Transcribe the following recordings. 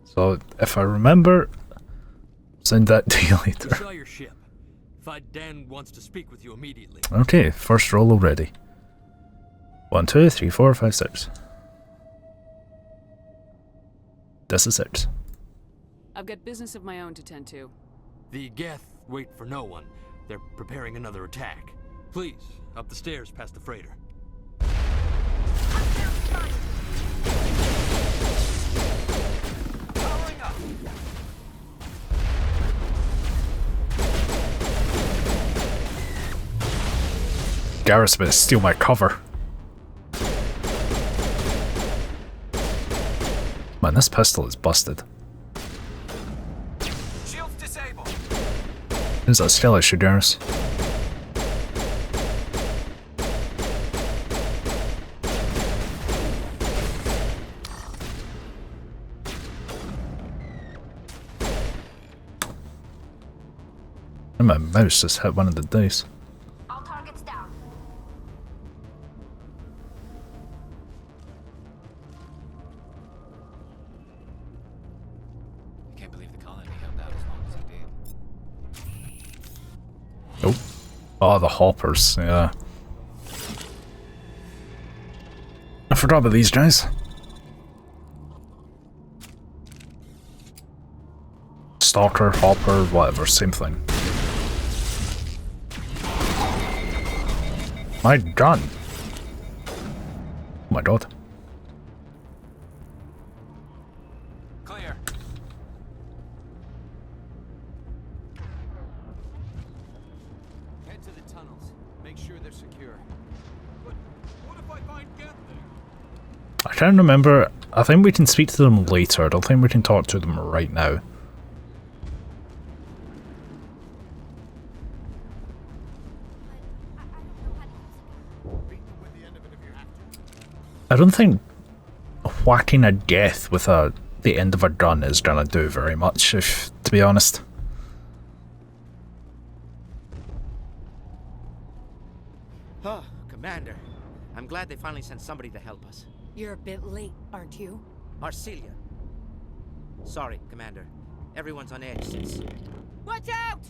So if I remember, send that to you We later. saw your ship. Dan wants to speak with you immediately. Okay, first roll already. 1, 2, 3, 4, 5, 6. This is 6. I've got business of my own to tend to. The Geth wait for no one. They're preparing another attack. Please, up the stairs past the freighter. Powering up. Garrett's about to steal my cover. Man, this pistol is busted. Shields disabled. Who's that stylish, Garrus? My mouse just hit one of the dice. All targets down. I can't believe the colony held out as long as it did. Nope. Oh, the hoppers, yeah. I forgot about these guys. Stalker, hopper, whatever, same thing. My gun! Oh my god. Clear. Head to the tunnels. Make sure they're secure. But what if I find Geth there? I can't remember. I think we can speak to them later. I don't think we can talk to them right now. I don't think whacking a Geth with the end of a gun is gonna do very much, to be honest. Oh, Commander. I'm glad they finally sent somebody to help us. You're a bit late, aren't you? Marcelia. Sorry, Commander. Everyone's on edge since... Watch out!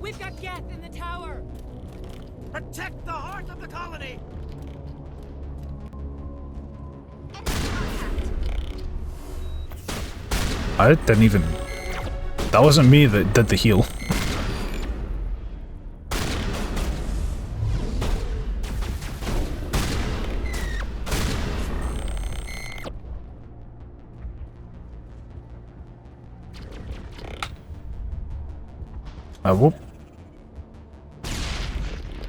We've got Geth in the tower! Protect the heart of the colony! I didn't even... That wasn't me that did the heal. Whoop.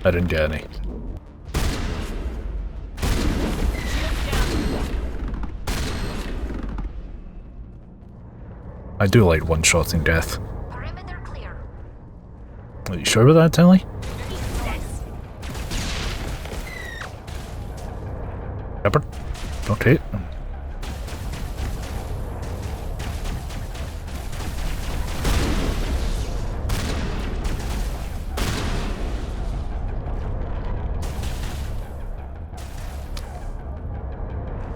I didn't get any. I do like one-shotting death. Perimeter clear. Are you sure about that, Telly? Shepard? Okay.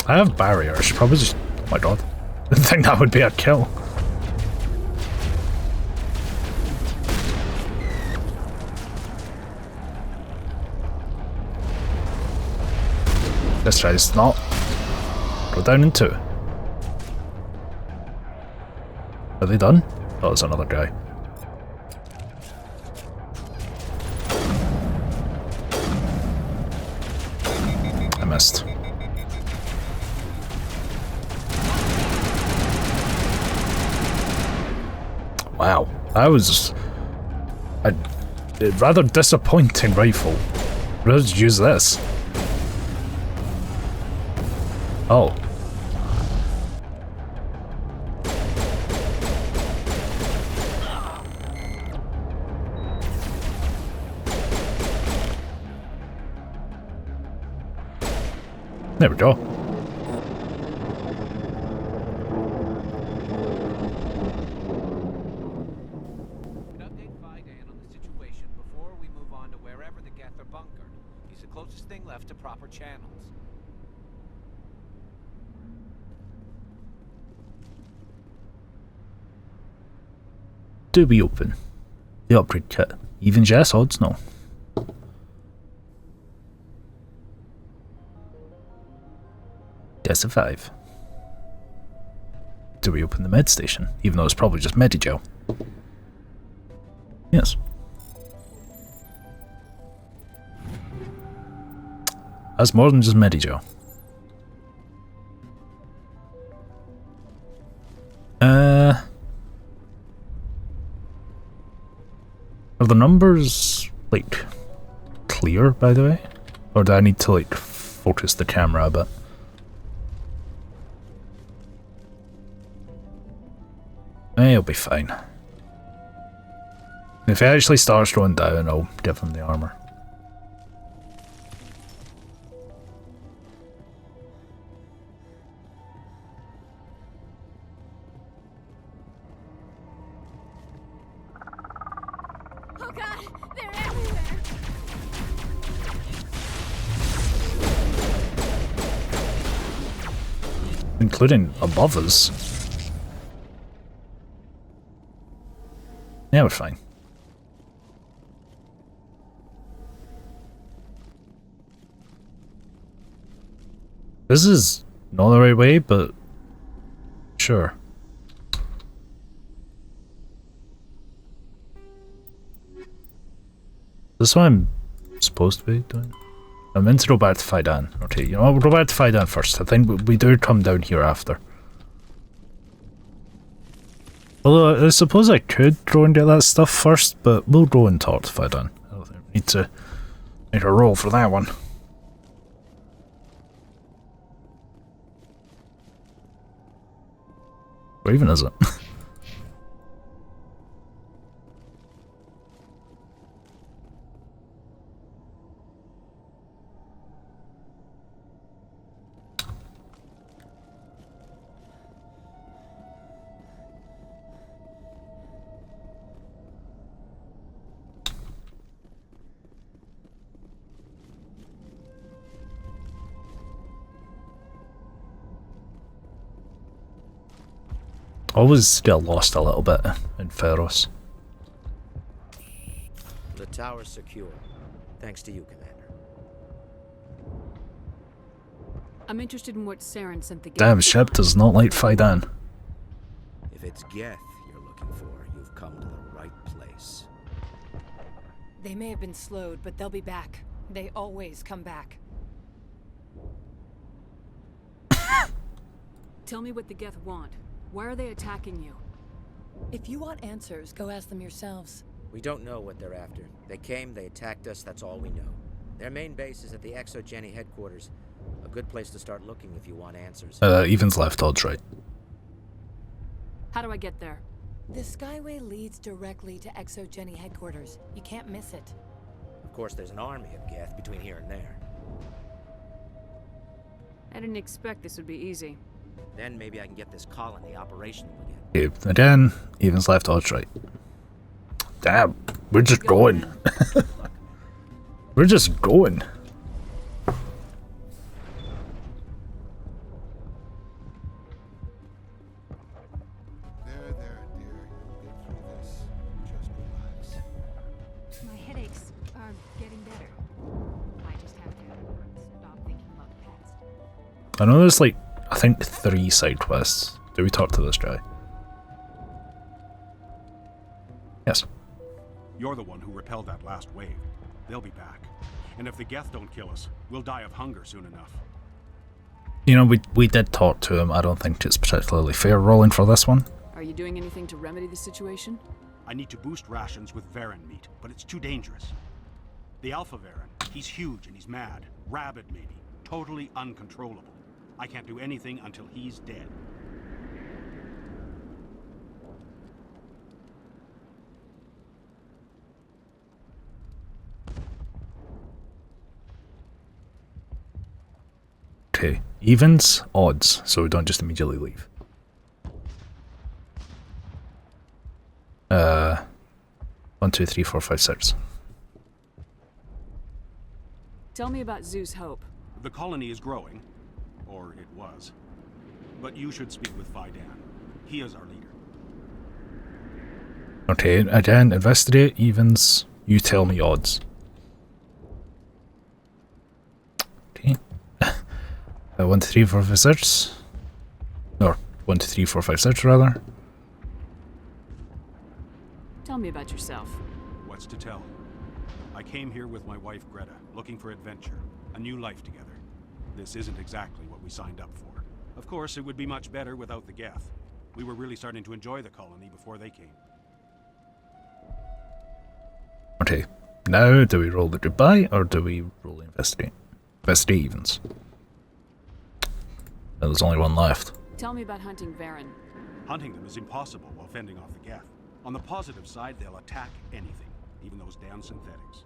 I have barrier. I should probably just... Oh my god. I didn't think that would be a kill. Let's try this not. Go down in 2. Are they done? Oh, there's another guy. I missed. Wow, that was a rather disappointing rifle. Let's use this. Oh. There we go. Update Dan on the situation before we move on to wherever the Geth are bunkered. He's the closest thing left to proper channels. do we open? The upgrade kit. Evens, yes. Odds, no. Deaths of 5. Do we open the med station? Even though it's probably just Medigel. Yes. That's more than just Medigel. Are the numbers, like, clear, by the way? Or do I need to, like, focus the camera a bit? It'll be fine. If it actually starts going down, I'll give him the armor. Oh god, they're everywhere. Including above us. Yeah, we're fine. This is not the right way, but sure. This is what I'm supposed to be doing. I'm meant to go back to Faidan. Okay, you know what? We'll go back to Faidan first. I think we do come down here after. Although, I suppose I could go and get that stuff first, but we'll go and talk to Faidan. I don't think we need to make a roll for that one. Where even is it? Always get lost a little bit in Pharos. The tower's secure. Thanks to you, Commander. I'm interested in what Saren sent the Damn, ship does not like Faidan. If it's Geth you're looking for, you've come to the right place. They may have been slowed, but they'll be back. They always come back. Tell me what the Geth want. Why are they attacking you? If you want answers, go ask them yourselves. We don't know what they're after. They came, they attacked us, that's all we know. Their main base is at the ExoGeni headquarters. A good place to start looking if you want answers. Evens left, odds right. How do I get there? The Skyway leads directly to ExoGeni headquarters. You can't miss it. Of course, there's an army of Geth between here and there. I didn't expect this would be easy. Then maybe I can get this colony operational again. Okay, again, Evens left, odds right. Damn, we're just going. We're just going. There, dear. You'll get through this. Just relax. My headaches are getting better. I just have to stop thinking about the past. I know there's like, I think 3 side quests. Do we talk to this guy? Yes. You're the one who repelled that last wave. They'll be back. And if the Geth don't kill us, we'll die of hunger soon enough. You know, we did talk to him. I don't think it's particularly fair rolling for this one. Are you doing anything to remedy the situation? I need to boost rations with Varen meat, but it's too dangerous. The Alpha Varen, he's huge and he's mad. Rabid maybe. Totally uncontrollable. I can't do anything until he's dead. Okay, evens, odds, so we don't just immediately leave. 1, 2, 3, 4, 5, 6. Tell me about Zeus Hope. The colony is growing. Or it was. But you should speak with Faidan. He is our leader. Okay, again, investigate, evens, you tell me odds. Okay. 1, 2, 3, 4, 5, 6. Or 1, 2, 3, 4, 5, 6 rather. Tell me about yourself. What's to tell? I came here with my wife Greta, looking for adventure, a new life together. This isn't exactly what we signed up for. Of course, it would be much better without the Geth. We were really starting to enjoy the colony before they came. Okay, now do we roll the goodbye or do we roll the investigate? Investigate evens. There's only one left. Tell me about hunting Varen. Hunting them is impossible while fending off the Geth. On the positive side, they'll attack anything, even those damn synthetics.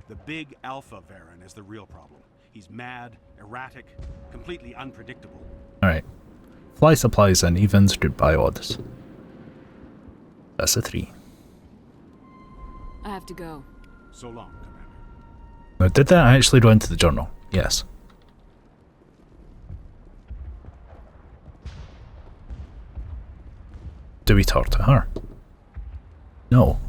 The big Alpha Varen is the real problem. He's mad, erratic, completely unpredictable. Alright. Fly supplies and evens, goodbye odds. That's a 3. I have to go. So long, Commander. Now, did that actually go into the journal? Yes. Do we talk to her? No.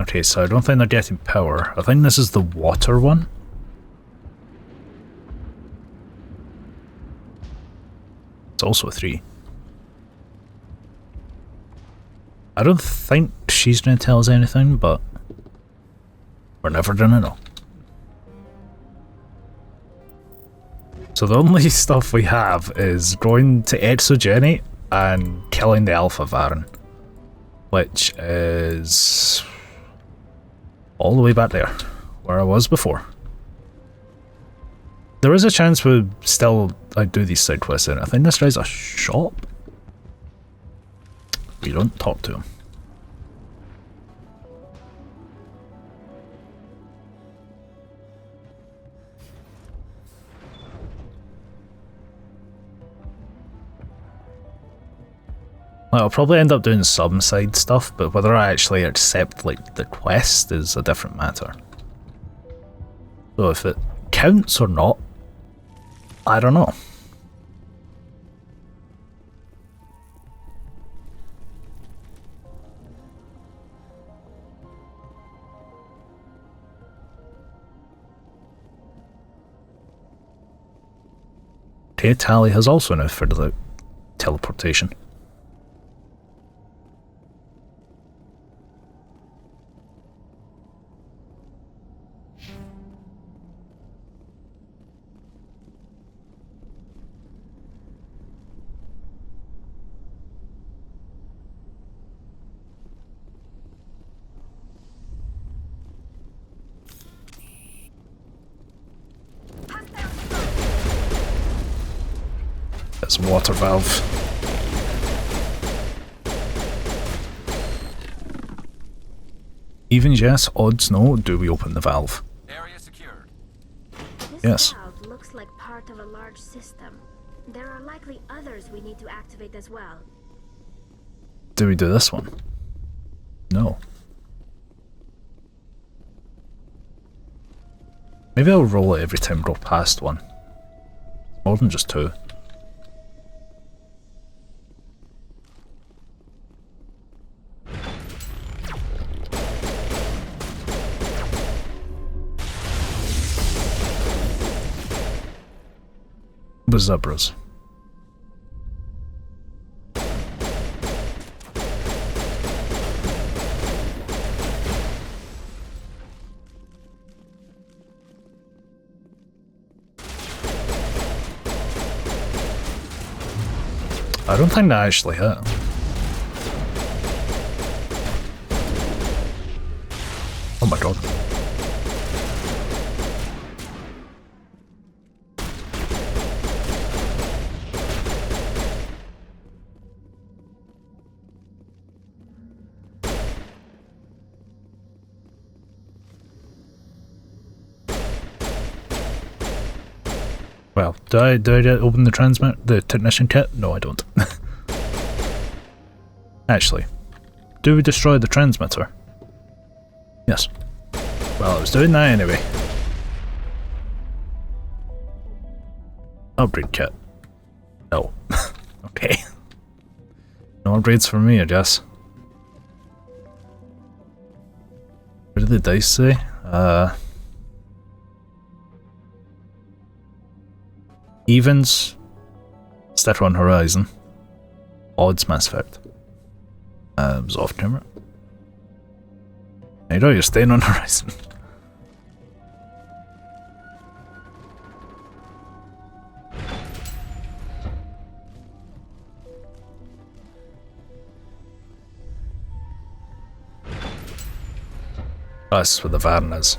Okay, so I don't think they're getting power. I think this is the water one. It's also a 3. I don't think she's going to tell us anything, but we're never going to know. So the only stuff we have is going to Exogeny and killing the Alpha Varen, which is all the way back there, where I was before. There is a chance we I do these side quests in. I think this guy's a shop. We don't talk to him. I'll probably end up doing some side stuff, but whether I actually accept like the quest is a different matter. So if it counts or not, I don't know. Okay, Tally has also now figured out teleportation. That's a water valve. Evens yes, odds no. Do we open the valve? Area secured. This Yes. valve looks like part of a large system. There are likely others we need to activate as well. Do we do this one? No. Maybe I'll roll it every time we go past one. More than just 2. The zebras. I don't think that actually hit. Oh my god. Well, do I open the technician kit? No, I don't. Actually, do we destroy the transmitter? Yes. Well, I was doing that anyway. Upgrade kit. No. Okay. No upgrades for me, I guess. did the dice say? Evens, sticker on horizon. Odds misfit. Soft humor. You know, you're staying on horizon. That's what the Varn is.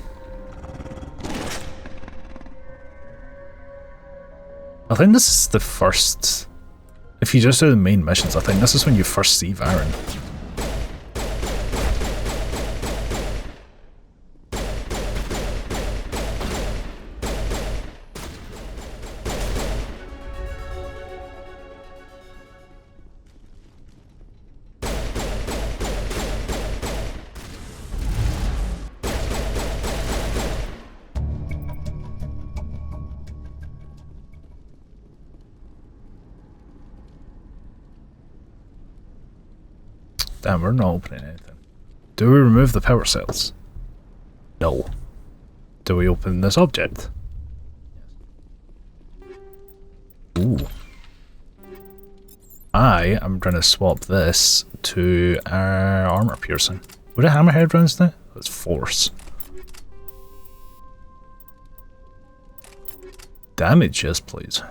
I think this is the first... If you just do the main missions, I think this is when you first see Varn. Damn, we're not opening anything. Do we remove the power cells? No. Do we open this object? Ooh. I am going to swap this to our armor piercing. What are hammerhead rounds now? That's force. Damage, yes please.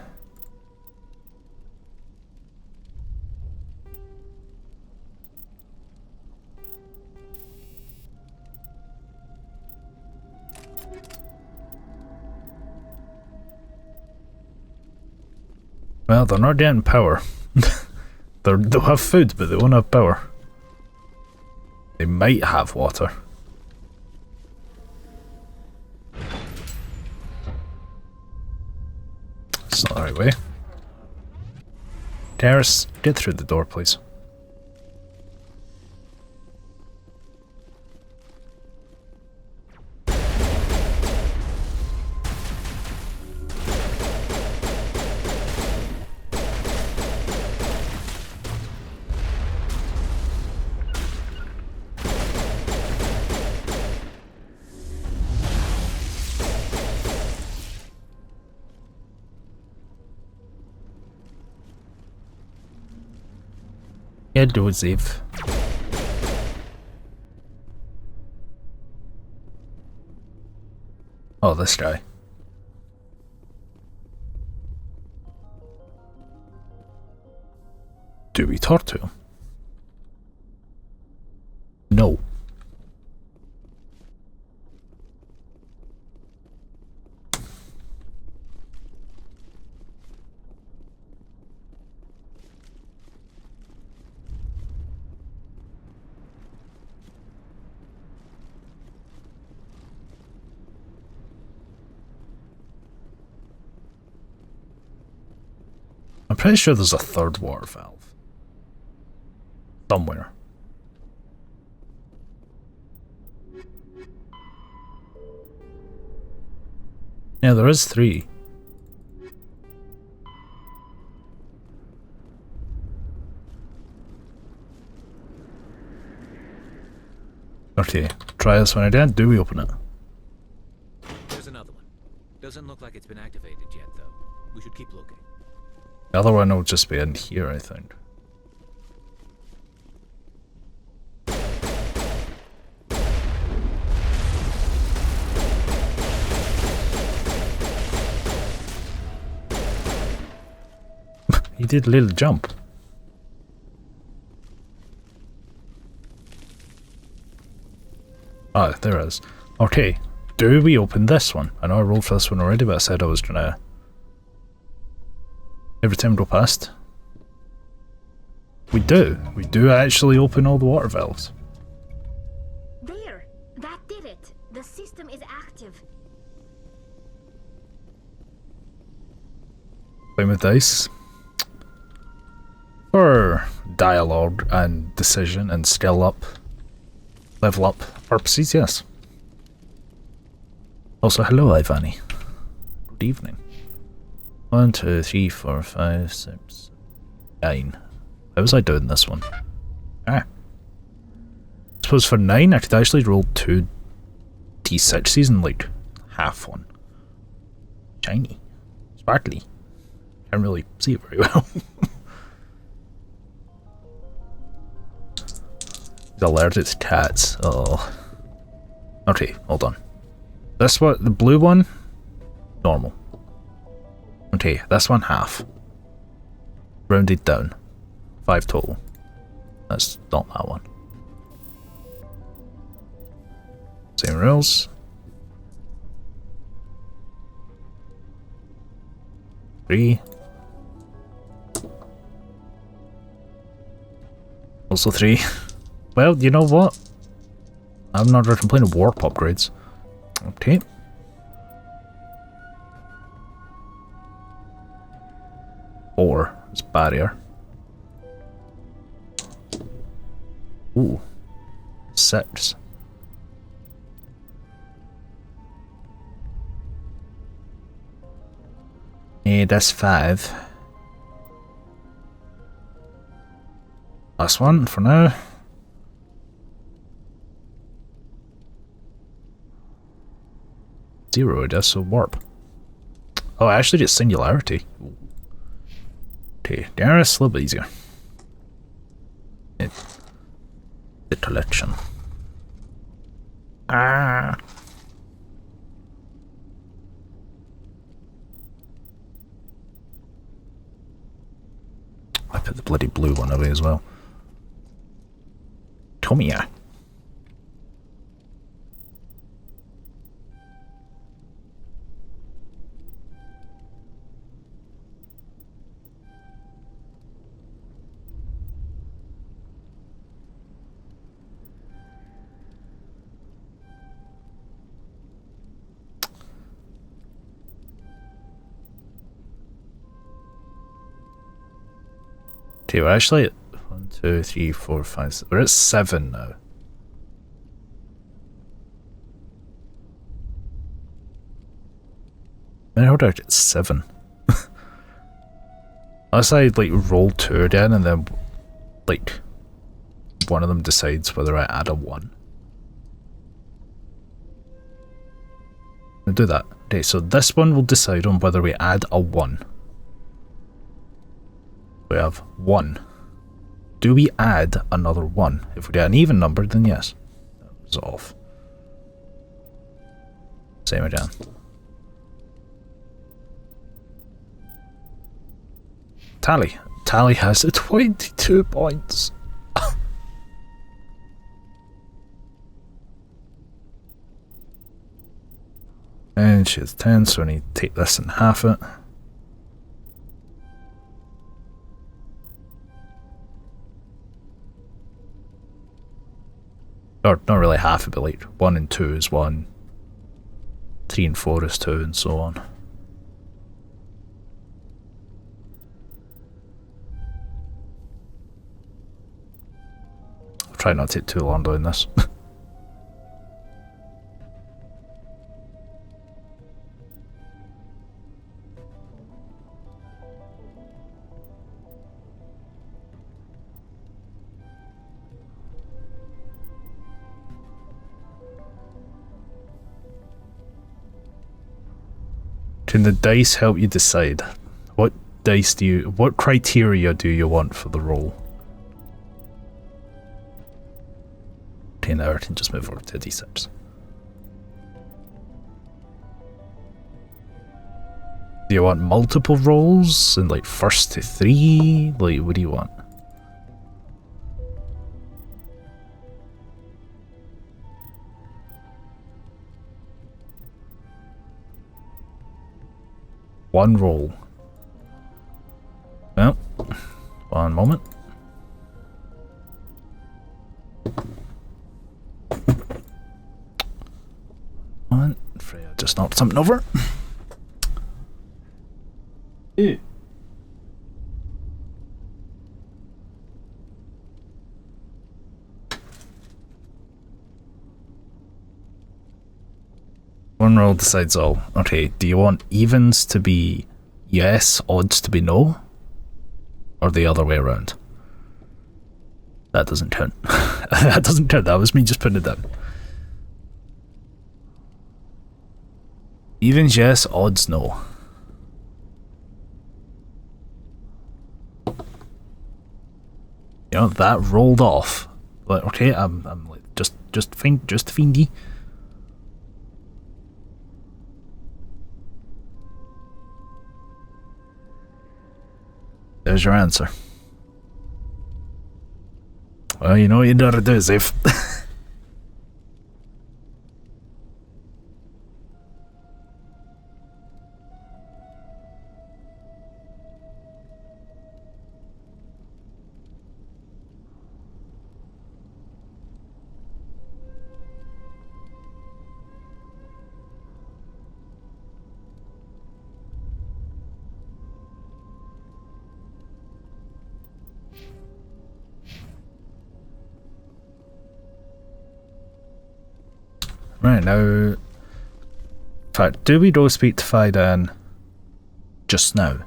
Well, they're not getting power. They'll have food, but they won't have power. They might have water. It's not the right way. Terrace, get through the door, please. Yeah, do it, Eve. Oh, this guy. Do we talk to him? No. I'm pretty sure there's a third water valve. Somewhere. Yeah, there is 3. Okay, try this one again. Do we open it? There's another one. Doesn't look like it's been activated yet, though. We should keep looking. The other one will just be in here, I think. He did a little jump. Ah, there it is. Okay, do we open this one? I know I rolled for this one already, but I said I was gonna... Every time we go past. We do. We do actually open all the water valves. There! That did it! The system is active. Playing with dice. For dialogue and decision and skill up, level up purposes, yes. Also, hello, Ivani. Good evening. 1, 2, 3, 4, 5, 6, 9. How was I doing this one? Ah. I suppose for 9 I could actually roll 2 D6s and like half one. Shiny. Sparkly. Can't really see it very well. He's allergic to cats. Oh. Okay, hold on. This one, the blue one, normal. Okay, this one half. Rounded down. 5 total. That's not that one. Same rules. 3. Also 3. Well, you know what? I'm not going to complain of warp upgrades. Okay. Four is barrier. Ooh. 6. That's 5. Last one for now. Zero, it does, so warp. Oh, I actually get singularity. Okay, there's a little bit easier. The collection. Ah. I put the bloody blue one away as well. Come here. Okay, we're actually at 1, 2, 3, 4, 5, 6. We're at 7 now. I heard out at 7. Unless I like roll 2 again and then like one of them decides whether I add a 1. I'll do that. Okay, so this one will decide on whether we add a 1. We have 1. Do we add another 1? If we get an even number, then yes. That was off. Same again. Tally. Tally has 22 points. And she has 10, so I need to take this and half it. Or not really half it, but like 1 and 2 is 1. 3 and 4 is 2, and so on. I'll try not to take too long doing this. Can the dice help you decide? What criteria do you want for the roll? Okay, now I can just move over to d6. Do you want multiple rolls and like first to 3? Like, what do you want? One roll. Well, one moment. One. Freya just knocked something over. Ew. One roll decides all. Okay, do you want evens to be yes, odds to be no? Or the other way around? That doesn't count. That doesn't count, that was me just putting it down. Evens yes, odds no. You know, that rolled off. But okay, I'm like just fiendy. There's your answer. Well, you know what you gotta do, Zif. Right, now... In fact, do we go speak to Fidan just now?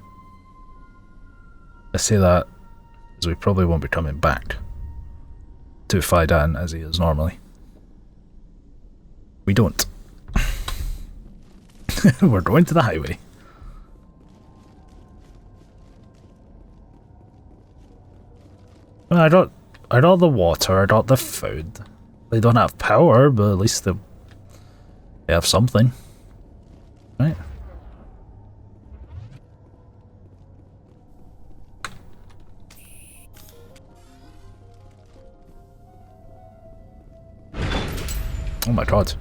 I say that as we probably won't be coming back to Fidan as he is normally. We don't. We're going to the highway. Well, I got the water, I got the food. They don't have power, but at least they have something. Right. Oh my god.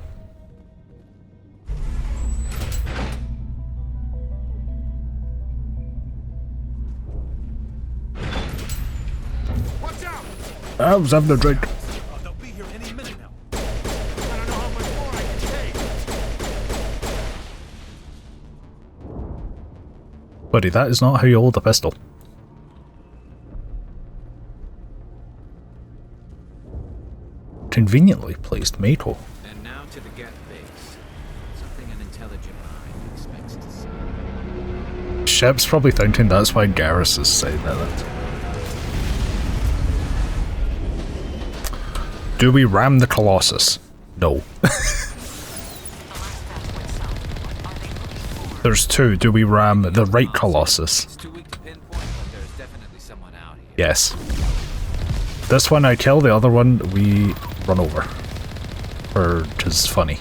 Watch out! I was having a drink. They'll be here any minute now. I don't know how much more I can take. Buddy, that is not how you hold a pistol. Conveniently placed Mako. And now to the Geth base. Something an intelligent mind expects to see. Shep's probably thinking that's why Garrus is saying that. Do we ram the Colossus? No. There's two. Do we ram the right Colossus? It's too weak to pinpoint, but there's definitely someone out here. Yes. This one I kill, the other one we run over. Or just funny.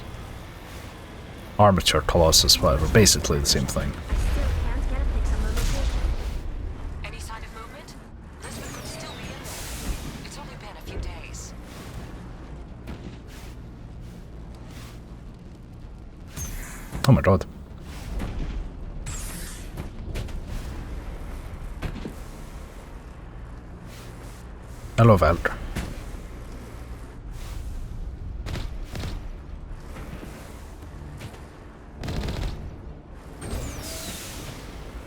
Armature, Colossus, whatever. Basically the same thing. Can't get a fix on the location. Any sign of movement? Lisbon could still be in there. It's only been a few days. Oh my god. Hello, Valk.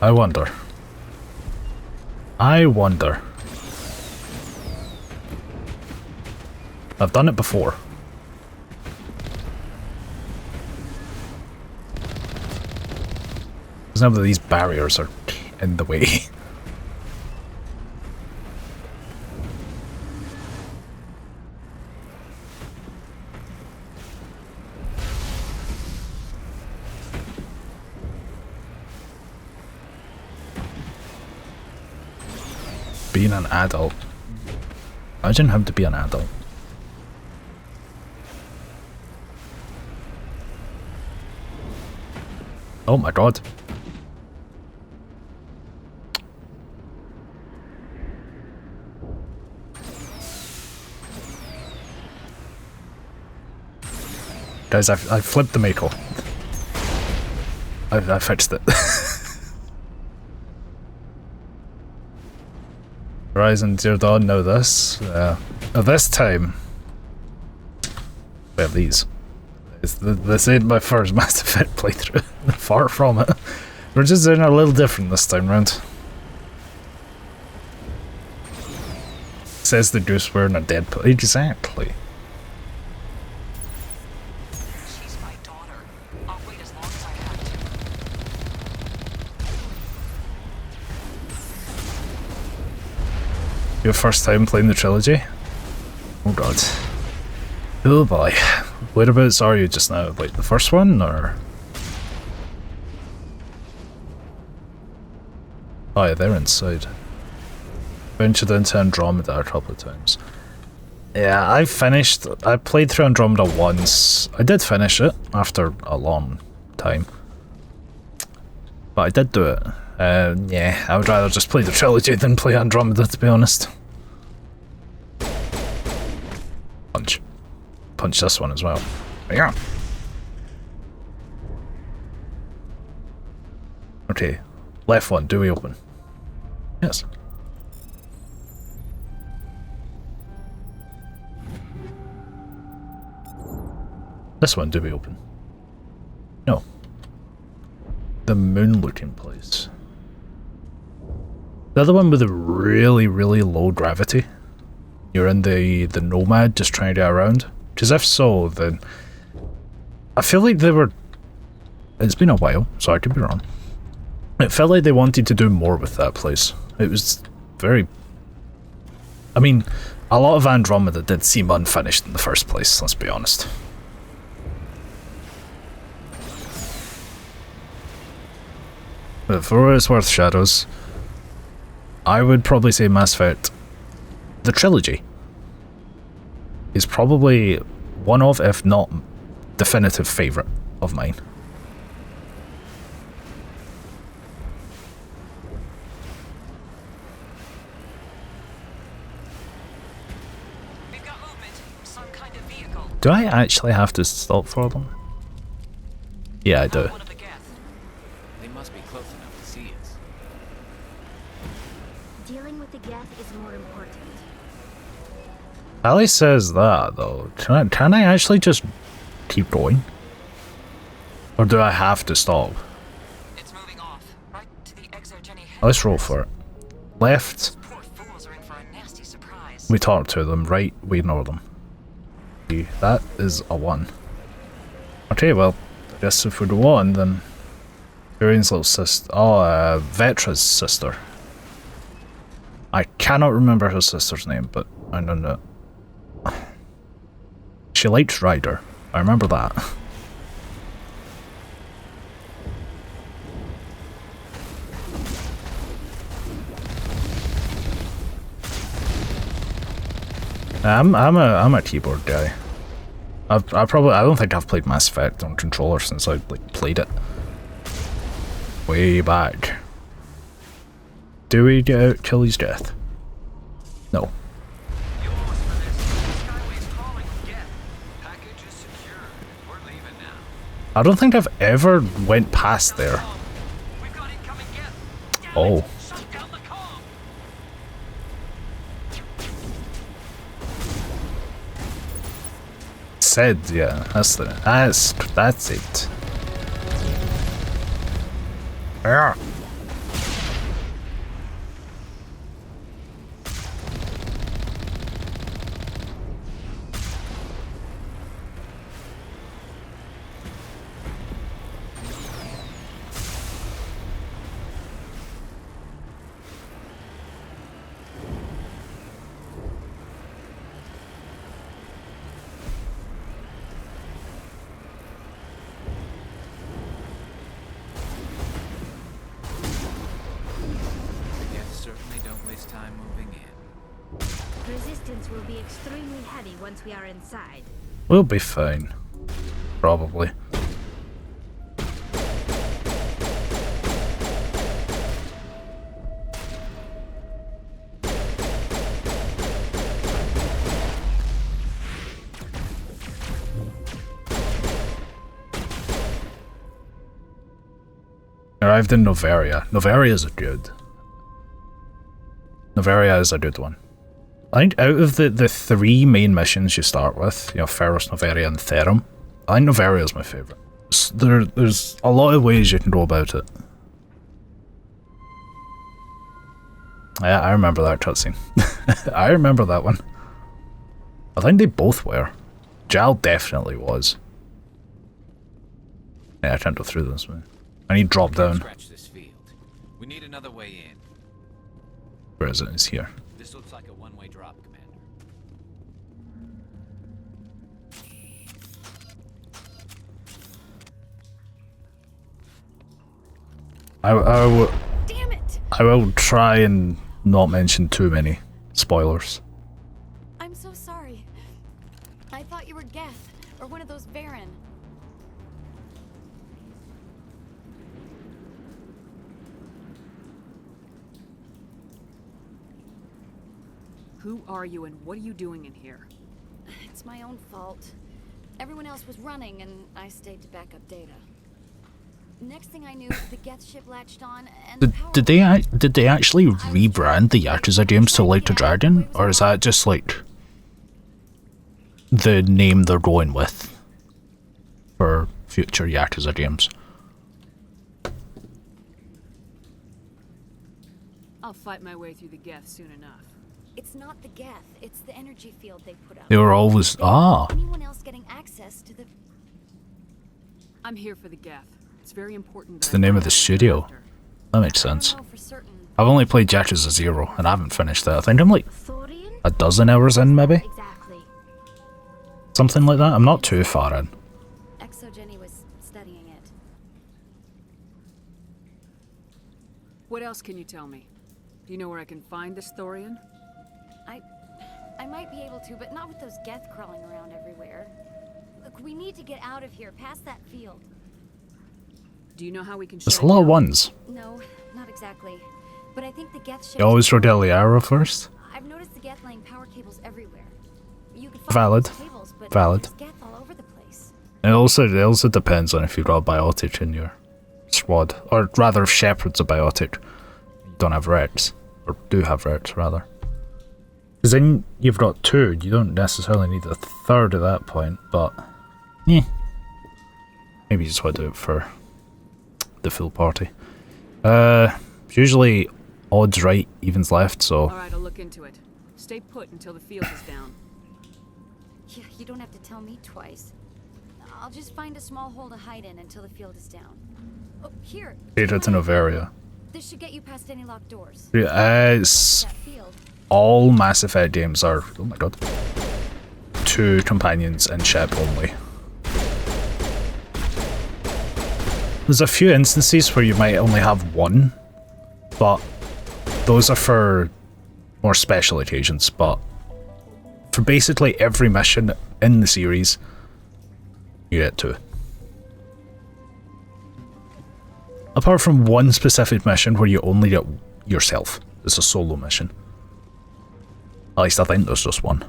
I wonder. I've done it before. Because now that these barriers are in the way. Being an adult. Imagine having to be an adult. Oh my god. Guys, I flipped the Mako. I fixed it. Horizon Zero Dawn know this. This time, we have these. This ain't my first Mass Effect playthrough. Far from it. We're just doing a little different this time round. Says the goose wearing a dead pole. Exactly. She's my daughter. I'll wait as long as I have to. Your first time playing the trilogy? Oh god. Oh boy. Whereabouts are you just now? Like the first one, or...? Oh yeah, they're inside. Ventured into Andromeda a couple of times. Yeah, I played through Andromeda once. I did finish it after a long time. But I did do it. Yeah, I would rather just play the trilogy than play Andromeda, to be honest. Punch. Punch this one as well. Yeah. Okay. Left one, do we open? Yes. This one, do we open? No. The moon looking place. The other one with a really, really low gravity. You're in the Nomad just trying to get around. Because if so, then I feel like they were... It's been a while, so I could be wrong. It felt like they wanted to do more with that place. It was very... I mean, a lot of Andromeda did seem unfinished in the first place, let's be honest. But for what it's worth, Shadows, I would probably say Mass Effect, the trilogy, is probably one of, if not definitive favourite of mine. We've got movement. Some kind of vehicle. Do I actually have to stop for them? Yeah, I do. They must be close enough to see us. Dealing with the Geth is more important. Ali says that, though. Can I actually just keep going? Or do I have to stop? It's moving off, right to the exogeny. Let's roll for it. Left, Poor fools are in for a nasty surprise. we talk to them. Right, we ignore them. That is a 1. Okay, well, I guess if we go on, then... Varian's little sister... Oh, Vetra's sister. I cannot remember her sister's name, but I don't know. She liked Ryder. I remember that. I'm a keyboard guy. I don't think I've played Mass Effect on controller since I played it way back. Do we get out Killy's death? No. I don't think I've ever went past there. Oh. Said, yeah, that's it. Yeah. Resistance will be extremely heavy once we are inside. We'll be fine. Probably. Arrived in Novaria. Novaria is good. Novaria is a good one. I think out of the 3 main missions you start with, you know, Ferros, Novaria, and Therum, I think Novaria is my favourite. There's a lot of ways you can go about it. Yeah, I remember that cutscene. I remember that one. I think they both were. Jal definitely was. Yeah, I can't go through this way. I need to drop down. Scratch this field. We need another way in. Where is it? It's here. This looks like a one-way drop, Commander. Damn it! I will try and not mention too many spoilers. I'm so sorry. I thought you were Geth, or one of those Varen. Who are you and what are you doing in here? It's my own fault. Everyone else was running, and I stayed to back up data. Next thing I knew, the Geth ship latched on, and Did they actually rebrand the Yakuza games to Like the Dragon, or is that just like the name they're going with for future Yakuza games? I'll fight my way through the Geth soon enough. It's not the Geth, it's the energy field they put up. They were always Anyone else getting access to the... I'm here for the Geth. It's very important. It's the name of the studio. That makes sense. I've only played Yakuza 0 and I haven't finished that. I think I'm like a dozen hours in, maybe? Exactly. Something like that. I'm not too far in. ExoGenny was studying it. What else can you tell me? Do you know where I can find this Thorian? I might be able to, but not with those Geth crawling around everywhere. Look, we need to get out of here, past that field. Do you know how we can There's a lot of ones. No, not exactly. But I think the Geth ship... You always throw down the arrow first? I've noticed the Geth laying power cables everywhere. You could Valid. those cables, but Valid. there's Geth all over the place. It also depends on if you've got a biotic in your squad. Or rather, if Shepard's a biotic. You don't have Rex. Or do have Rex, rather. Because then you've got 2. You don't necessarily need a 3rd at that point, but... yeah. Maybe you just want to do it for the full party. Usually odds right, evens left, so... Alright, I'll look into it. Stay put until the field is down. Yeah, you don't have to tell me twice. I'll just find a small hole to hide in until the field is down. Oh, here. Data to Novaria. This should get you past any locked doors. Yeah, it's... all Mass Effect games are... oh my god. 2 companions and ship only. There's a few instances where you might only have 1, but those are for more special occasions, but for basically every mission in the series, you get 2. Apart from one specific mission where you only get yourself. It's a solo mission. At least I think there's just one.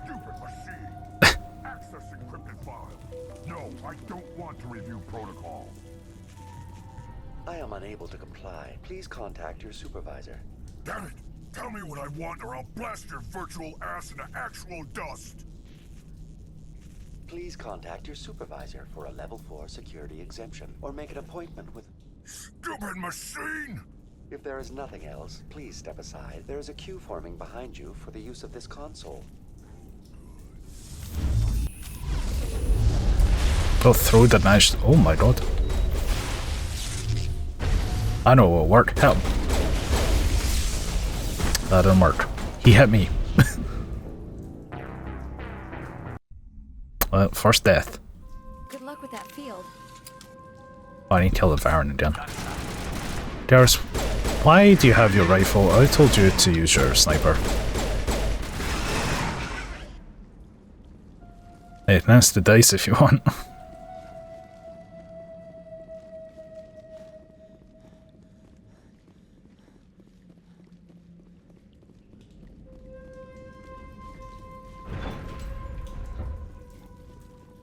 Stupid machine! Access encrypted file. No, I don't want to review protocol. I am unable to comply. Please contact your supervisor. Damn it! Tell me what I want or I'll blast your virtual ass into actual dust! Please contact your supervisor for a level 4 security exemption, or make an appointment with... Stupid machine! If there is nothing else, please step aside. There is a queue forming behind you for the use of this console. Oh, throw the knife. Oh my god. I know it will work. Help. That didn't work. He hit me. Well, first death. Good luck with that field. Oh, I need to kill the Varen again. Darius, why do you have your rifle? I told you to use your sniper. Hey, nance the dice if you want.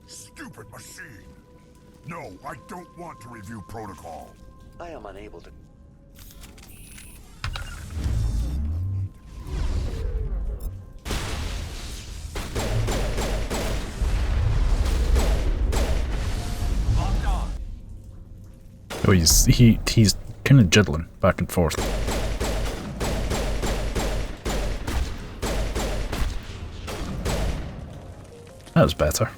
Stupid machine! No, I don't want to review protocol. I am unable to... Oh, he's kind of jiddling back and forth. That was better.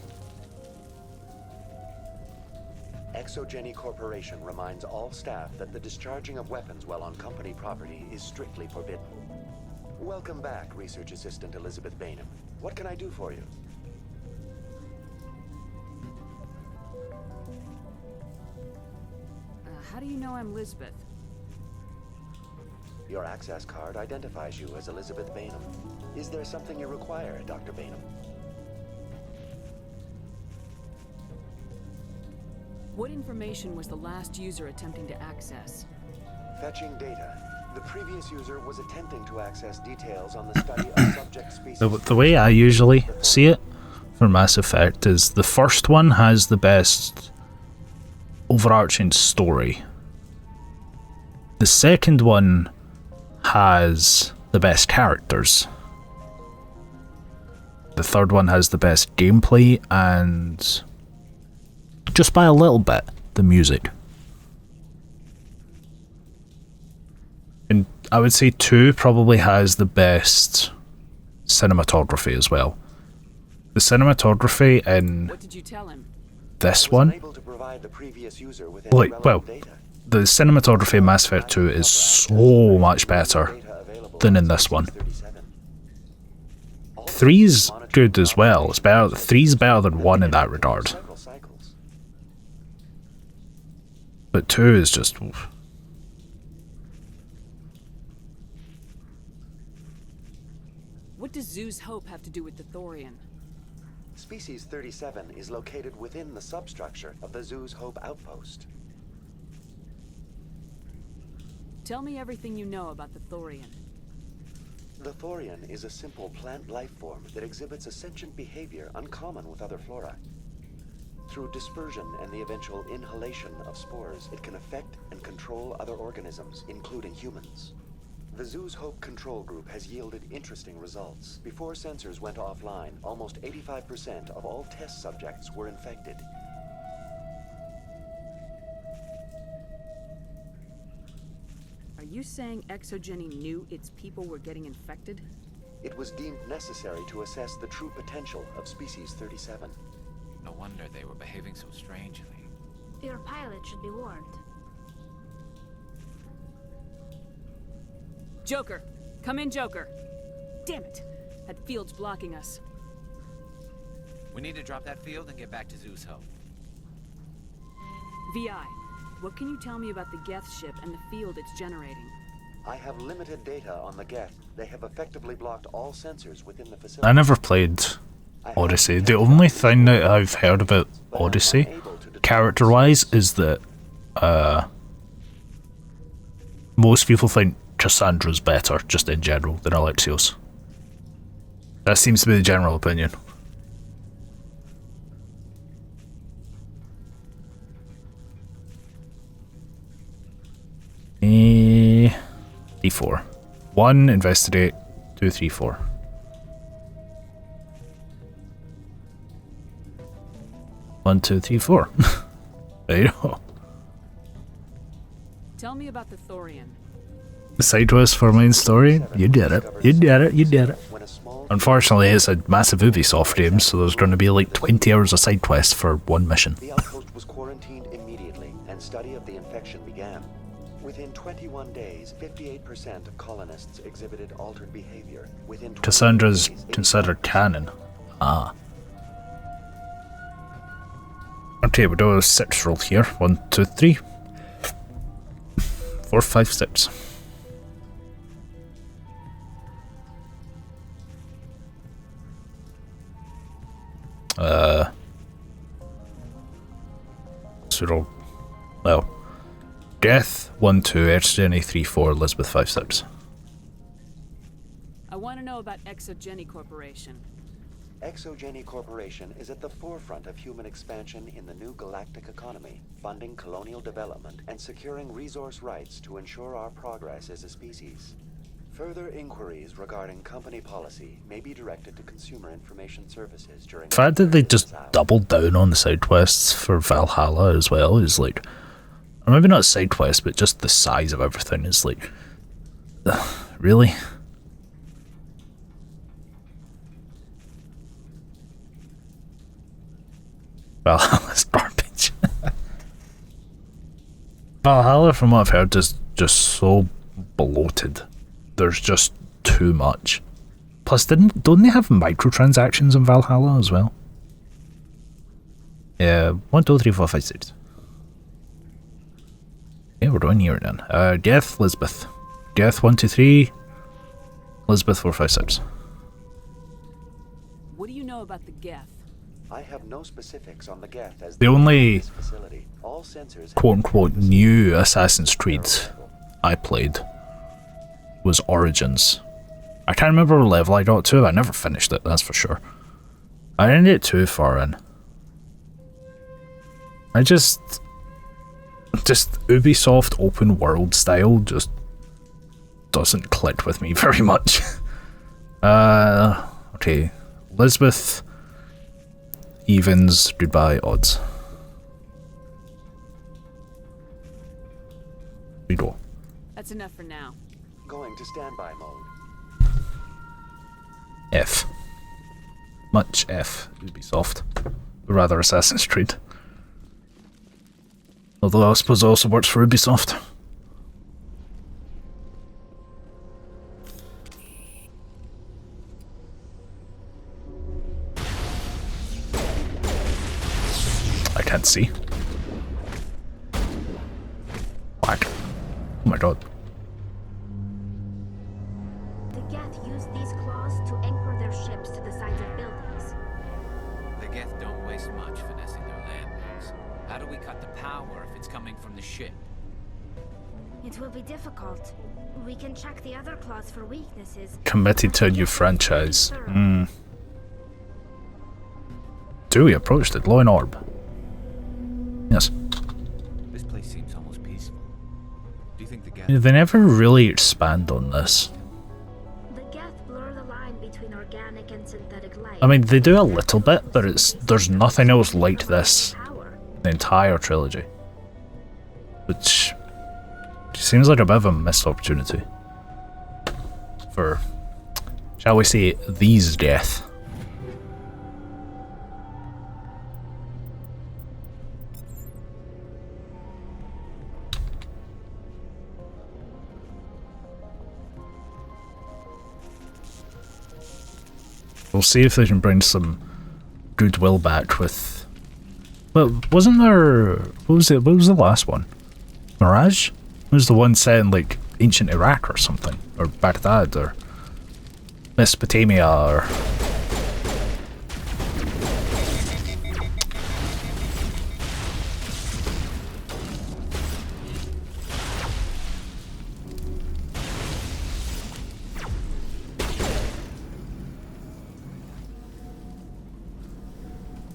ExoGeni Corporation reminds all staff that the discharging of weapons while on company property is strictly forbidden. Welcome back, Research Assistant Elizabeth Bainham. What can I do for you? How do you know I'm Lisbeth? Your access card identifies you as Elizabeth Bainham. Is there something you require, Dr. Bainham? What information was the last user attempting to access? Fetching data. The previous user was attempting to access details on the study of subject species. The way I usually see it for Mass Effect is the first one has the best overarching story. The second one has the best characters. The third one has the best gameplay and, just by a little bit, the music. And I would say 2 probably has the best cinematography as well. The cinematography in What did you tell him? this one, the cinematography in Mass Effect 2 is so much better than in this one. 3's good as well. It's better. 3's better than 1 in that regard. But 2 is just... oof. What does Zoo's Hope have to do with the Thorian? Species 37 is located within the substructure of the Zoo's Hope outpost. Tell me everything you know about the Thorian. The Thorian is a simple plant life form that exhibits a sentient behavior uncommon with other flora. Through dispersion and the eventual inhalation of spores, it can affect and control other organisms, including humans. The Zoo's Hope control group has yielded interesting results. Before sensors went offline, almost 85% of all test subjects were infected. Are you saying ExoGeni knew its people were getting infected? It was deemed necessary to assess the true potential of Species 37. No wonder they were behaving so strangely. Your pilot should be warned. Joker! Come in, Joker! Damn it! That field's blocking us. We need to drop that field and get back to Zoo's Hope. VI, what can you tell me about the Geth ship and the field it's generating? I have limited data on the Geth. They have effectively blocked all sensors within the facility. I never played Odyssey. The only thing that I've heard about Odyssey, character-wise, is that most people think Cassandra's better, just in general, than Alexios. That seems to be the general opinion. D4. 1, investigate. 2, 3, 4. One, two, three, 4. There you go. Tell me about the Thorian. Side quest for main story? You did it. You did it. You did it. Unfortunately, it's a massive Ubisoft game, so there's going to be like 20 hours of side quests for one mission. The outpost was quarantined immediately, and study of the infection began. Within 21 days, 58% of colonists exhibited altered behavior. Within Cassandra's considered canon. Ah. Okay, we'll do a 6 roll here. 1, 2, 3. 4, 5, 6. So roll. Well. Death 1, 2, ExoGeni 3, 4, Elizabeth 5, 6. I want to know about ExoGeni Corporation. ExoGeni Corporation is at the forefront of human expansion in the new galactic economy, funding colonial development and securing resource rights to ensure our progress as a species. Further inquiries regarding company policy may be directed to Consumer Information Services during... The fact that they just doubled down on the side quests for Valhalla as well is like... Or maybe not side quests, but just the size of everything is like... really? Valhalla's garbage. Valhalla, from what I've heard, is just so bloated. There's just too much. Plus, don't they have microtransactions in Valhalla as well? Yeah, 1, 2, 3, 4, 5, 6. Yeah, we're doing here then. Geth, Lisbeth. Geth, 1, 2, 3. Lisbeth, 4, 5, 6. What do you know about the Geth? I have no specifics on the Geth as The only facility. All sensors quote-unquote new Assassin's Creed I played was Origins. I can't remember what level I got to. I never finished it, that's for sure. I didn't get too far in. I just Ubisoft open world style just doesn't click with me very much. Okay. Lisbeth, evens, goodbye, odds. We go. That's enough for now. going to standby mode. F. Much F, Ubisoft. Or rather, Assassin's Creed. Although I suppose it also works for Ubisoft. I can't see. Whack. Oh my god. The Geth use these claws to anchor their ships to the sides of buildings. The Geth don't waste much finessing their landings. How do we cut the power if it's coming from the ship? It will be difficult. We can check the other claws for weaknesses. Committed to a new franchise. Do we approach the glowing orb? Yes. This place seems almost peaceful. Do you think the Geth... They never really expand on this. The Geth blur the line between organic and synthetic life. I mean, they do a little bit, but there's nothing else like this in the entire trilogy. Which seems like a bit of a missed opportunity. For, shall we say, these Geth. We'll see if they can bring some goodwill back with... Well, wasn't there... What was the last one? Mirage? It was the one set in, like, ancient Iraq or something. Or Baghdad, or... Mesopotamia, or...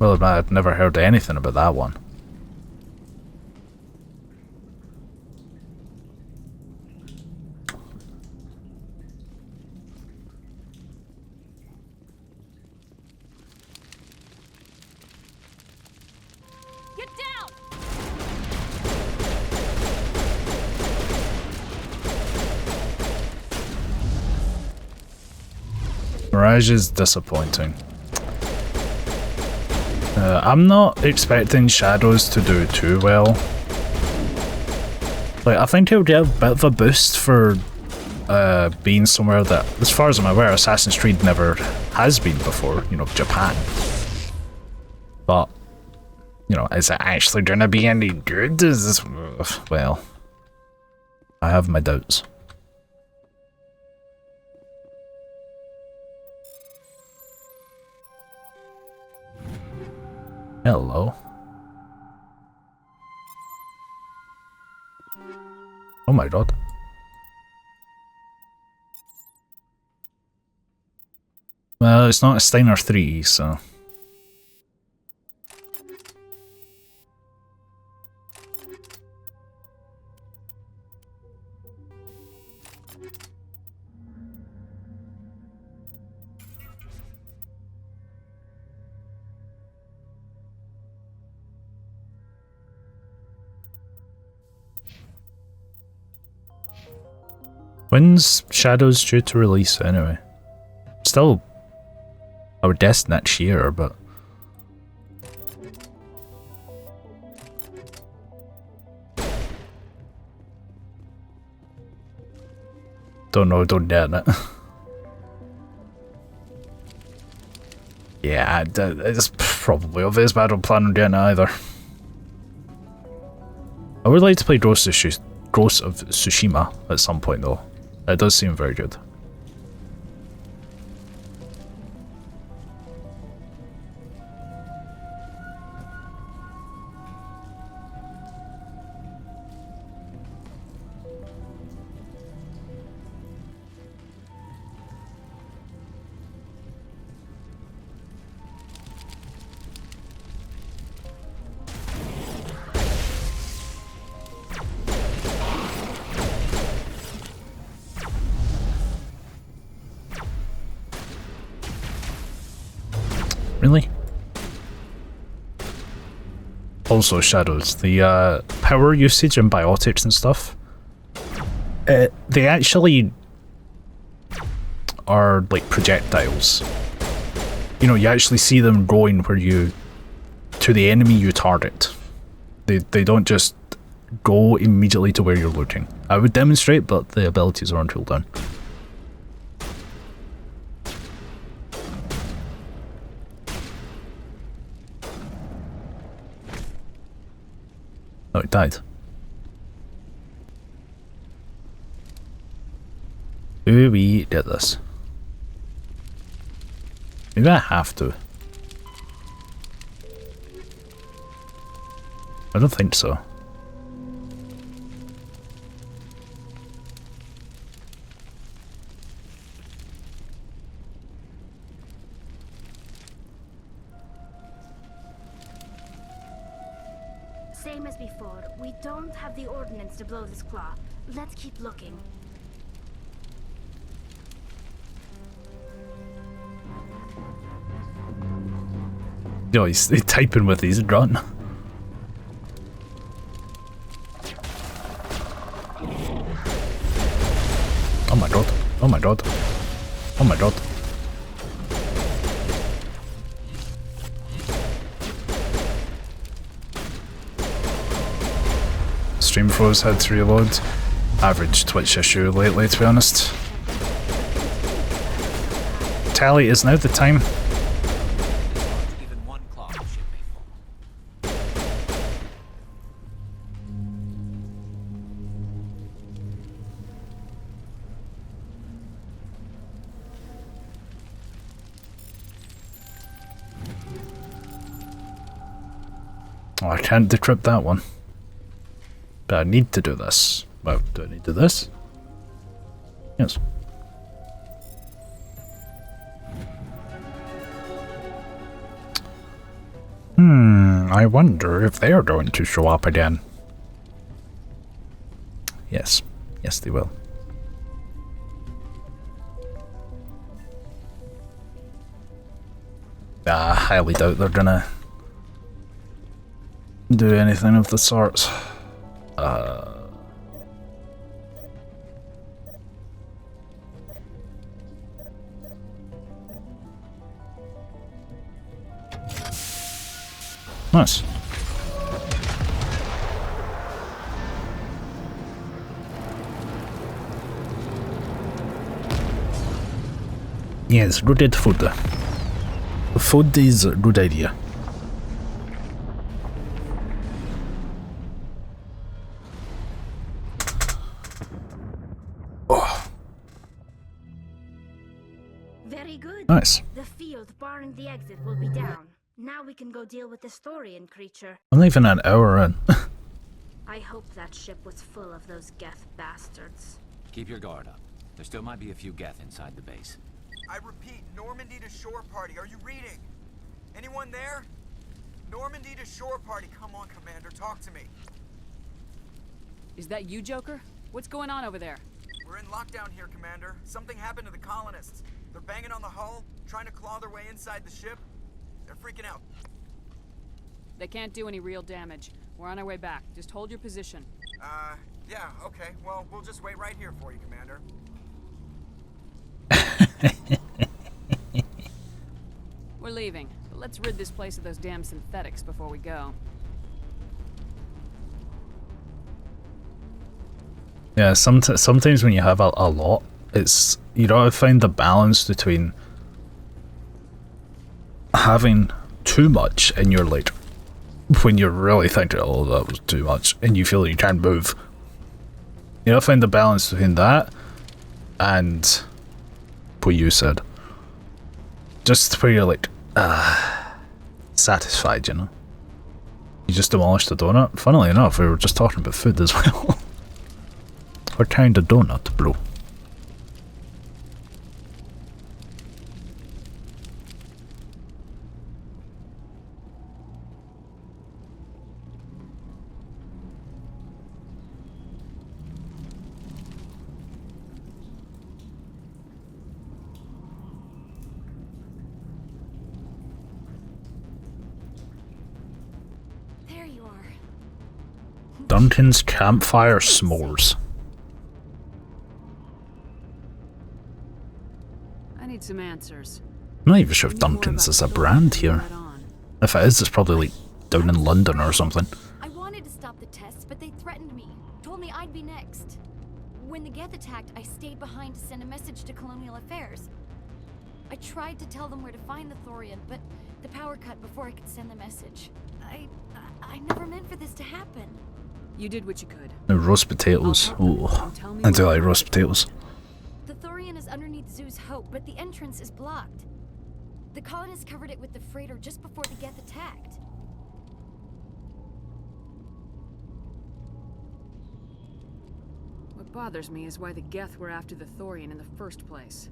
Well, I'd never heard anything about that one. Get down! Mirage is disappointing. I'm not expecting Shadows to do too well. Like, I think it'll get a bit of a boost for being somewhere that, as far as I'm aware, Assassin's Creed never has been before, you know, Japan. But, you know, is it actually gonna be any good? Is this... Well, I have my doubts. Hello. Oh my god. Well, it's not a Steiner 3, so... When's Shadows due to release anyway? Still, I would guess next year, but... Don't know, don't get it. Yeah, it's probably obvious, but I don't plan on getting it either. I would like to play Ghost of Tsushima at some point though. It does seem very good. Really? Also, shadows. The power usage and biotics and stuff. They actually are like projectiles. You know, you actually see them going where you to the enemy you target. They don't just go immediately to where you're looking. I would demonstrate, but the abilities are until done. Oh, it died. Do we get this? Maybe I have to. I don't think so. Same as before. We don't have the ordnance to blow this claw. Let's keep looking. Yo, he's typing with his gun. Oh my god. Oh my god. Oh my god. Stream froze, had to reload. Average Twitch issue lately, to be honest. Tally, is now the time. Oh, I can't decrypt that one. But I need to do this. Well, do I need to do this? Yes. I wonder if they are going to show up again. Yes. Yes, they will. I highly doubt they're gonna do anything of the sort. Nice. Yes, good food. Food is a good idea. Oh. Very good. Nice. The field barring the exit will be down. Now we can go deal with the Storian creature. I'm leaving an hour in. I hope that ship was full of those Geth bastards. Keep your guard up. There still might be a few Geth inside the base. I repeat, Normandy to shore party. Are you reading? Anyone there? Normandy to shore party. Come on, Commander, talk to me. Is that you, Joker? What's going on over there? We're in lockdown here, Commander. Something happened to the colonists. They're banging on the hull, trying to claw their way inside the ship. They're freaking out. They can't do any real damage. We're on our way back. Just hold your position. Yeah, okay. Well, we'll just wait right here for you, Commander. We're leaving, but let's rid this place of those damn synthetics before we go. Yeah, sometimes when you have a lot, it's, you gotta find the balance between having too much and you're like, when you're really thinking, oh, that was too much, and you feel like you can't move. You gotta find the balance between that and what you said. Just where you're like, satisfied, you know? You just demolished the donut. Funnily enough, we were just talking about food as well. What kind of donut, bro? Duncan's Campfire S'mores. I need some answers. I'm not even sure if Duncan's is a brand here. If it is, it's probably like down in London or something. I wanted to stop the tests, but they threatened me. Told me I'd be next. When the Geth attacked, I stayed behind to send a message to Colonial Affairs. I tried to tell them where to find the Thorian, but the power cut before I could send the message. I never meant for this to happen. You did what you could. The roast potatoes. Oh, I do like roast potatoes. The Thorian is underneath Zoo's Hope, but the entrance is blocked. The colonists covered it with the freighter just before the Geth attacked. What bothers me is why the Geth were after the Thorian in the first place.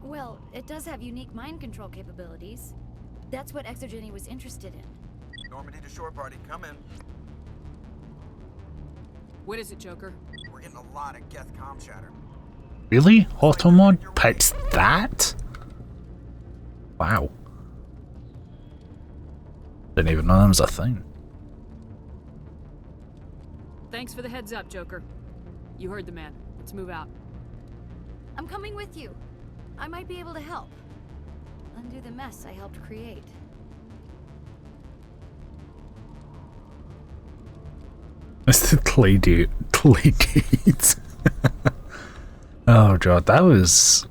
Well, it does have unique mind control capabilities. That's what Exogeny was interested in. Normandy to shore party, come in. What is it, Joker? We're getting a lot of Geth comm chatter. Really? Automod picked that? Wow. Didn't even know that was a thing. Thanks for the heads up, Joker. You heard the man. Let's move out. I'm coming with you. I might be able to help. Undo the mess I helped create. It's the clay dude. Oh god, that was...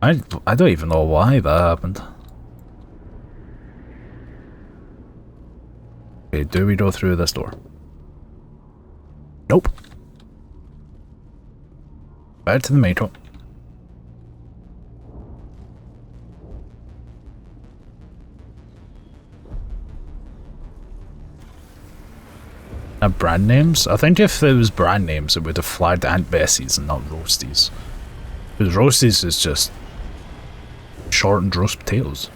I don't even know why that happened. Okay, do we go through this door? Nope. Back to the metro. Brand names? I think if there was brand names, it would have flagged Aunt Bessie's and not Roasties. Because Roasties is just shortened roast potatoes.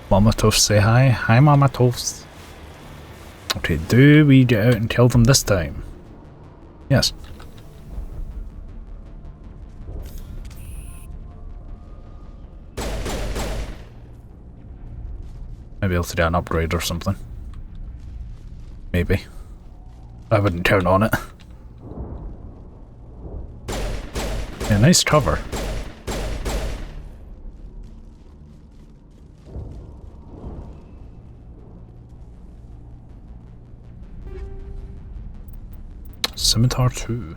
Mama Toast say hi. Hi Mama Toast. Okay, do we get out and kill them this time? Yes. Maybe able to get an upgrade or something. Maybe. I wouldn't count on it. Yeah, nice cover. Scimitar 2.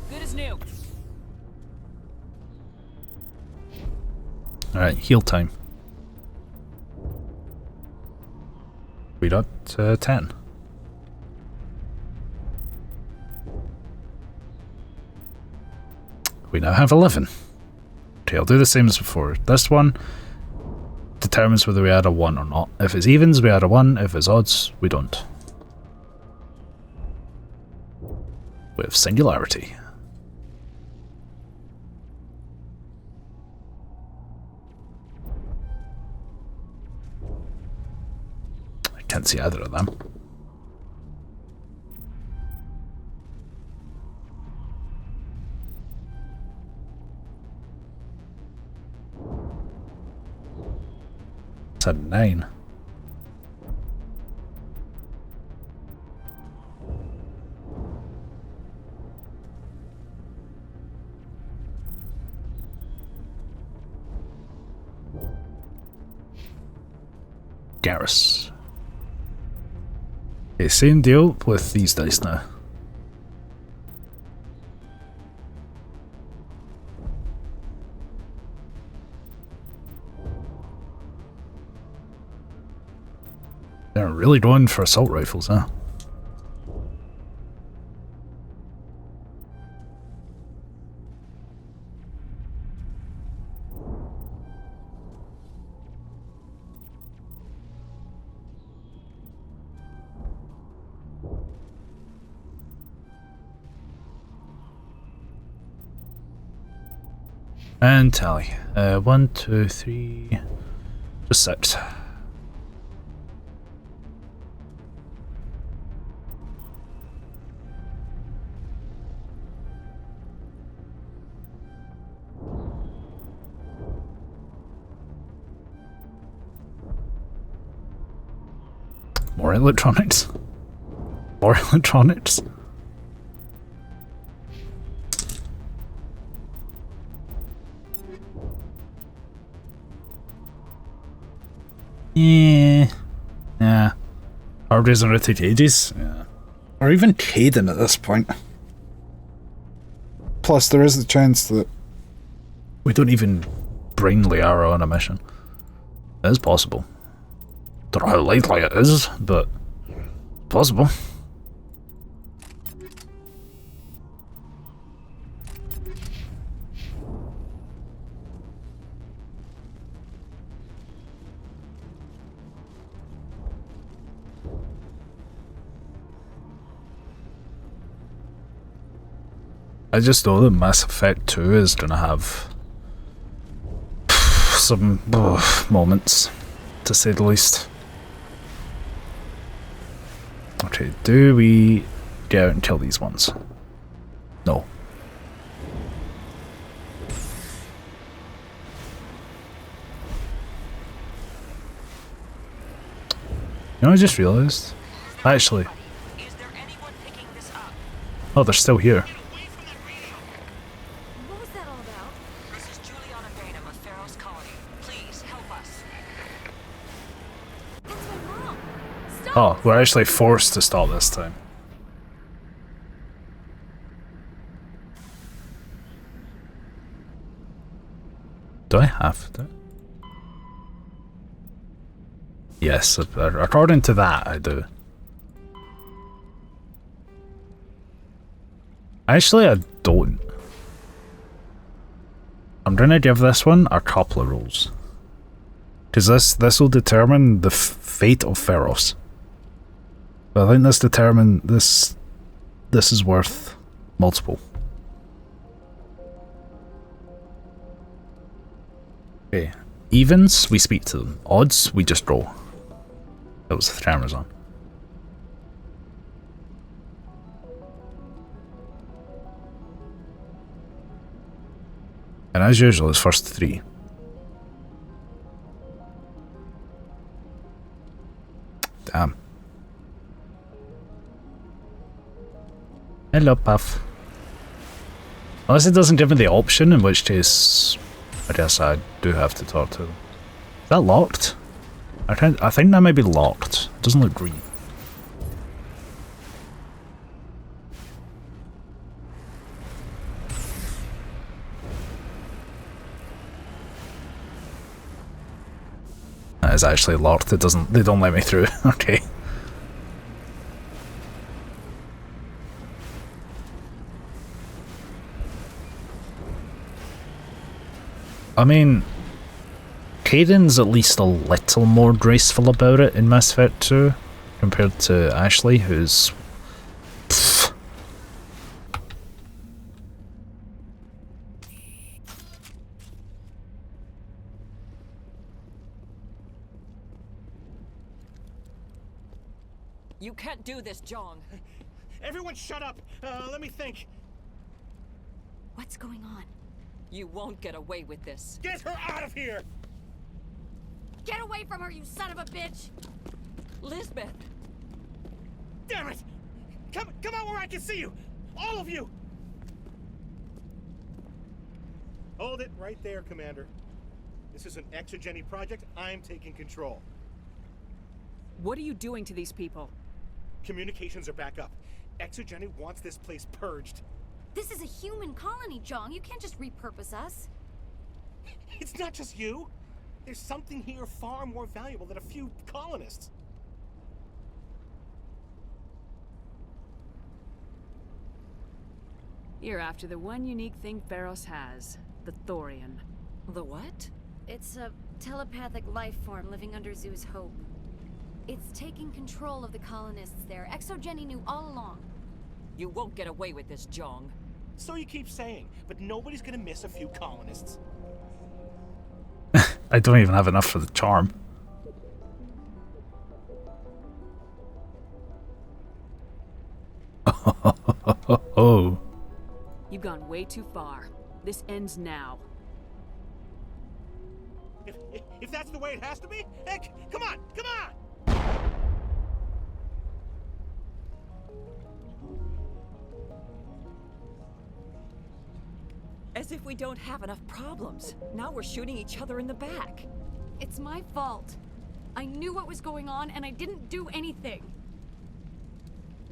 Good as new. Alright, heal time. We got 10. We now have 11. Okay, I'll do the same as before. This one determines whether we add a 1 or not. If it's evens, we add a 1. If it's odds, we don't. We have singularity. can't see either of them. It's a 9. Garrus. Okay, same deal with these dice now. They're really going for assault rifles, huh? And tally. 1, 2, 3. Just 6. More electronics. More electronics. Yeah. Hardware's on rotate ages. Yeah. Or even Caden at this point. Plus, there is the chance that we don't even bring Liara on a mission. It is possible. Don't know how likely it is, but it's possible. I just know that Mass Effect 2 is gonna have some moments, to say the least. Okay, do we get out and kill these ones? No. You know, I just realised. Actually. Oh, they're still here. Oh, we're actually forced to stop this time. Do I have to? Yes, according to that, I do. Actually, I don't. I'm gonna give this one a couple of rolls. Because this will determine the fate of Feros. But I think this is worth multiple. Okay. Evens, we speak to them. Odds, we just roll. That was the cameras on. And as usual, it's first 3. Damn. Hello, Puff. Unless it doesn't give me the option, in which case I guess I do have to talk to them. Is that locked? I think that might be locked. It doesn't look green. That is actually locked. They don't let me through. Okay. I mean, Caden's at least a little more graceful about it in Mass Effect 2 compared to Ashley, who's... Pfft. You can't do this, Jong. Everyone shut up! Let me think. What's going on? You won't get away with this. Get her out of here! Get away from her, you son of a bitch! Lisbeth! Damn it! Come out where I can see you! All of you! Hold it right there, Commander. This is an exogeny project. I'm taking control. What are you doing to these people? Communications are back up. Exogeny wants this place purged. This is a human colony, Jong. You can't just repurpose us. It's not just you. There's something here far more valuable than a few colonists. You're after the one unique thing Pharos has, the Thorian. The what? It's a telepathic life form living under Zoo's hope. It's taking control of the colonists there. Exogeny knew all along. You won't get away with this, Jong. So you keep saying, but nobody's gonna miss a few colonists. I don't even have enough for the charm. Oh. You've gone way too far. This ends now. If that's the way it has to be, heck, come on! As if we don't have enough problems. Now we're shooting each other in the back. It's my fault. I knew what was going on and I didn't do anything.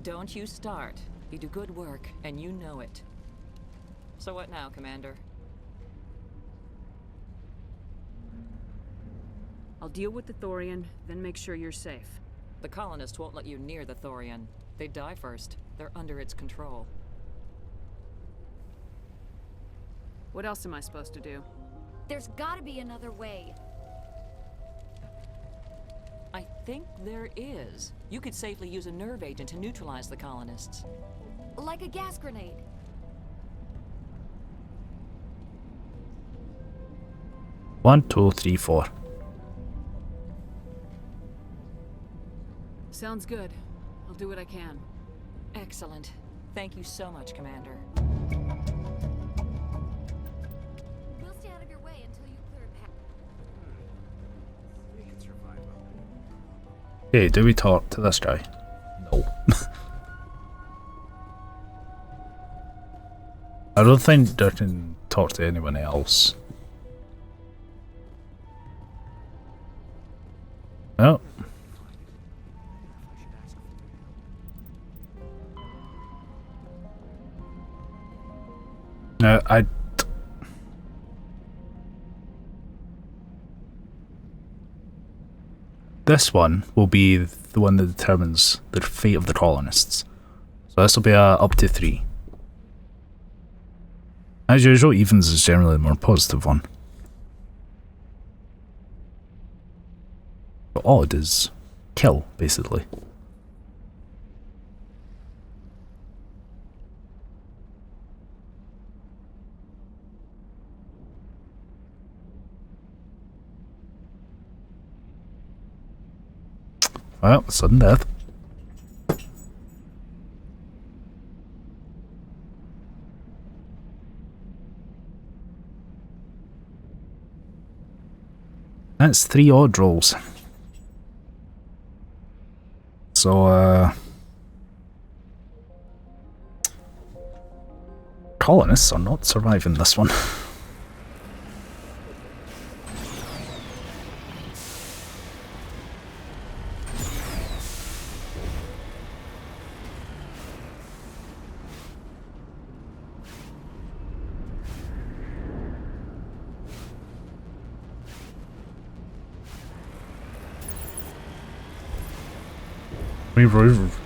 Don't you start. You do good work, and you know it. So what now, Commander? I'll deal with the Thorian, then make sure you're safe. The colonists won't let you near the Thorian. They die first. They're under its control. What else am I supposed to do? There's gotta be another way. I think there is. You could safely use a nerve agent to neutralize the colonists. Like a gas grenade. One, two, three, four. Sounds good. I'll do what I can. Excellent. Thank you so much, Commander. We'll stay out of your way until you clear a path. We can survive up. Hey, do we talk to this guy? No. I don't think I can talk to anyone else. Oh. No, this one will be the one that determines the fate of the colonists. So this will be up to 3. As usual, evens is generally the more positive one. But odd is kill, basically. Well, sudden death. That's 3 odd rolls. So, colonists are not surviving this one.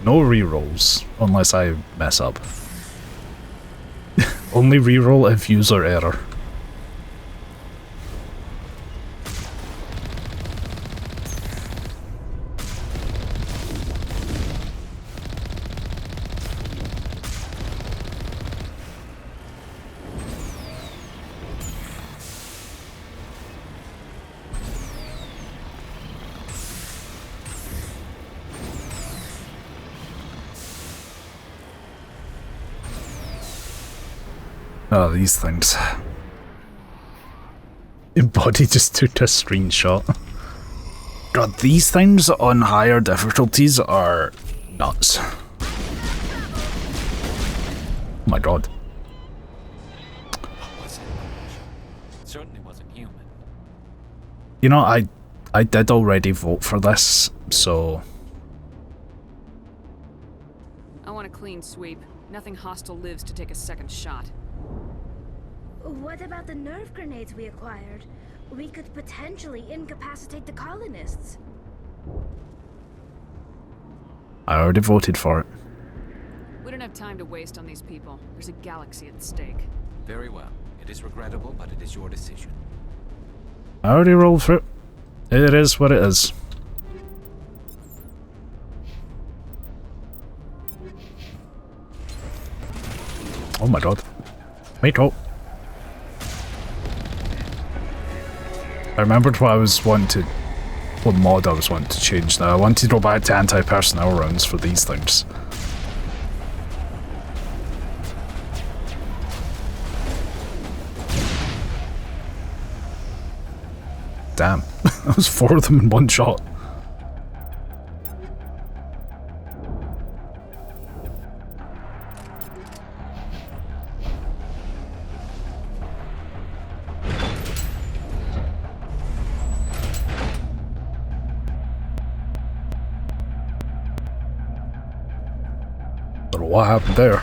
No rerolls, unless I mess up. Only reroll if user error. Oh, these things. Your body just took a screenshot. God, these things on higher difficulties are nuts. Oh my god. It certainly wasn't human. You know, I did already vote for this, so... I want a clean sweep. Nothing hostile lives to take a second shot. What about the nerve grenades we acquired? We could potentially incapacitate the colonists. I already voted for it. We don't have time to waste on these people. There's a galaxy at stake. Very well. It is regrettable, but it is your decision. I already rolled for it. It is what it is. Oh my god. Wait, oh. I remembered what I was wanting to... what mod I was wanting to change now. I wanted to go back to anti-personnel rounds for these things. Damn. That was 4 of them in one shot. Don't know what happened there.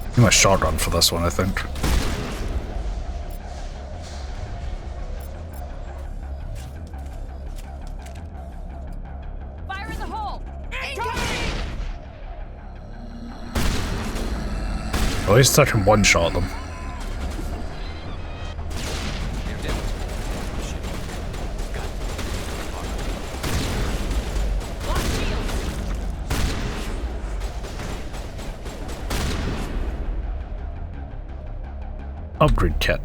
Give me a shotgun for this one, I think. Fire in the hole! At least I can one-shot them. Upgrade kit.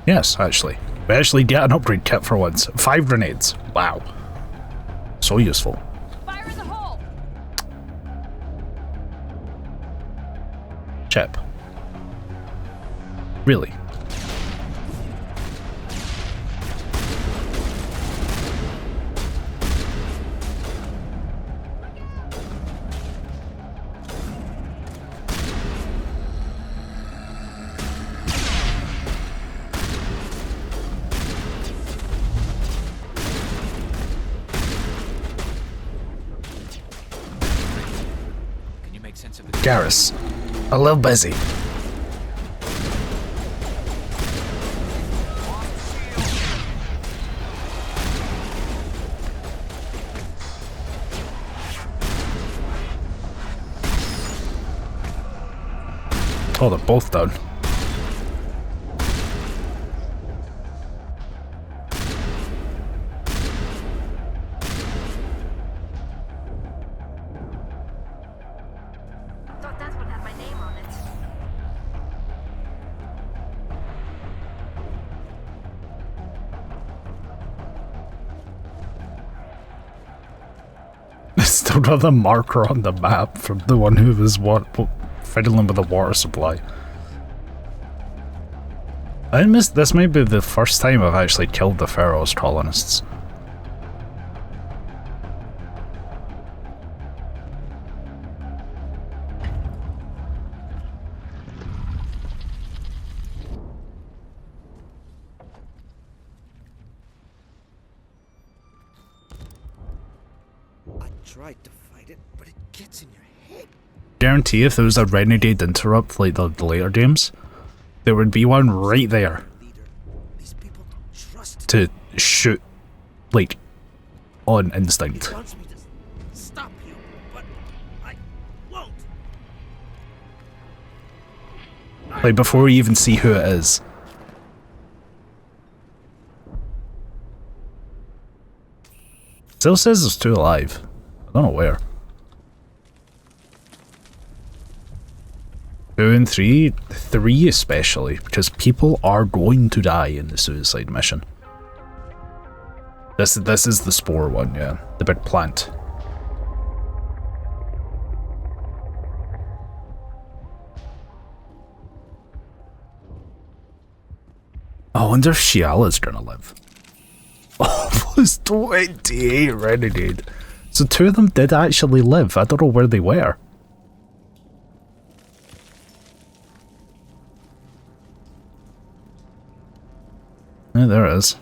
Yes, actually. We actually get an upgrade kit for once. 5 grenades. Wow. So useful. Fire in the hole! Chip. Really? Garrus. A little busy. Oh, they're both down. Still got the marker on the map from the one who was fiddling with the water supply. This might be the first time I've actually killed the Pharaoh's colonists. Tried to fight it, but it gets in your head. Guarantee if there was a renegade interrupt like the later games, there would be one right there to shoot, like, on instinct. He wants me to stop you, but I won't. Like, before we even see who it is. Still says there's 2 alive. I don't know where. 2 and 3? 3 especially, because people are going to die in the suicide mission. This is the spore one, yeah. The big plant. I wonder if Shiala's gonna live. Almost 28 Renegade. So 2 of them did actually live. I don't know where they were. Yeah, there it is.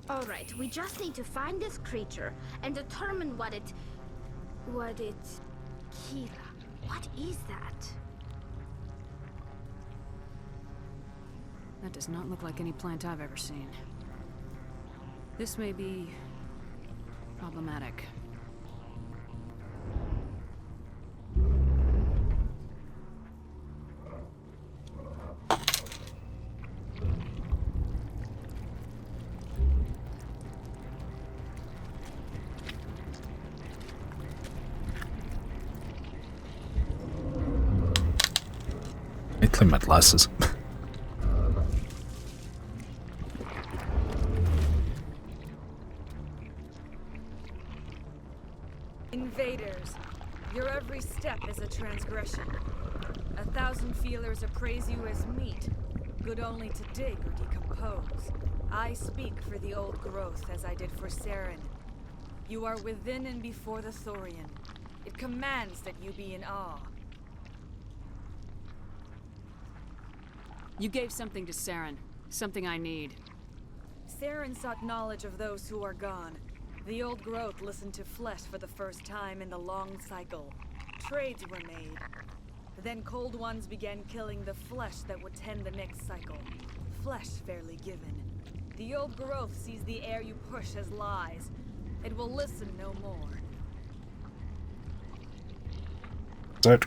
Alright, we just need to find this creature and determine what it... Kira, what is that? That does not look like any plant I've ever seen. This may be problematic. I clean my glasses. Invaders, your every step is a transgression. 1,000 feelers appraise you as meat, good only to dig or decompose. I speak for the old growth as I did for Saren. You are within and before the Thorian. It commands that you be in awe. You gave something to Saren. Something I need. Saren sought knowledge of those who are gone. The old growth listened to flesh for the first time in the long cycle. Trades were made. Then cold ones began killing the flesh that would tend the next cycle. Flesh fairly given. The old growth sees the air you push as lies. It will listen no more. Right.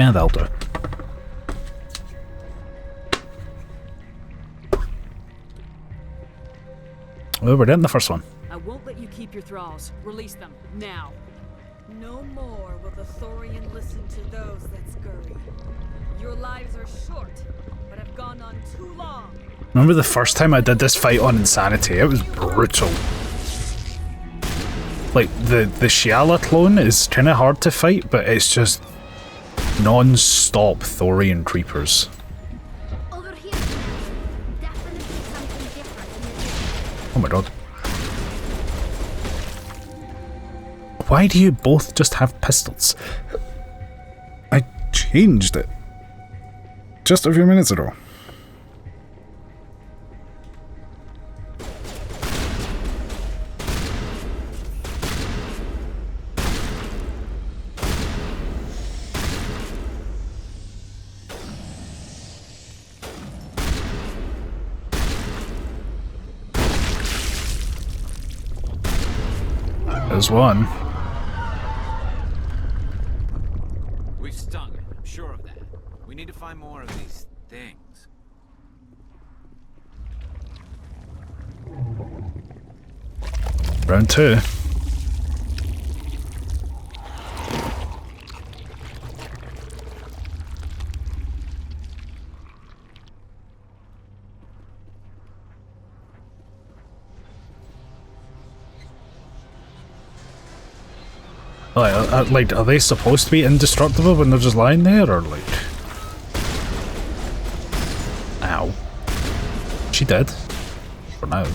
And that'll do. Well, we're in the first one. I won't let you keep your thralls. Release them, now. No more will the Thorian listen to those that scurry. Your lives are short, but have gone on too long. Remember the first time I did this fight on Insanity? It was brutal. Like, the Shiala clone is kind of hard to fight, but it's just non-stop Thorian creepers. Over here. Definitely something different. Oh my god. Why do you both just have pistols? I changed it just a few minutes ago. There's one. We've stung it, I'm sure of that. We need to find more of these things. Round 2. Like, are they supposed to be indestructible when they're just lying there, or like... Ow. She dead. For now.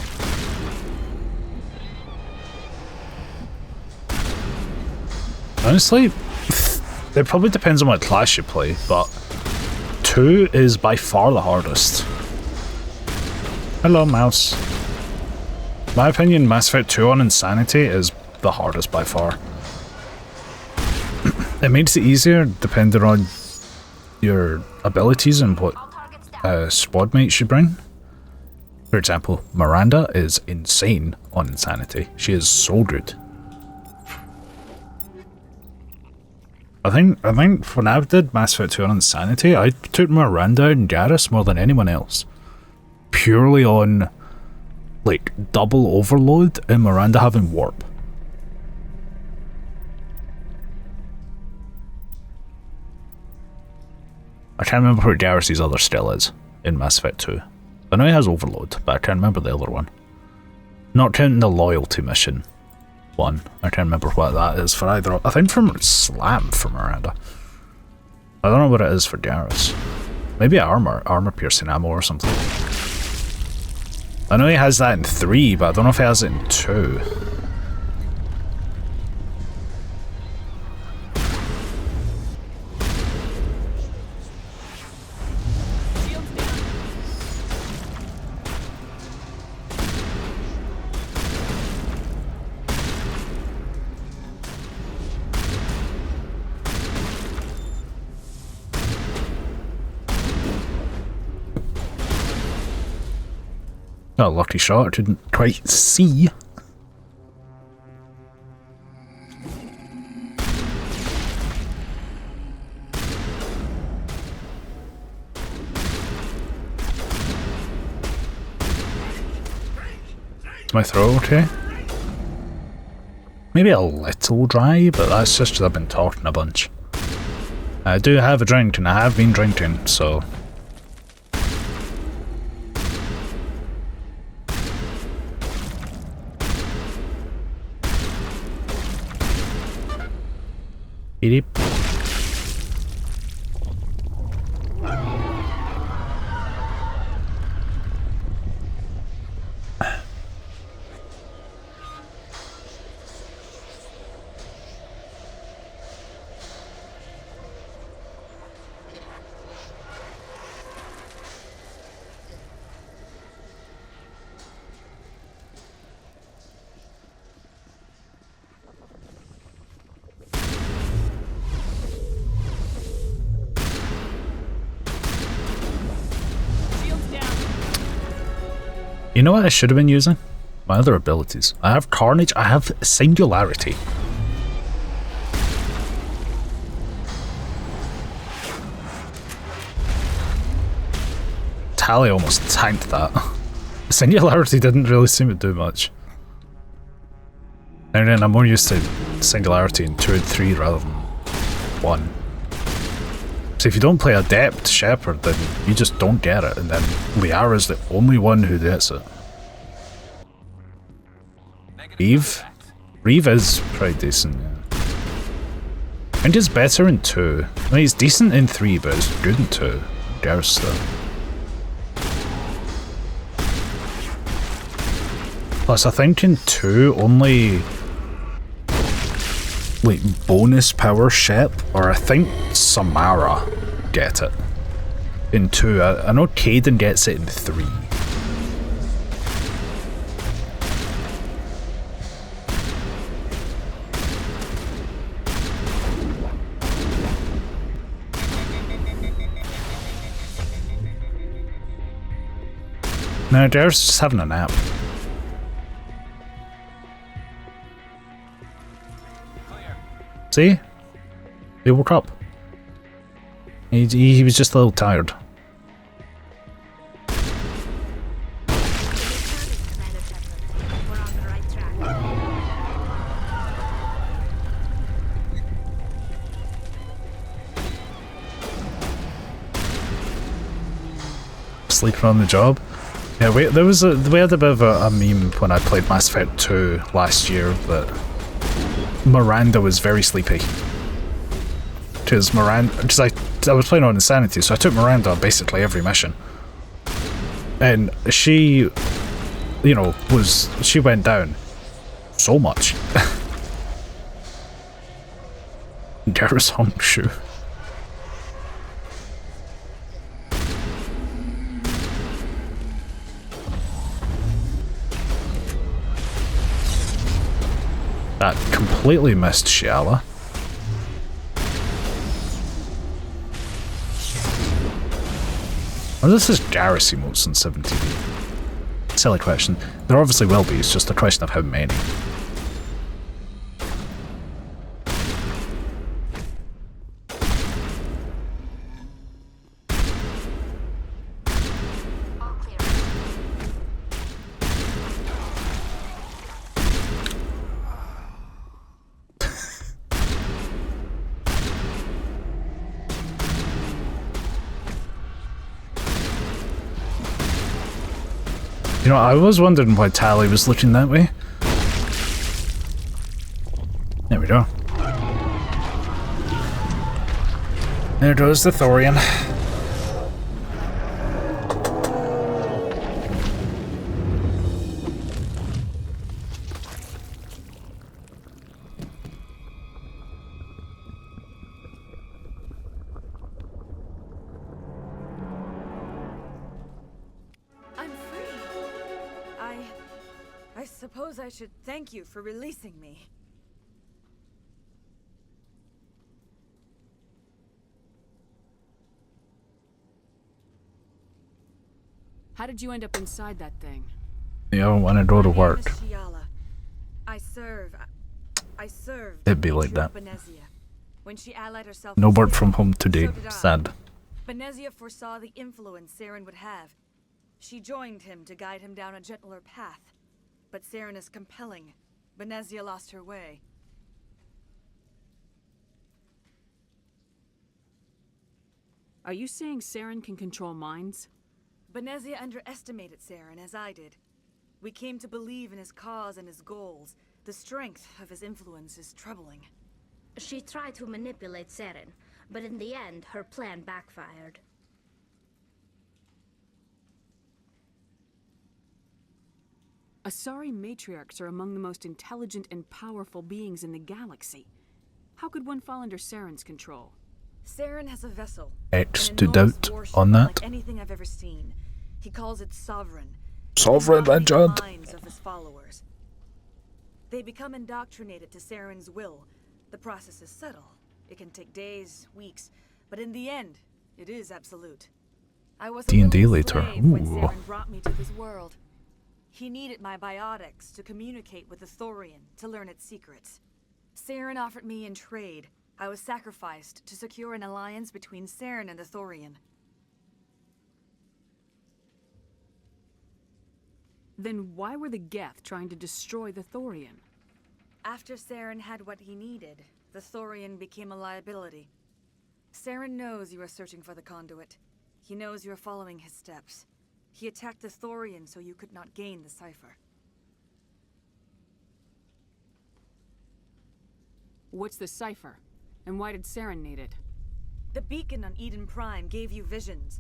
Honestly, it probably depends on what class you play, but 2 is by far the hardest. Hello, mouse. My opinion, Mass Effect 2 on Insanity is the hardest by far. It makes it easier depending on your abilities and what squad mates you bring. For example, Miranda is insane on Insanity. She is so good. I think when I did Mass Effect 2 on Insanity, I took Miranda and Garrus more than anyone else. Purely on like double overload and Miranda having warp. I can't remember where Garrus's other still is in Mass Effect 2. I know he has overload, but I can't remember the other one. Not counting the loyalty mission one. I can't remember what that is for either. I think from Slam for Miranda. I don't know what it is for Garrus. Maybe armor piercing ammo or something. I know he has that in 3, but I don't know if he has it in 2. Oh, lucky shot, I didn't quite see. Is my throat okay? Maybe a little dry, but that's just 'cause I've been talking a bunch. I do have a drink, and I have been drinking, so... Beep. You know what I should have been using? My other abilities. I have Carnage, I have Singularity. Tally almost tanked that. Singularity didn't really seem to do much. And then I'm more used to Singularity in 2 and 3 rather than 1. So if you don't play Adept Shepherd, then you just don't get it, and then Liara's the only one who gets it. Reeve? Reeve is pretty decent, yeah. I think it's better in 2. I mean, he's decent in 3, but it's good in 2. Garrus though. Plus, I think in 2, only... like bonus power ship, or I think Samara get it in 2. I know Caden gets it in 3. Now Dara's just having a nap. See? He woke up. He was just a little tired. Sleeping on the job? Yeah, we had a bit of a meme when I played Mass Effect 2 last year that Miranda was very sleepy. Because I was playing on Insanity, so I took Miranda on basically every mission. And she, you know, she went down so much. Garrus Hongshu. That completely missed Shiala. Well, this is Garrus emotes in 17. Silly question. There obviously will be, it's just a question of how many. You know, I was wondering why Tally was looking that way. There we go. There goes the Thorian. I'm free. I suppose I should thank you for releasing me. How did you end up inside that thing? Yeah, I want to go to work. I serve It'd be like that. Benezia. When she allied herself No with work Saren, from home today. so did I. Sad. Benezia foresaw the influence Saren would have. She joined him to guide him down a gentler path. But Saren is compelling. Benezia lost her way. Are you saying Saren can control minds? Benezia underestimated Saren, as I did. We came to believe in his cause and his goals. The strength of his influence is troubling. She tried to manipulate Saren, but in the end, her plan backfired. Asari matriarchs are among the most intelligent and powerful beings in the galaxy. How could one fall under Saren's control? Saren has a vessel. X an to enormous doubt warship on that. Like anything I've ever seen. He calls it Sovereign. Sovereign legend. The minds of his followers. They become indoctrinated to Saren's will. The process is subtle. It can take days, weeks, but in the end, it is absolute. I was a D&D little later. slave when Ooh. Saren brought me to this world. He needed my biotics to communicate with the Thorian, to learn its secrets. Saren offered me in trade. I was sacrificed to secure an alliance between Saren and the Thorian. Then why were the Geth trying to destroy the Thorian? After Saren had what he needed, the Thorian became a liability. Saren knows you are searching for the conduit. He knows you are following his steps. He attacked the Thorian so you could not gain the cipher. What's the cipher? And why did Saren need it? The beacon on Eden Prime gave you visions.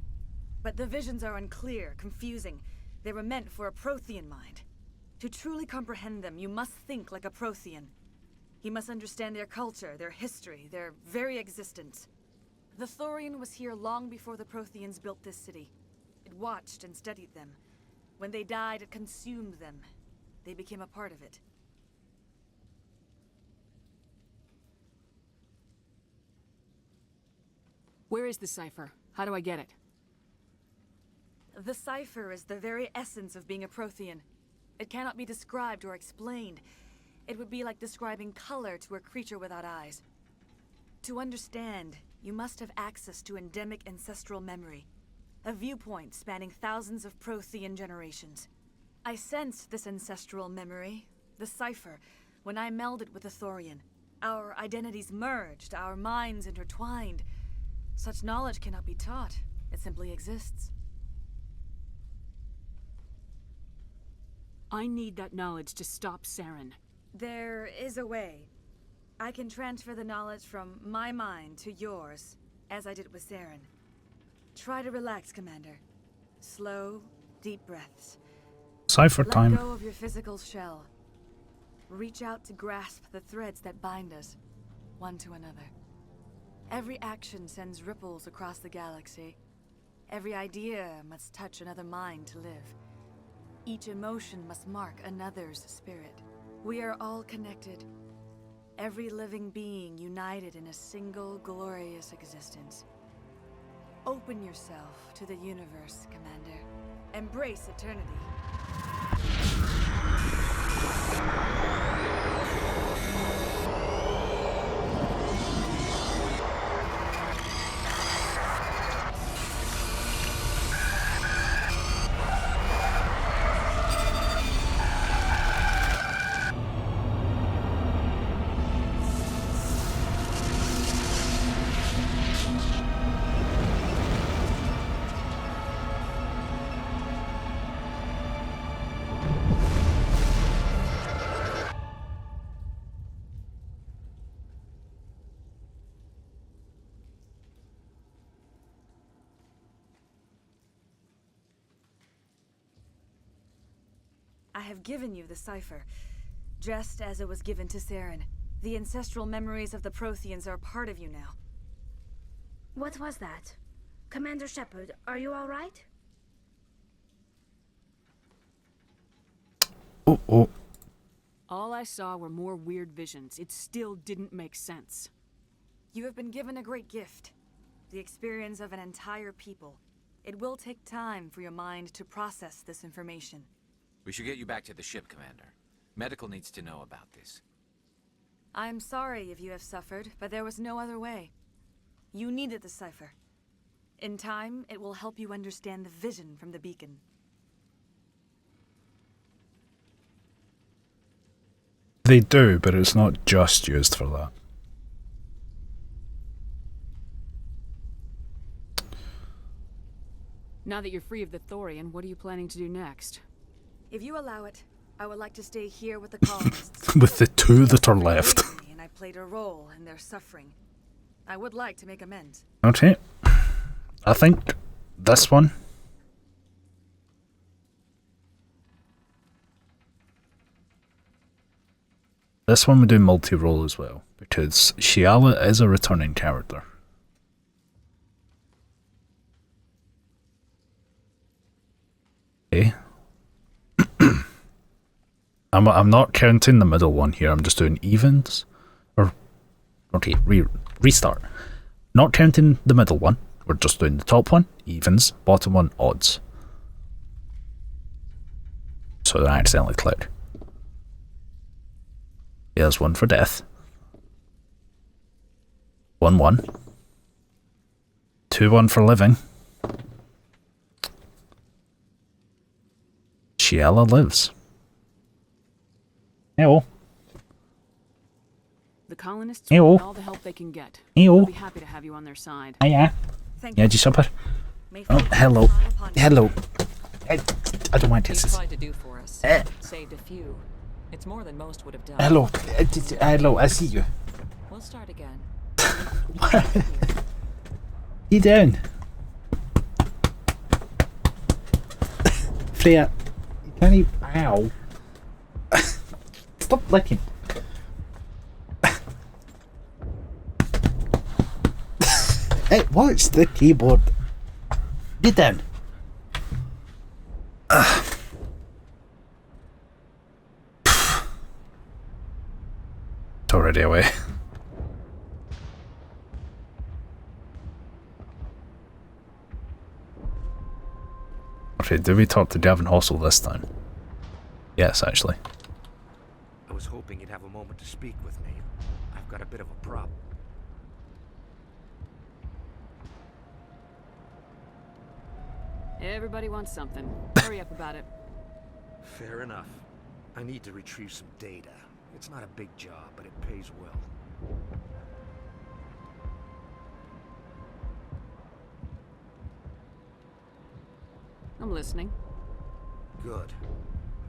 But the visions are unclear, confusing. They were meant for a Prothean mind. To truly comprehend them, you must think like a Prothean. You must understand their culture, their history, their very existence. The Thorian was here long before the Protheans built this city. It watched and studied them. When they died, it consumed them. They became a part of it. Where is the cipher? How do I get it? The cipher is the very essence of being a Prothean. It cannot be described or explained. It would be like describing color to a creature without eyes. To understand, you must have access to endemic ancestral memory. A viewpoint spanning thousands of Prothean generations. I sensed this ancestral memory, the cipher, when I melded with the Thorian. Our identities merged, our minds intertwined. Such knowledge cannot be taught. It simply exists. I need that knowledge to stop Saren. There is a way. I can transfer the knowledge from my mind to yours, as I did with Saren. Try to relax, Commander. Slow, deep breaths. Cipher time. Let go of your physical shell. Reach out to grasp the threads that bind us, one to another. Every action sends ripples across the galaxy. Every idea must touch another mind to live. Each emotion must mark another's spirit. We are all connected. Every living being united in a single glorious existence. Open yourself to the universe, Commander. Embrace eternity. I have given you the cipher, just as it was given to Saren. The ancestral memories of the Protheans are part of you now. What was that? Commander Shepard, are you all right? Oh. All I saw were more weird visions. It still didn't make sense. You have been given a great gift. The experience of an entire people. It will take time for your mind to process this information. We should get you back to the ship, Commander. Medical needs to know about this. I'm sorry if you have suffered, but there was no other way. You needed the cipher. In time, it will help you understand the vision from the beacon. They do, but it's not just used for that. Now that you're free of the Thorian, what are you planning to do next? If you allow it, I would like to stay here with the colonists. With the two that are left. And I played a role in their suffering. I would like to make amends. Okay. I think this one. This one we do multi-role as well, because Shiala is a returning character. Okay. I'm not counting the middle one here, I'm just doing evens. Okay, restart. Not counting the middle one, we're just doing the top one, evens, bottom one, odds. So I accidentally click. There's one for death. 1-1. 2-1 for living. Shiala lives. Hello. The colonists Hello. want all the help they can get. Hello. They'll be happy to have you on their side. Hiya. Yeah, do you supper? Oh, hello. Hello. I don't want You this. tried to do for us. Saved a few. It's more than most would have done. Hello. Hello, I see you. We'll start again. What? You doing? Freya, you can't even. Ow. Stop licking. Hey, watch the keyboard. Get down. It's already away. Okay, do we talk to Gavin Hossel this time? Yes, actually. I was hoping you'd have a moment to speak with me. I've got a bit of a problem. Everybody wants something. Hurry up about it. Fair enough. I need to retrieve some data. It's not a big job, but it pays well. I'm listening. Good.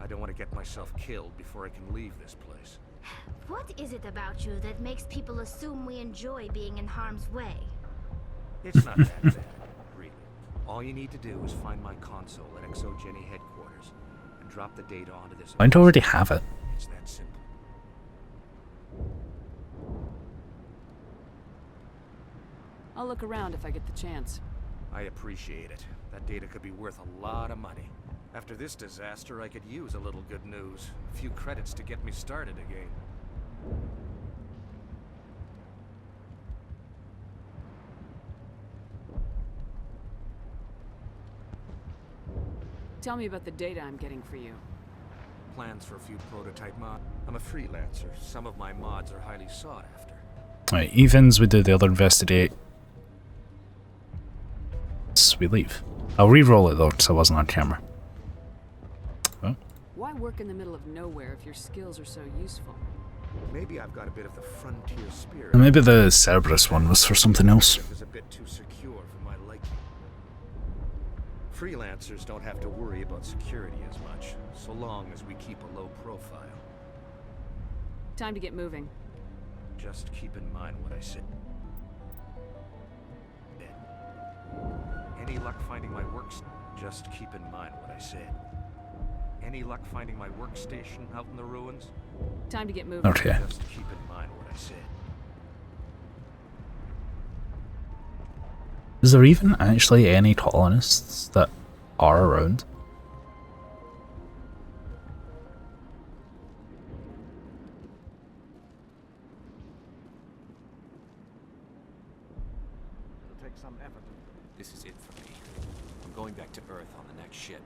I don't want to get myself killed before I can leave this place. What is it about you that makes people assume we enjoy being in harm's way? It's not that bad, really. All you need to do is find my console at ExoGeni headquarters and drop the data onto this. I already have it. It's that simple. I'll look around if I get the chance. I appreciate it. That data could be worth a lot of money. After this disaster, I could use a little good news. A few credits to get me started again. Tell me about the data I'm getting for you. Plans for a few prototype mods. I'm a freelancer. Some of my mods are highly sought after. Right, evens, we do the other investigate. We leave. I'll re-roll it though, because I wasn't on camera. Oh. Why work in the middle of nowhere if your skills are so useful? Maybe I've got a bit of the frontier spirit. And maybe the Cerberus one was for something else. It was a bit too secure for my liking. Freelancers don't have to worry about security as much, so long as we keep a low profile. Time to get moving. Just keep in mind what I said. Any luck finding my works? Just keep in mind what I said. Any luck finding my workstation out in the ruins? Time to get moving. Okay. Just keep in mind what I said. Is there even actually any colonists that are around? It'll take some effort. This is it for me. I'm going back to Earth on the next ship.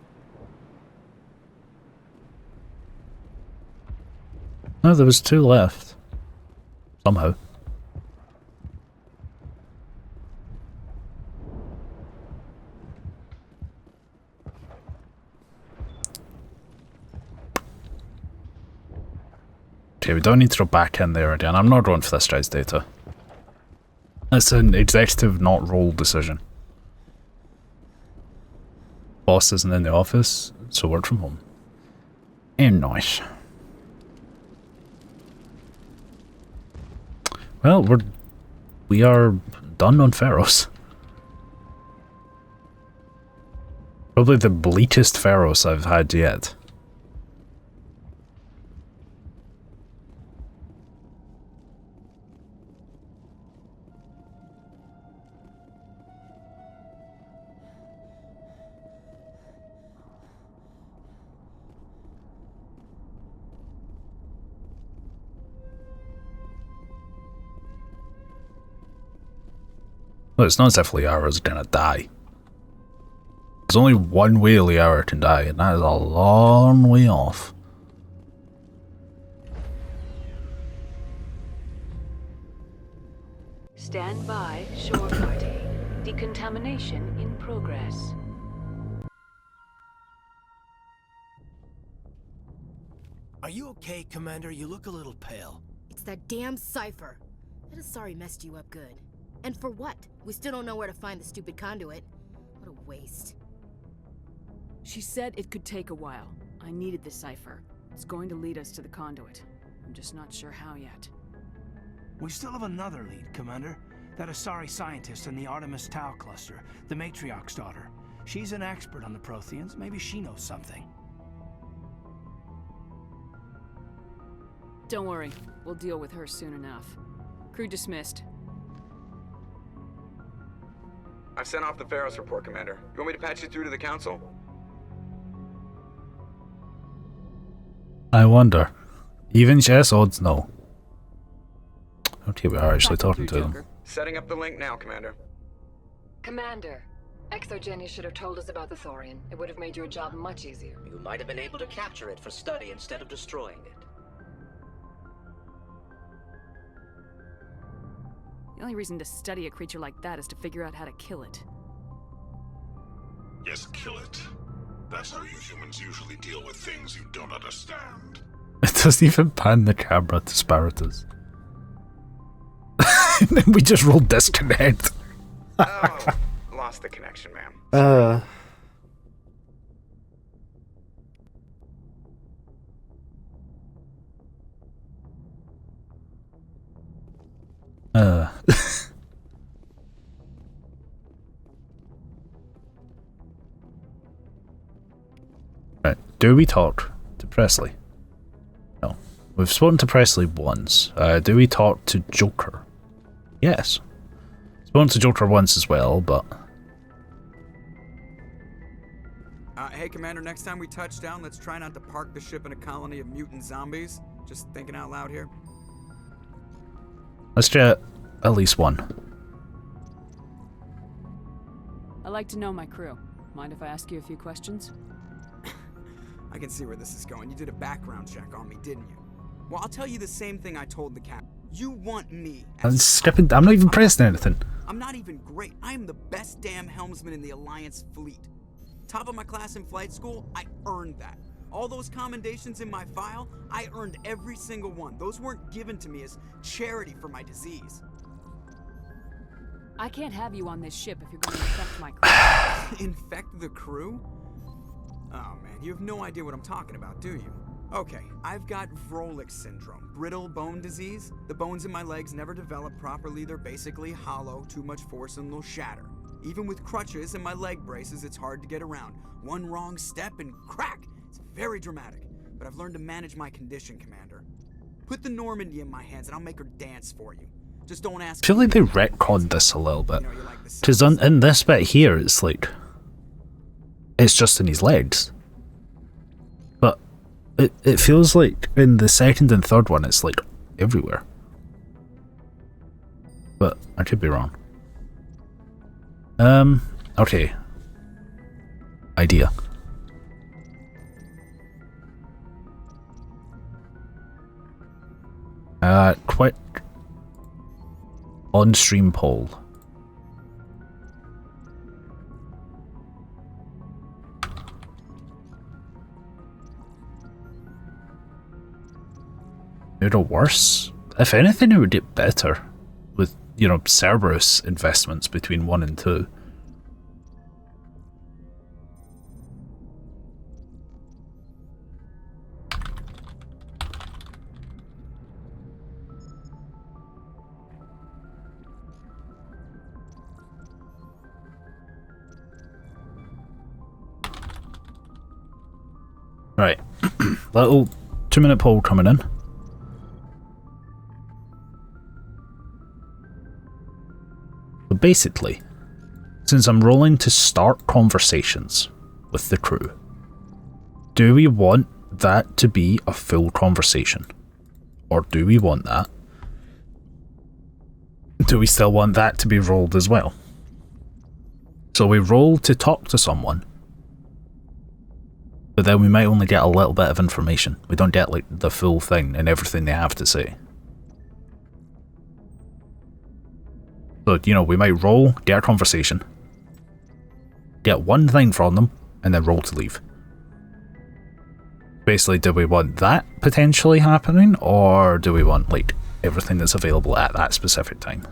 No, there was 2 left. Somehow. Okay, we don't need to go back in there again. I'm not going for this guy's data. It's an executive, not role decision. Boss isn't in the office, so work from home. And nice. Well, we are done on Pharos. Probably the bleakest Pharos I've had yet. Well, it's not as if Liara's gonna die. There's only one way Liara can die, and that is a long way off. Stand by, shore party. Decontamination in progress. Are you okay, Commander? You look a little pale. It's that damn cipher. That Asari messed you up good. And for what? We still don't know where to find the stupid conduit. What a waste. She said it could take a while. I needed the cipher. It's going to lead us to the conduit. I'm just not sure how yet. We still have another lead, Commander. That Asari scientist in the Artemis Tau cluster, the Matriarch's daughter. She's an expert on the Protheans. Maybe she knows something. Don't worry. We'll deal with her soon enough. Crew dismissed. I've sent off the Pharos report, Commander. You want me to patch you through to the Council? I wonder. Even chess odds, no. Okay, we are actually talking to them. Setting up the link now, Commander. Commander, Exogeny should have told us about the Thorian. It would have made your job much easier. You might have been able to capture it for study instead of destroying it. The only reason to study a creature like that is to figure out how to kill it. Yes, kill it. That's how you humans usually deal with things you don't understand. It doesn't even pan the camera to Spiritus. And then we just roll disconnect. Oh, lost the connection, ma'am. Right, do we talk to Presley? No. We've spoken to Presley once. Do we talk to Joker? Yes. Spoken to Joker once as well, but... Hey, Commander, next time we touch down, let's try not to park the ship in a colony of mutant zombies. Just thinking out loud here. Let's get at least one. I like to know my crew. Mind if I ask you a few questions? I can see where this is going. You did a background check on me, didn't you? Well, I'll tell you the same thing I told the captain. You want me. I'm skipping. I'm not even pressing anything. I'm not even great. I am the best damn helmsman in the Alliance fleet. Top of my class in flight school, I earned that. All those commendations in my file, I earned every single one. Those weren't given to me as charity for my disease. I can't have you on this ship if you're going to infect my crew. Infect the crew? Oh man, you have no idea what I'm talking about, do you? Okay, I've got Vrolik syndrome, brittle bone disease. The bones in my legs never develop properly. They're basically hollow, too much force and they'll shatter. Even with crutches and my leg braces, it's hard to get around. One wrong step and crack! It's very dramatic, but I've learned to manage my condition, Commander. Put the Normandy in my hands and I'll make her dance for you. Just don't ask. I feel like they retconned this a little bit. Because in this bit here, it's like... It's just in his legs. But it feels like in the second and third one, it's like everywhere. But I could be wrong. Okay. Idea. Quick on-stream poll. Made it worse? If anything, it would get better with, you know, Cerberus investments between 1 and 2. Right, little 2-minute poll coming in. But basically, since I'm rolling to start conversations with the crew, do we want that to be a full conversation? Or do we want that? Do we still want that to be rolled as well? So we roll to talk to someone, but then we might only get a little bit of information. We don't get like the full thing and everything they have to say. So, you know, we might roll, get a conversation, get one thing from them, and then roll to leave. Basically, do we want that potentially happening, or do we want like everything that's available at that specific time?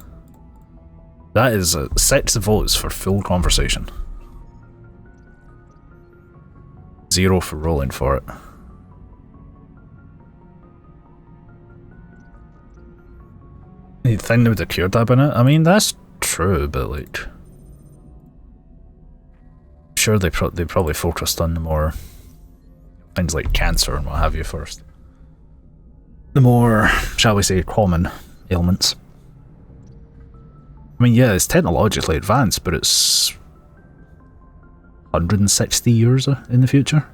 That is 6 votes for full conversation. 0 for rolling for it. You'd think they would have cured that by now? I mean, that's true, but like... Sure, they probably focused on the more... things like cancer and what have you first. The more, shall we say, common ailments. I mean, yeah, it's technologically advanced, but it's... 160 years in the future?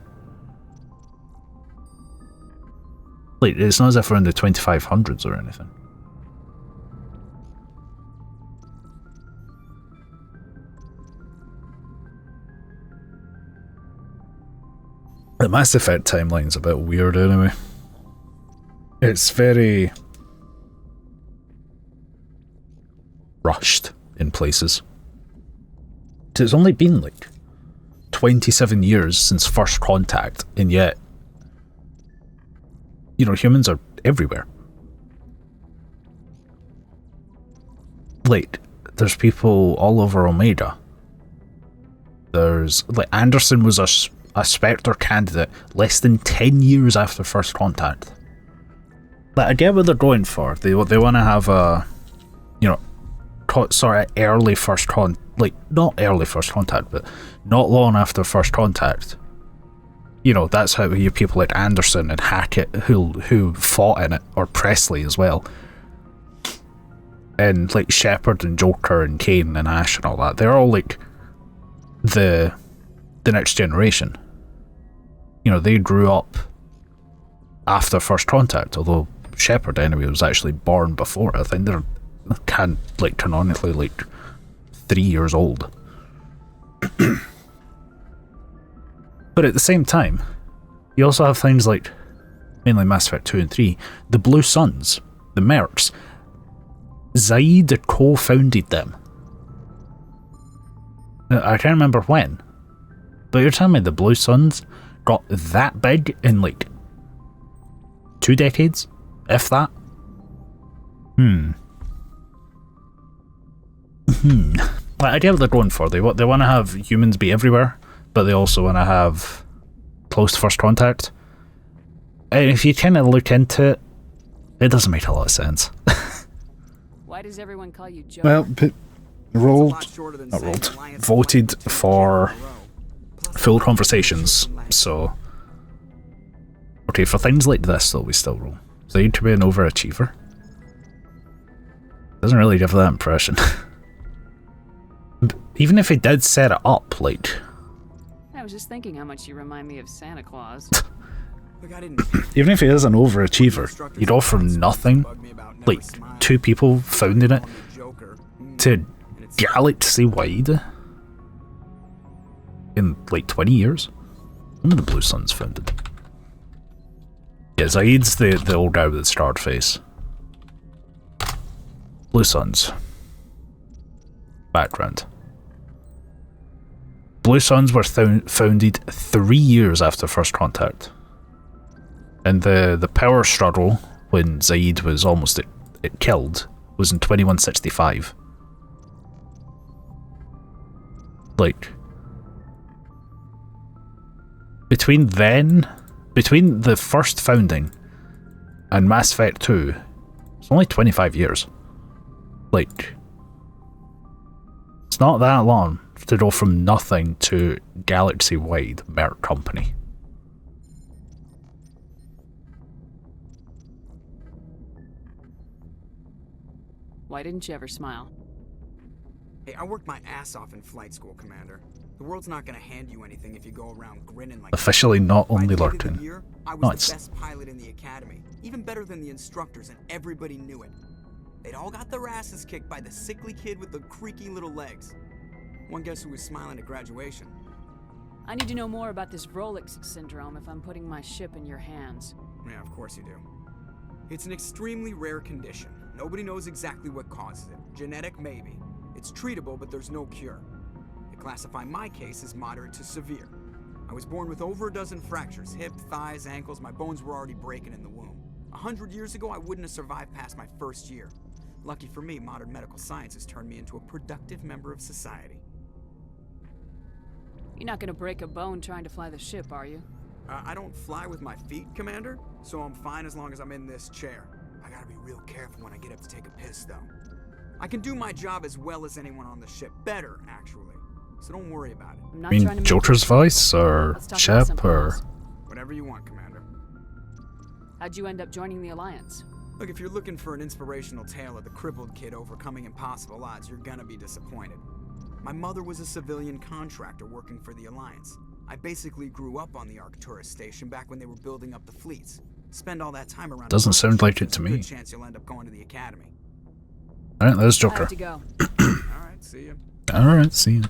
Like, it's not as if we're in the 2500s or anything. The Mass Effect timeline's a bit weird anyway. It's very... rushed in places. It's only been like 27 years since first contact, and yet, you know, humans are everywhere. Like, there's people all over Omega. There's, like, Anderson was a Spectre candidate less than 10 years after first contact. Like, I get what they're going for. They want to have a, you know, sort of early first like, not early first contact, but not long after first contact. You know, that's how you people like Anderson and Hackett who fought in it, or Presley as well. And like Shepard and Joker and Kane and Ash and all that, they're all like the next generation. You know, they grew up after first contact, although Shepard anyway was actually born before. I think they're canonically like 3 years old. But at the same time, you also have things like, mainly Mass Effect 2 and 3, the Blue Suns, the Mercs. Zaid had co-founded them. I can't remember when, but you're telling me the Blue Suns got that big in like 2 decades, if that? Like, I get what they're going for. They want to have humans be everywhere, but they also want to have close to first contact. And if you kind of look into it, it doesn't make a lot of sense. Why does everyone call you Joe? Well, voted for full conversations, so Okay, for things like this though, we still roll. So you to be an overachiever. Doesn't really give that impression. Even if he did set it up, like... I was just thinking how much you remind me of Santa Claus. Look, I didn't... Even if he is an overachiever, you'd offer nothing, like 2 people founding it, to galaxy-wide in like 20 years. When did the Blue Suns founded? Yeah, Zaid's the old guy with the starred face. Blue Suns. Background. Blue Suns were founded 3 years after First Contact. And the power struggle, when Zaid was almost it killed, was in 2165. Like, between the first founding and Mass Effect 2, it's only 25 years. Like, it's not that long to go from nothing to galaxy-wide Merc Company. Why didn't you ever smile? Hey, I worked my ass off in flight school, Commander. The world's not gonna hand you anything if you go around grinning like... Officially not only By the end of lurking. the year, I was the best pilot in the academy. Even better than the instructors, and everybody knew it. They'd all got their asses kicked by the sickly kid with the creaky little legs. One guess who was smiling at graduation? I need to know more about this Rolex syndrome if I'm putting my ship in your hands. Yeah, of course you do. It's an extremely rare condition. Nobody knows exactly what causes it. Genetic, maybe. It's treatable, but there's no cure. They classify my case as moderate to severe. I was born with over a dozen fractures, hip, thighs, ankles. My bones were already breaking in the womb. 100 years ago, I wouldn't have survived past my first year. Lucky for me, modern medical science has turned me into a productive member of society. You're not gonna break a bone trying to fly the ship, are you? I don't fly with my feet, Commander, so I'm fine as long as I'm in this chair. I gotta be real careful when I get up to take a piss, though. I can do my job as well as anyone on the ship. Better, actually. So don't worry about it. I mean, Joker's voice, or Shep, or... Whatever you want, Commander. How'd you end up joining the Alliance? Look, if you're looking for an inspirational tale of the crippled kid overcoming impossible odds, you're gonna be disappointed. My mother was a civilian contractor working for the Alliance. I basically grew up on the Arcturus station back when they were building up the fleets. Spend all that time around... Doesn't sound like it to me. Good chance you'll end up going to the academy. Alright, there's Joker. I have to go. Alright, see you. Alright, see you.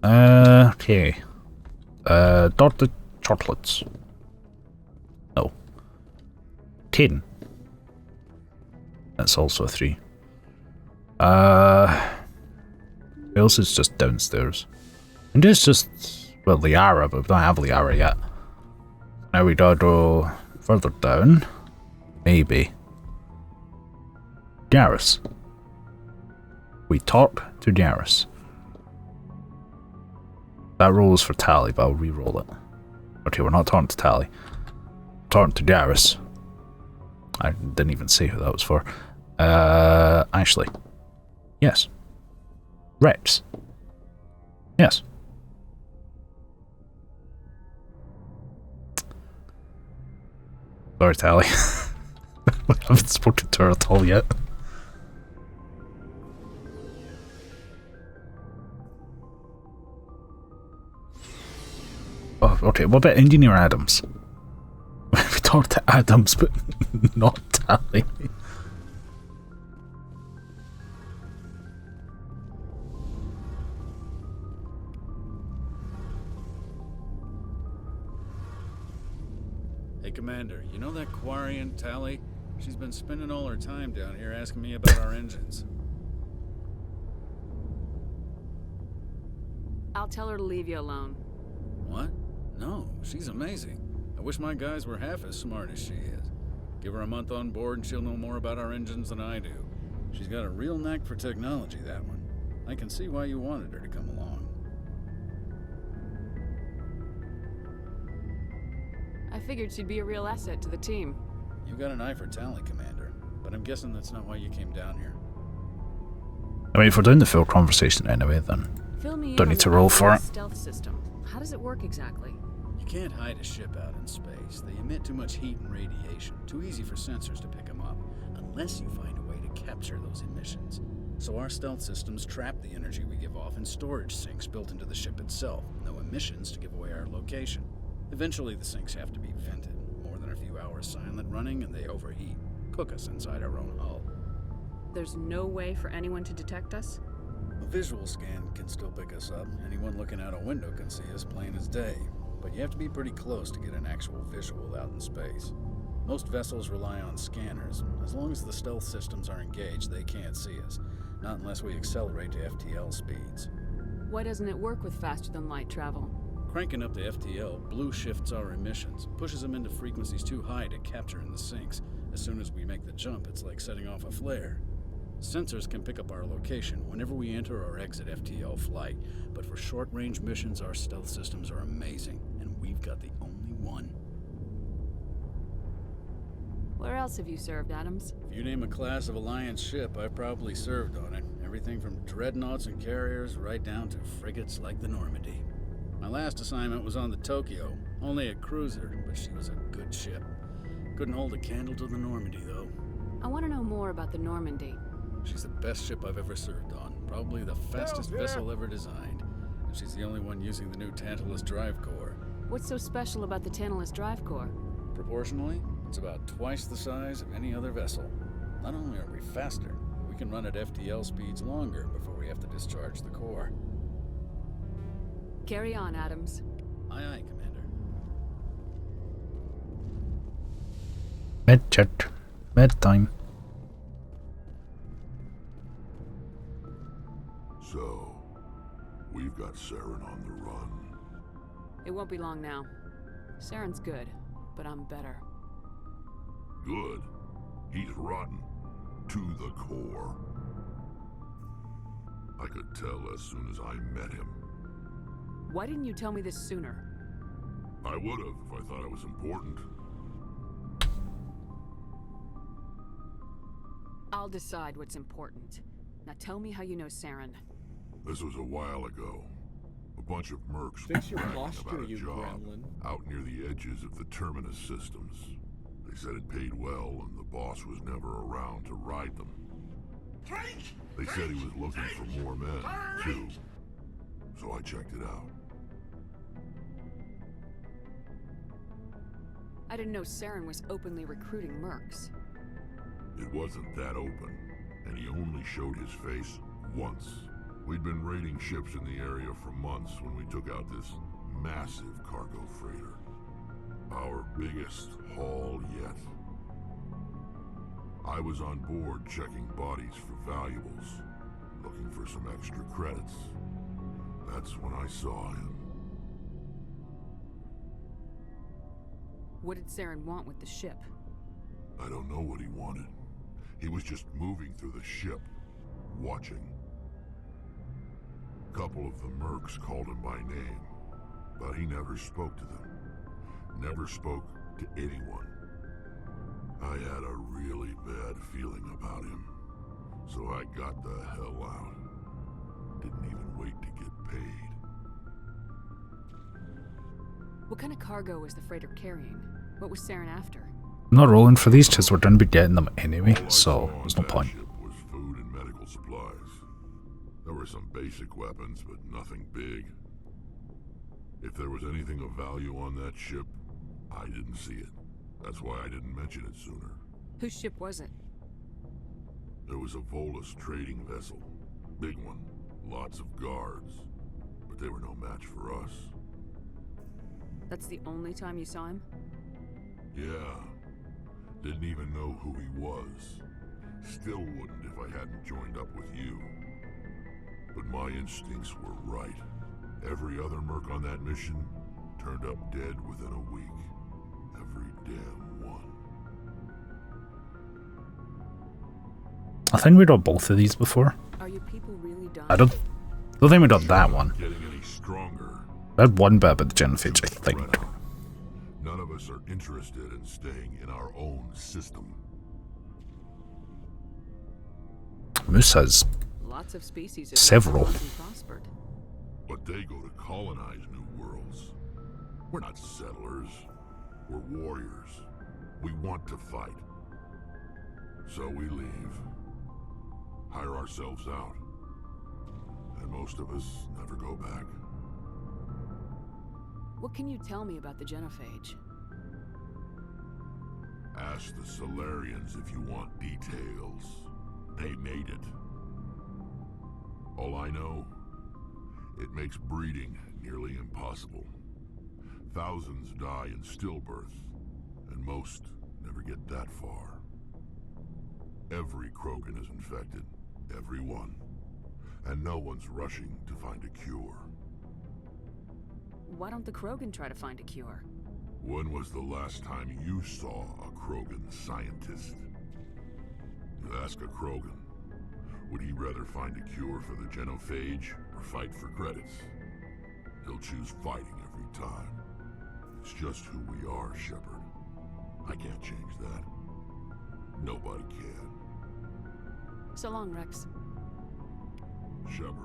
Okay. Dr. Chocolates. No. Caden. That's also a 3. Who else is just downstairs? And there's just... Well, Liara, but we don't have Liara yet. Now we gotta go further down. Maybe. Garrus. We talk to Garrus. That roll is for Tally, but I'll re-roll it. Okay, we're not talking to Tally. We're talking to Garrus. I didn't even see who that was for. Actually. Yes. Rex. Yes. Sorry, Tally. I haven't spoken to her at all yet. Oh, okay, what about Engineer Adams? We talked to Adams, but not Tally. Hey, Commander, you know that Quarian, Tally? She's been spending all her time down here asking me about our engines. I'll tell her to leave you alone. What? No, she's amazing. I wish my guys were half as smart as she is. Give her a month on board and she'll know more about our engines than I do. She's got a real knack for technology, that one. I can see why you wanted her to come along. I figured she'd be a real asset to the team. You got an eye for talent, Commander, but I'm guessing that's not why you came down here. I mean, if we're doing the full conversation anyway, then don't need to roll for it. Stealth system. How does it work exactly? You can't hide a ship out in space. They emit too much heat and radiation, too easy for sensors to pick them up, unless you find a way to capture those emissions. So our stealth systems trap the energy we give off in storage sinks built into the ship itself. No emissions to give away our location. Eventually the sinks have to be vented. More than a few hours silent running and they overheat. Cook us inside our own hull. There's no way for anyone to detect us? A visual scan can still pick us up. Anyone looking out a window can see us plain as day. But you have to be pretty close to get an actual visual out in space. Most vessels rely on scanners. As long as the stealth systems are engaged, they can't see us. Not unless we accelerate to FTL speeds. Why doesn't it work with faster-than-light travel? Cranking up to FTL blue shifts our emissions, pushes them into frequencies too high to capture in the sinks. As soon as we make the jump, it's like setting off a flare. Sensors can pick up our location whenever we enter or exit FTL flight, but for short-range missions, our stealth systems are amazing, and we've got the only one. Where else have you served, Adams? If you name a class of Alliance ship, I've probably served on it. Everything from dreadnoughts and carriers right down to frigates like the Normandy. My last assignment was on the Tokyo, only a cruiser, but she was a good ship. Couldn't hold a candle to the Normandy, though. I want to know more about the Normandy. She's the best ship I've ever served on, probably the fastest vessel ever designed. And she's the only one using the new Tantalus drive core. What's so special about the Tantalus drive core? Proportionally, it's about twice the size of any other vessel. Not only are we faster, we can run at FTL speeds longer before we have to discharge the core. Carry on, Adams. Aye, aye, Commander. Mid-chat. Mid-time. So, we've got Saren on the run. It won't be long now. Saren's good, but I'm better. Good? He's rotten. To the core. I could tell as soon as I met him. Why didn't you tell me this sooner? I would have if I thought it was important. I'll decide what's important. Now tell me how you know Saren. This was a while ago. A bunch of mercs Fix your bragging posture, about a you job gremlin. out near the edges of the Terminus systems. They said it paid well and the boss was never around to ride them. They said he was looking for more men, too. So I checked it out. I didn't know Saren was openly recruiting mercs. It wasn't that open, and he only showed his face once. We'd been raiding ships in the area for months when we took out this massive cargo freighter. Our biggest haul yet. I was on board checking bodies for valuables, looking for some extra credits. That's when I saw him. What did Saren want with the ship? I don't know what he wanted. He was just moving through the ship, watching. A couple of the mercs called him by name, but he never spoke to them. Never spoke to anyone. I had a really bad feeling about him, so I got the hell out. Didn't even wait to get paid. What kind of cargo was the freighter carrying? What was Saren after? I'm not rolling for these because we're going to be getting them anyway, so there's no point. Ship was food and medical supplies. There were some basic weapons, but nothing big. If there was anything of value on that ship, I didn't see it. That's why I didn't mention it sooner. Whose ship was it? There was a Volus trading vessel. Big one. Lots of guards. But they were no match for us. That's the only time you saw him? Yeah. Didn't even know who he was. Still wouldn't if I hadn't joined up with you. But my instincts were right. Every other merc on that mission turned up dead within a week. Every damn one. I think we done both of these before. Are you people really done? I don't think we done that one. Getting any stronger. I had one bit about the genophage, I think. None of us are interested in staying in our own system. Moose has Lots of species have several. prospered. But they go to colonize new worlds. We're not settlers. We're warriors. We want to fight. So we leave. Hire ourselves out. And most of us never go back. What can you tell me about the genophage? Ask the Solarians if you want details. They made it. All I know, it makes breeding nearly impossible. Thousands die in stillbirth, and most never get that far. Every Krogan is infected, every one. And no one's rushing to find a cure. Why don't the Krogan try to find a cure? When was the last time you saw a Krogan scientist? You ask a Krogan, would he rather find a cure for the genophage or fight for credits? He'll choose fighting every time. It's just who we are, Shepard. I can't change that. Nobody can. So long, Rex. Shepard.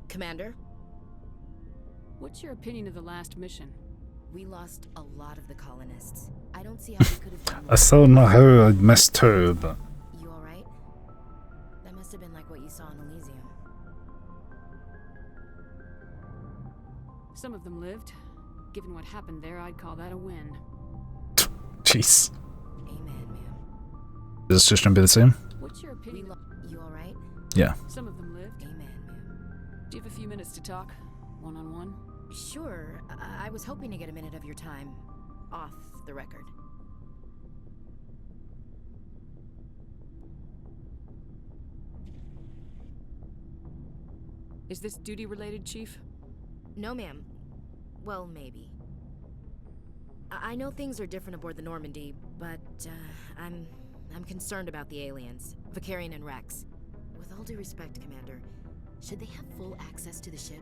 Commander? What's your opinion of the last mission? We lost a lot of the colonists. I don't see how we could have done I still don't know how I missed two, but... You alright? That must have been like what you saw in Elysium. Some of them lived. Given what happened there, I'd call that a win. Jeez. Amen, ma'am. Is this just gonna be the same? What's your opinion? You alright? Yeah. Some of them lived. Amen, ma'am. Do you have a few minutes to talk? One-on-one? Sure. I was hoping to get a minute of your time. Off the record. Is this duty-related, Chief? No, ma'am. Well, maybe. I know things are different aboard the Normandy, but I'm concerned about the aliens, Vicarian and Rex. With all due respect, Commander, should they have full access to the ship?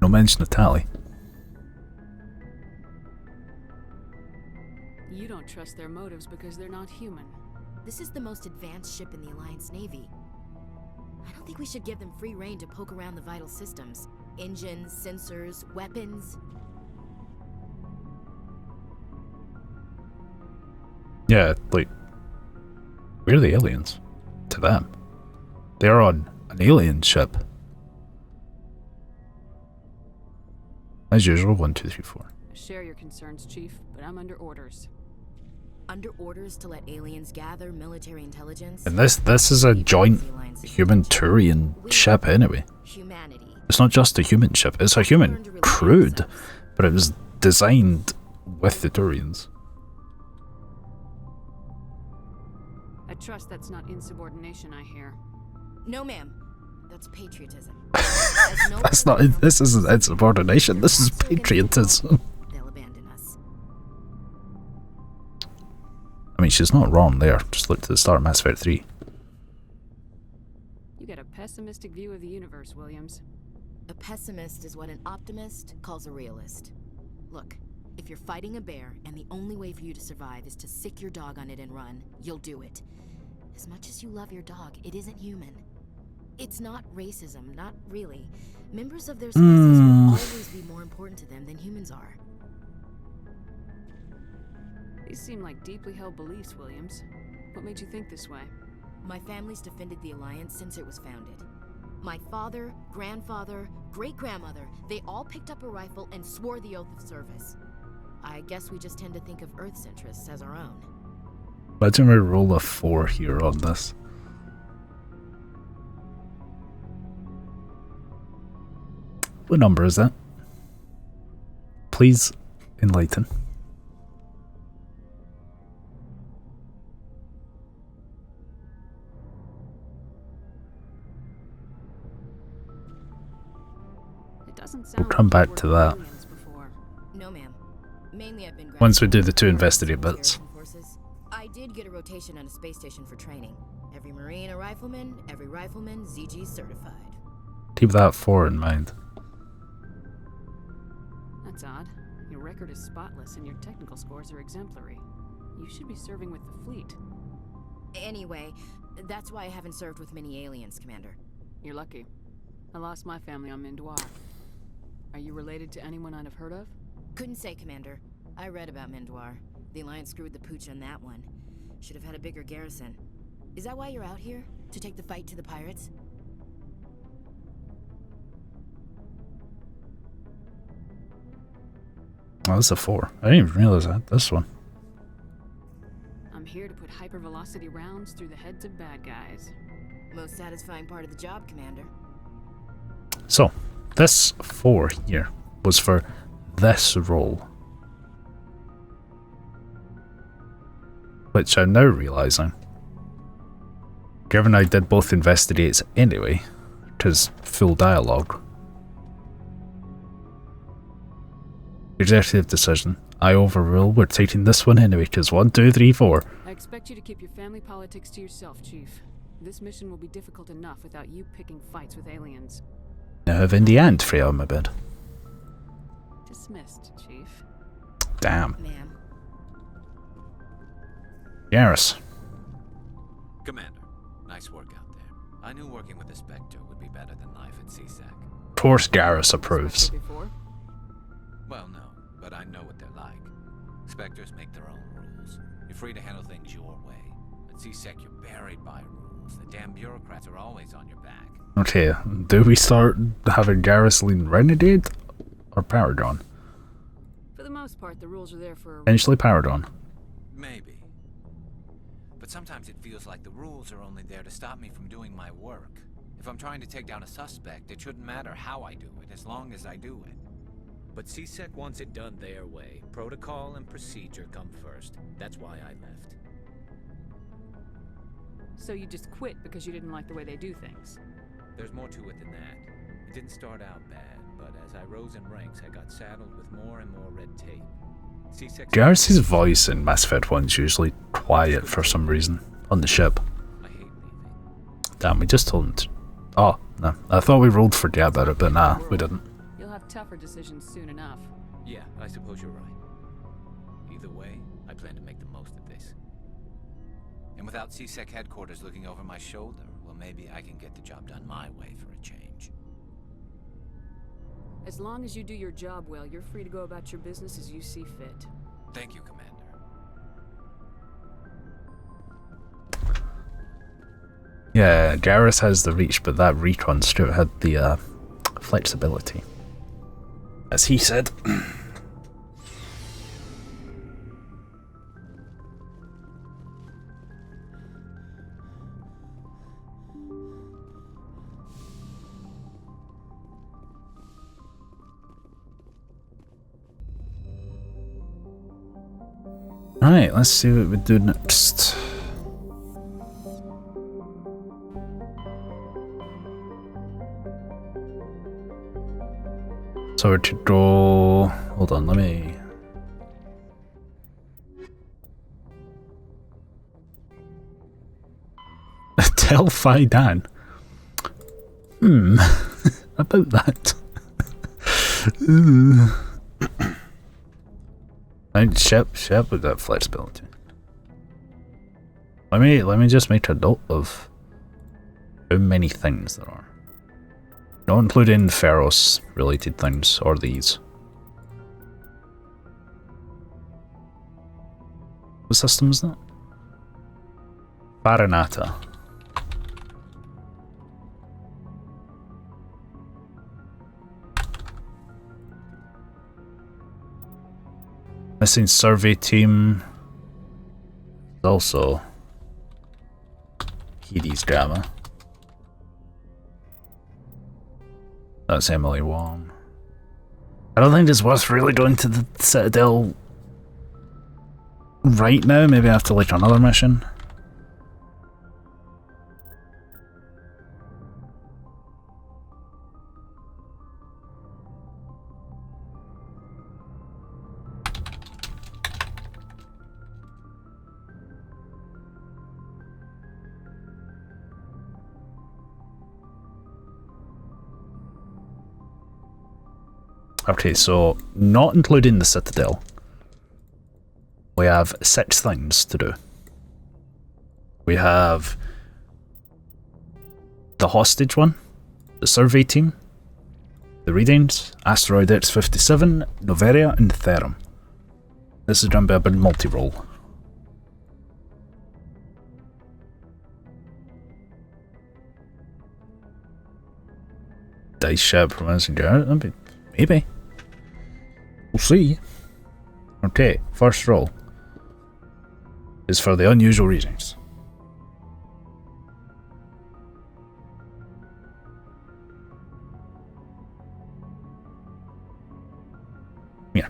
No mention of Tally. You don't trust their motives because they're not human. This is the most advanced ship in the Alliance Navy. I don't think we should give them free rein to poke around the vital systems. Engines, sensors, weapons. Yeah, like... We're the aliens. To them. They're on an alien ship. As usual, 1, 2, 3, 4. I share your concerns, Chief, but I'm under orders. Under orders to let aliens gather military intelligence? And this is a joint human-Turian ship anyway. Humanity. It's not just a human ship, it's a human crewed, but it was designed with the Turians. I trust that's not insubordination, I hear. No, ma'am. That's patriotism. That's not. This isn't insubordination. This is patriotism. They'll abandon us. I mean, she's not wrong there. Just look to the start of Mass Effect 3. You got a pessimistic view of the universe, Williams. A pessimist is what an optimist calls a realist. Look, if you're fighting a bear and the only way for you to survive is to sick your dog on it and run, you'll do it. As much as you love your dog, it isn't human. It's not racism, not really. Members of their species will always be more important to them than humans are. These seem like deeply held beliefs, Williams. What made you think this way? My family's defended the Alliance since it was founded. My father, grandfather, great-grandmother, they all picked up a rifle and swore the oath of service. I guess we just tend to think of Earth's interests as our own. Why don't we roll a 4 here on this? What number is that? Please enlighten. It doesn't sound We'll come back to that. No, ma'am. Mainly I've been Once we do the 2 investigative bits. I did get a rotation on a space station for training. Every Marine a rifleman, every rifleman ZG certified. Keep that 4 in mind. That's odd. Your record is spotless and your technical scores are exemplary. You should be serving with the fleet. Anyway, that's why I haven't served with many aliens, Commander. You're lucky. I lost my family on Mindoir. Are you related to anyone I'd have heard of? Couldn't say, Commander. I read about Mindoir. The Alliance screwed the pooch on that one. Should have had a bigger garrison. Is that why you're out here? To take the fight to the pirates? Oh, that's a 4. I didn't even realize that. This one. I'm here to put hypervelocity rounds through the heads of bad guys. Most satisfying part of the job, Commander. So, this 4 here was for this role. Which I'm now realising, given I did both investigates anyway, because full dialogue. Executive decision. I overrule. We're taking this one anyway, because 1, 2, 3, 4. I expect you to keep your family politics to yourself, Chief. This mission will be difficult enough without you picking fights with aliens. Now have in the end, Freya on my bed. Dismissed, Chief. Damn. Ma'am. Garrus. Commander, nice work out there. I knew working with the Spectre would be better than life at CSAC. Of course Garrus approves. Well, no, but I know what they're like. Spectres make their own rules. You're free to handle things your way. At CSEC, you're buried by rules. The damn bureaucrats are always on your back. Okay, do we start having Garrus lean Renegade or Paragon? For the most part, the rules are there for... Eventually Paragon. Maybe. But sometimes it feels like the rules are only there to stop me from doing my work. If I'm trying to take down a suspect, it shouldn't matter how I do it, as long as I do it. But CSEC wants it done their way. Protocol and procedure come first. That's why I left. So you just quit because you didn't like the way they do things? There's more to it than that. It didn't start out bad, but as I rose in ranks, I got saddled with more and more red tape. C6... Garrus's voice in Mass Effect 1's usually quiet for some reason on the ship. I hate leaving. Damn, we just told him to... Oh, no. I thought we rolled for yeah about it, but nah, we didn't. You'll have tougher decisions soon enough. Yeah, I suppose you're right. Either way, I plan to make the most of this. And without CSEC headquarters looking over my shoulder, well, maybe I can get the job done my way for a change. As long as you do your job well, you're free to go about your business as you see fit. Thank you, Commander. Yeah, Garrus has the reach, but that recon Stuart had the flexibility. As he said. Alright, let's see what we do next. So we're to go... Hold on, let me... Delphi Dan. About that. Ship with that flexibility. Let me just make a note of how many things there are. Not including Pharos related things or these. What system is that? Farinata. Missing survey team. Also Hades Gamma. That's Emily Wong. I don't think it's worth really going to the Citadel right now. Maybe after like another mission. Okay, so not including the Citadel. we have 6 things to do. We have the hostage one, the survey team, the readings, Asteroid X-57, Noveria, and Therum. This is done by a big multi-roll. Dice ship from Messenger. Maybe. We'll see. Okay, first roll is for the unusual reasons. Yeah.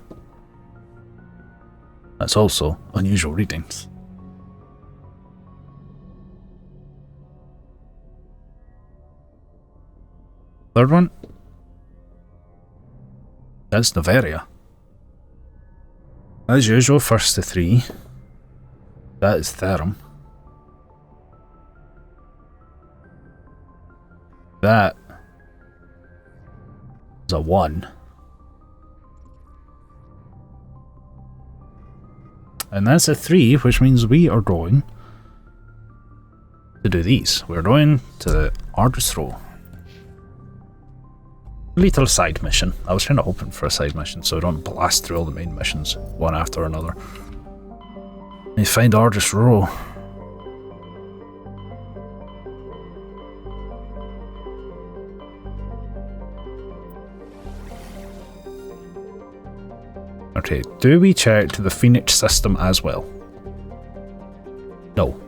That's also unusual readings. Third one. That's Noveria. As usual, first to 3. That is Therum. That is a 1. And that's a 3, which means we are going to do these. We're going to the Argus Throw. Little side mission. I was kind of hoping for a side mission so I don't blast through all the main missions one after another. You find Argus Row. Okay, do we check the Phoenix system as well? No.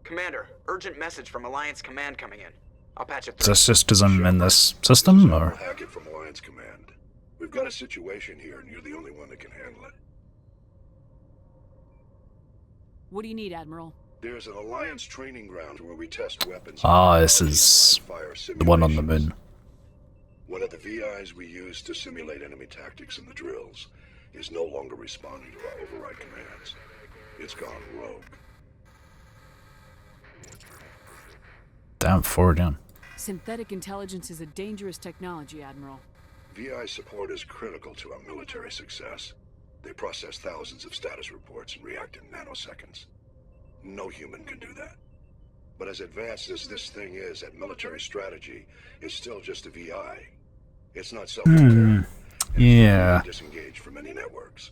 Commander, urgent message from Alliance Command coming in. I'll patch it Is through. this just as I'm in this system, or? Hack it from Alliance Command. We've got a situation here, and you're the only one that can handle it. What do you need, Admiral? There's an Alliance training ground where we test weapons. Ah, this is the one on the moon. One of the VIs we use to simulate enemy tactics in the drills is no longer responding to our override commands. It's gone rogue. Damn, forward down. Synthetic intelligence is a dangerous technology, Admiral. VI support is critical to our military success. They process thousands of status reports and react in nanoseconds. No human can do that. But as advanced as this thing is at military strategy, it's still just a VI. It's not self-aware. Yeah. Disengaged from any networks.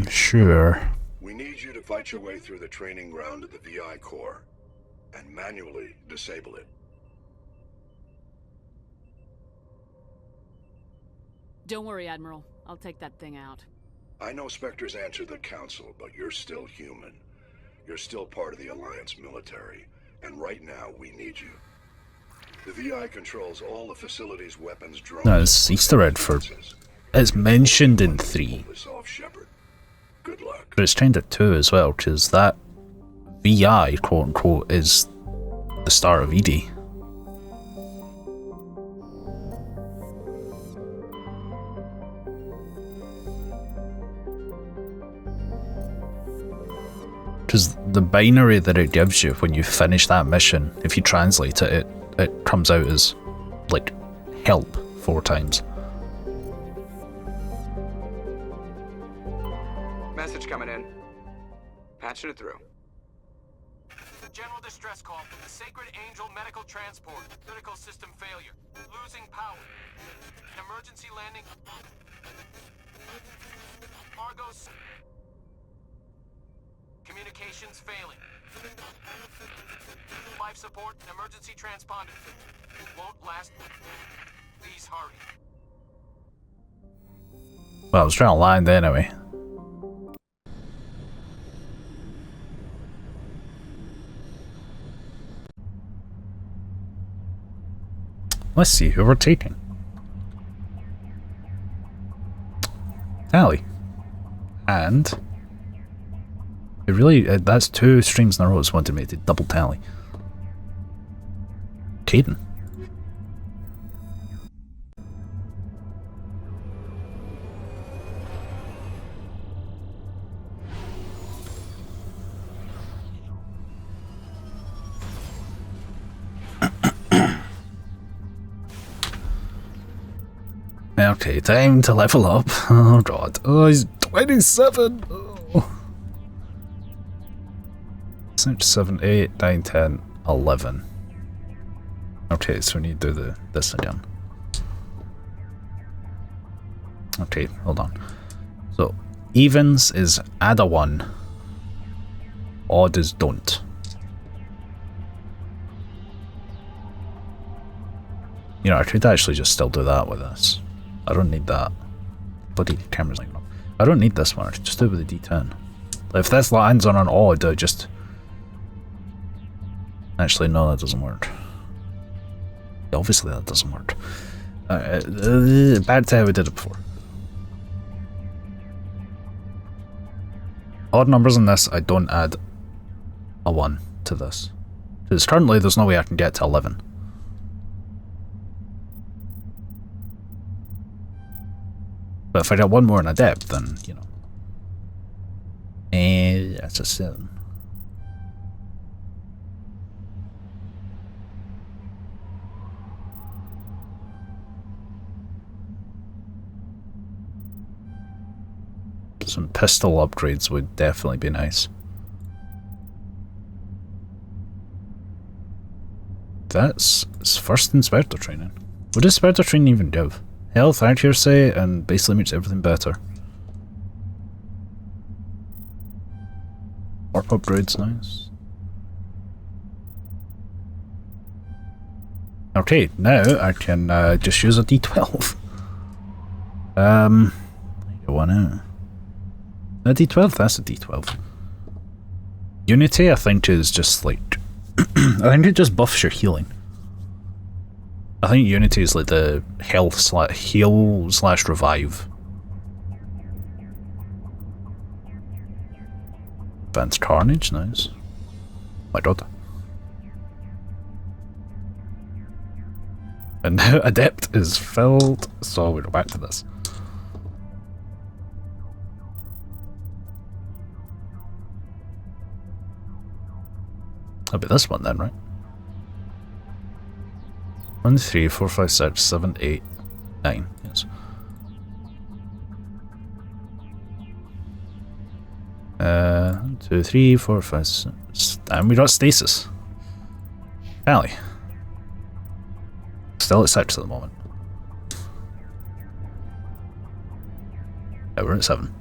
Sure. We need you to fight your way through the training ground of the VI core and manually disable it. Don't worry, Admiral. I'll take that thing out. I know Spectres answer the Council, but you're still human. You're still part of the Alliance military, and right now we need you. The VI controls all the facility's weapons, drones. No, it's Easter egg for. It's mentioned in 3. Good luck. But it's kind of 2 as well, because that VI, quote unquote, is the start of ED. Because the binary that it gives you when you finish that mission, if you translate it, it comes out as, like, help 4 times. Message coming in. Patching it through. General distress call from the Sacred Angel Medical Transport. Critical system failure. Losing power. An emergency landing. Argos. Communications failing. Life support and emergency transponder. Won't last. Please hurry. Well, I was trying to land anyway. Let's see who we're taking. Tally. And It really, that's 2 streams in a row it's wanted me to double tally. Caden. Okay, time to level up. Oh god. Oh, he's 27! Oh. 6, 7, 8, 9, 10, 11. Okay, so we need to do this again. Okay, hold on. So, evens is add a 1. Odd is don't. You know, I could actually just still do that with this. I don't need that. Bloody camera's like, no. I don't need this one, I could just do it with the D10. If this lands on an odd, I just... Actually, no, that doesn't work. Obviously that doesn't work. Back to how we did it before. Odd numbers in this, I don't add a 1 to this. Because currently there's no way I can get to 11. But if I get 1 more in Adept, then, you know. That's a 7. Some pistol upgrades would definitely be nice. That's first inspector training. What does inspector training even give? Health, accuracy, and basically makes everything better. Work upgrades, nice. Okay, now I can just use a D12. Get one out. A D12, that's a D12. Unity, I think, is just like... I think it just buffs your healing. I think Unity is like the heal slash revive. Advanced Carnage, nice. My god. And now Adept is filled, so we go back to this. That'll be this one then, right? 1, 3, 4, 5, 6, 7, 8, 9, yes. 2, 3, 4, 5, 6, and we got stasis. Finally. Still at 6 at the moment. Yeah, we're at 7.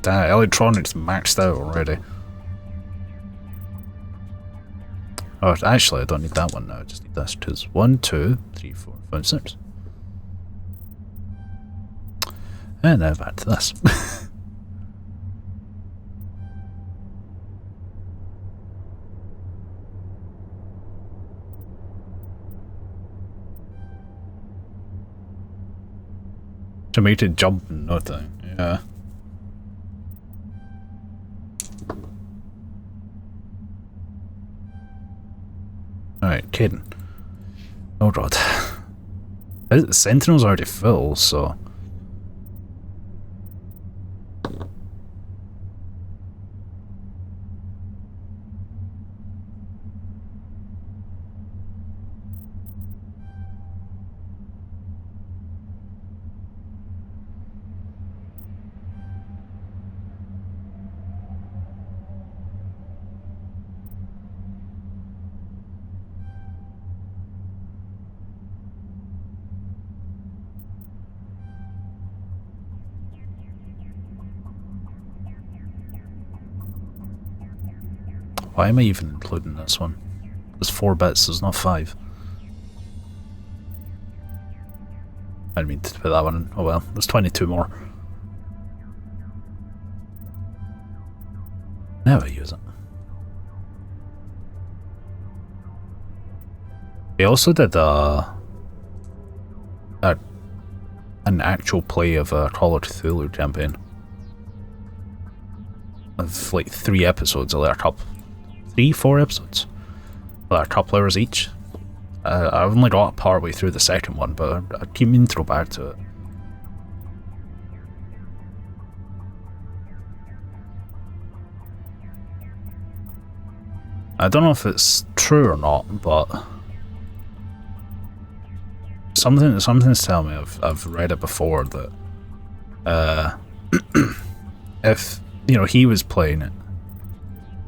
Damn, electronics maxed out already. Oh, actually, I don't need that one now. I just need this. Because 1, 2, 3, 4, 5, 6. And now back to this. To make it jump and nothing, yeah. Alright, Caden. Oh god. Sentinel's already full, so... Why am I even including this one? There's 4 bits, there's not 5. I didn't mean to put that one in. Oh well, there's 22 more. Never use it. They also did an actual play of a Call of Cthulhu campaign. Of like 3 episodes, or like a couple, 4 episodes, like a couple hours each. I've only got part way through the second one, but I keep meaning to go back to it. I don't know if it's true or not, but something's telling me I've read it before that if he was playing it,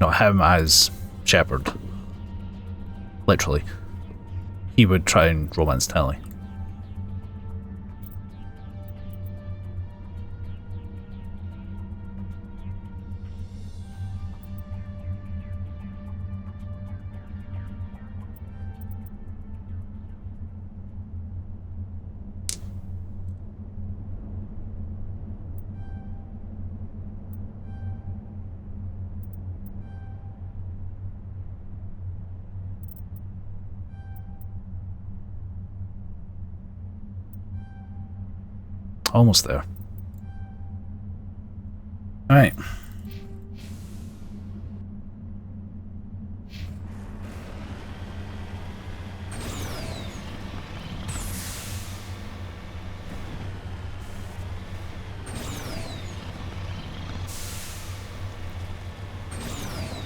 him as Shepard, literally, he would try and romance Telly. Almost there. Alright.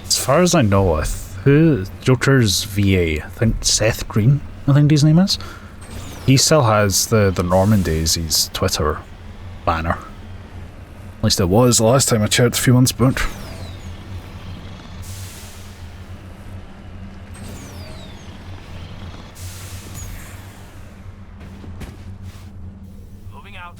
As far as I know, who Joker's VA, I think Seth Green, I think his name is. He still has the Norman Daisy's Twitter banner. At least it was the last time I checked a few months back. Moving out.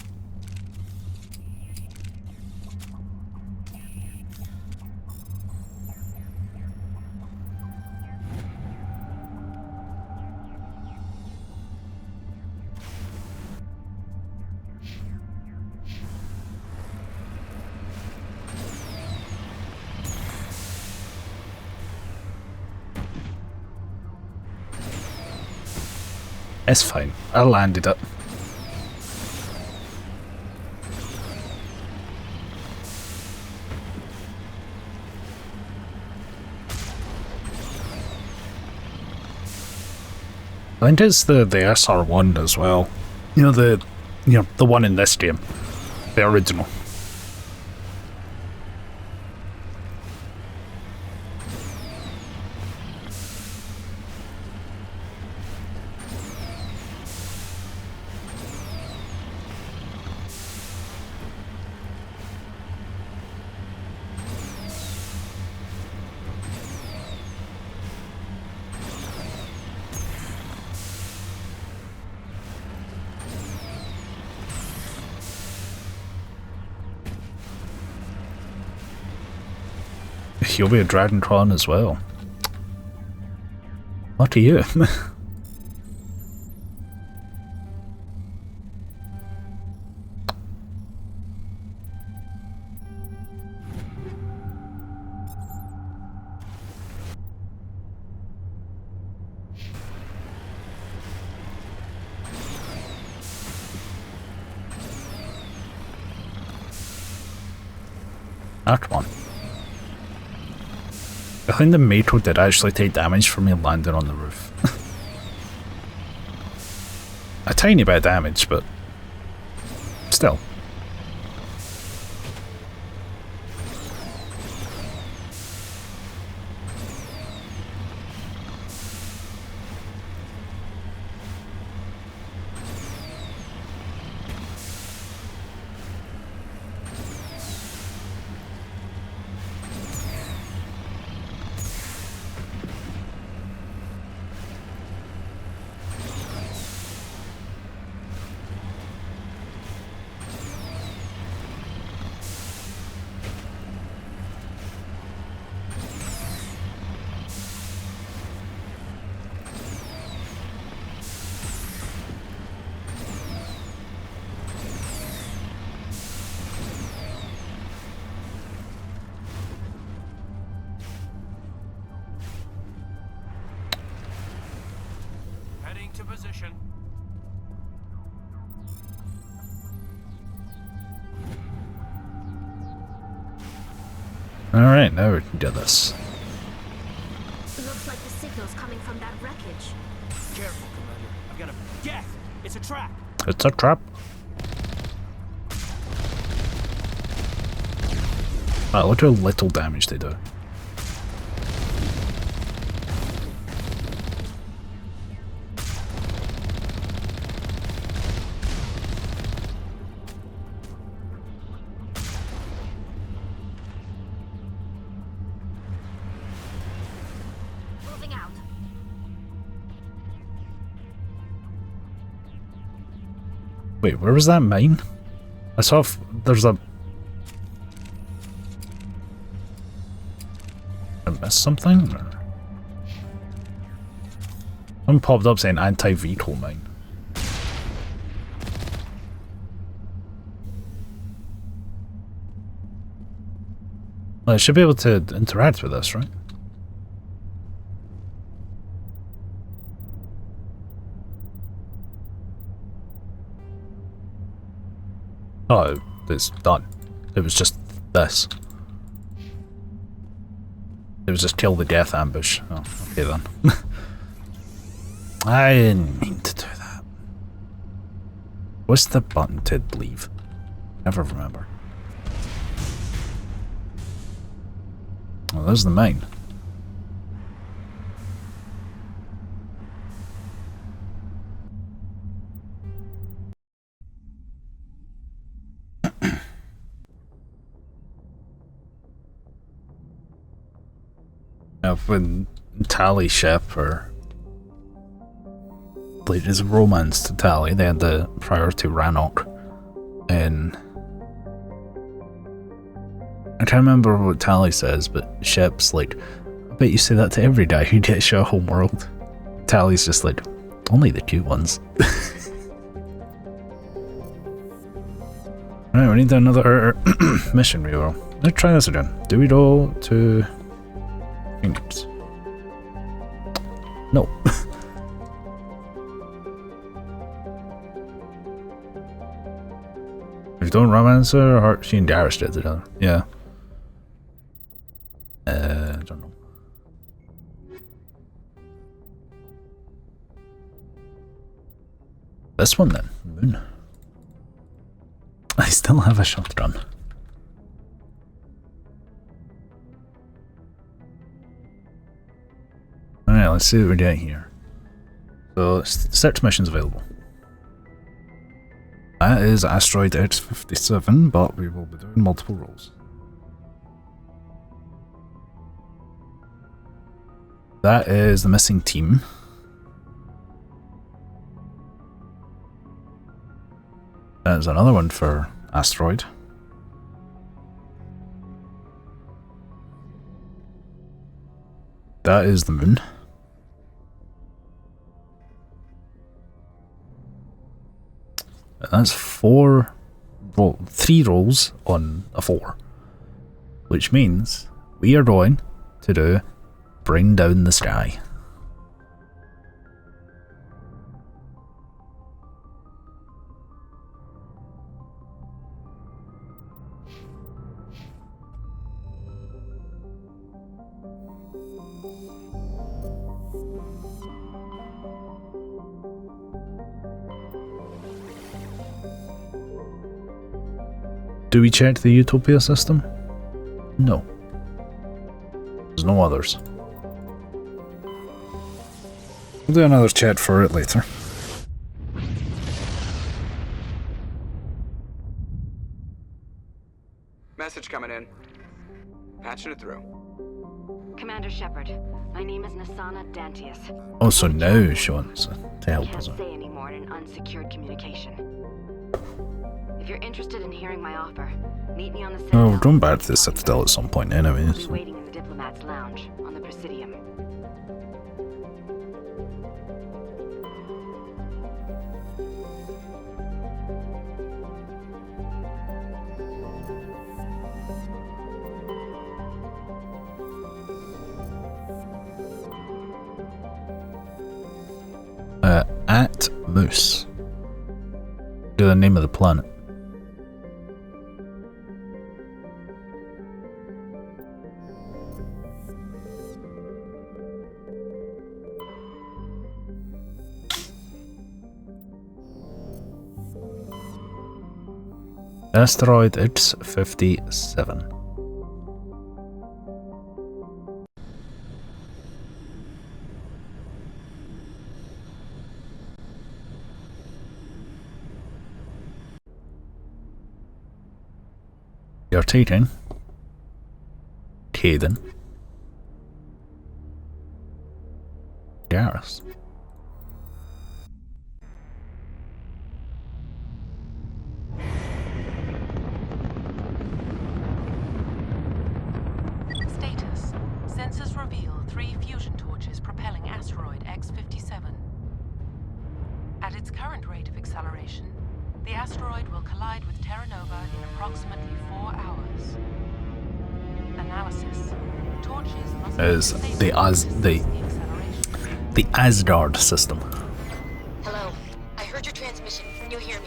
It's fine. I landed it. I think it's the SR1 as well. The one in this game. The original. You'll be a Dragoncron as well. Lucky you. Ah, come on. I think the Mako did actually take damage from me landing on the roof. A tiny bit of damage, but still. to position. Alright, now we can do this. Looks like the signal's coming from that wreckage. Careful, Commander. I've got a death. It's a trap. It's a trap. Wow, look how little damage they do. Moving out. Wait, where was that mine? I saw there's a... I missed something? Or... Something popped up saying anti-vehicle mine. Well, I should be able to interact with this, right? Oh, it's done. It was just this. It was just kill the death ambush. Oh, okay then. I didn't mean to do that. What's the button to leave? Never remember. Well, there's the main. When Tally ship or like his romance to Tally, they had the prior to Rannoch, and I can't remember what Tally says, but Ship's like, I bet you say that to every guy who gets you a homeworld. Tally's just like, only the cute ones. Alright, we need another mission reroll. Let's try this again. Do we go to Phoenix? No. We've done Romancer or she and Garrus did together. Yeah. I don't know. This one then. Moon. I still have a shotgun. Alright, let's see what we get here. So, 6 missions available. That is Asteroid X-57, but we will be doing multiple roles. That is the missing team. That is another one for Asteroid. That is the moon. That's 3 rolls on a 4. Which means we are going to do Bring Down the Sky. Do we check the Utopia system? No. There's no others. We'll do another check for it later. Message coming in. Patching it through. Commander Shepard, my name is Nasana Dantius. Oh, so now she wants to help us Can't out. say anymore in an unsecured communication. If you're interested in hearing my offer, meet me on the Oh, Citadel. we're going back to the Citadel at some point I'll anyways. be waiting in the Diplomat's Lounge on the Presidium. At Moose. Do the name of the planet. Asteroid X-57. You're taking Caden Garrus. Status. Sensors reveal 3 fusion torches propelling asteroid X-57. At its current rate of acceleration, the asteroid will collide with Terra Nova in approximately 4 hours. Analysis. Torches must Is the Asgard system. Hello. I heard your transmission. Can you hear me?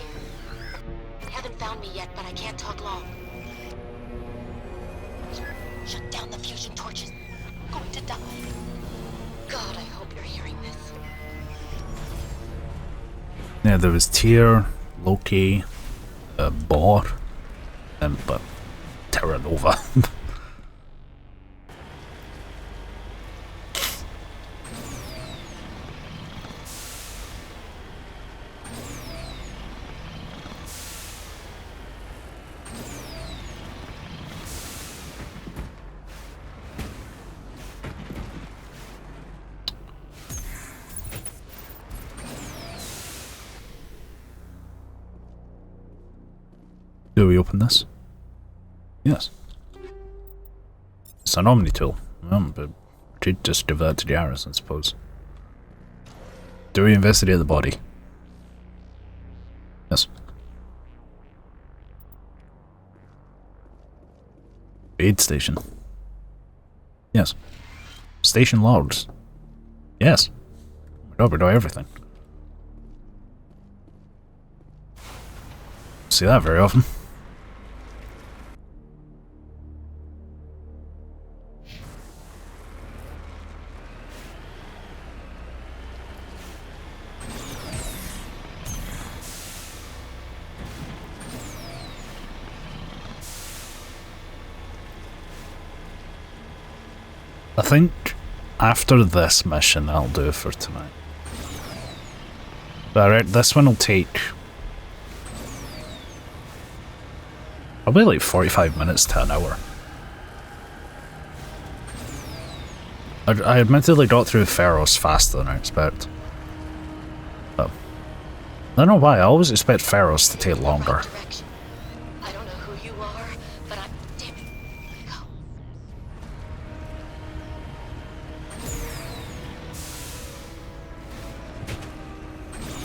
You haven't found me yet, but I can't talk long. Shut down the fusion torches. I'm going to die. God, I hope you're hearing this. Yeah, there was Tyr, Loki, Bor, but Terra Nova. Do we open this? Yes. It's an Omni tool. But we could just give that to Garrus, I suppose. Do we investigate the body? Yes. Aid station. Yes. Station logs. Yes. Oh my god, we do everything. See that very often. I think after this mission that'll do it for tonight. Alright, this one will take probably like 45 minutes to an hour. I admittedly got through Pharos faster than I expect. But I don't know why, I always expect Pharos to take longer. I don't know who you are, but I'm damn it.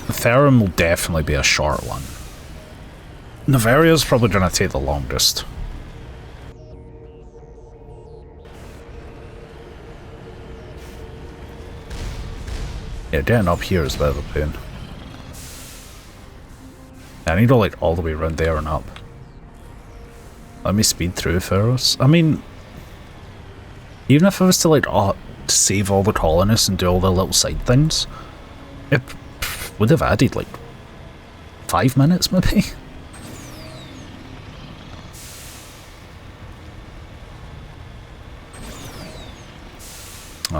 The Theron will definitely be a short one. Navaria's probably gonna take the longest. Yeah, getting up here is a bit of a pain. I need to like all the way around there and up. Let me speed through Pharos. I mean, even if I was to like save all the colonists and do all the little side things, it would have added like 5 minutes maybe.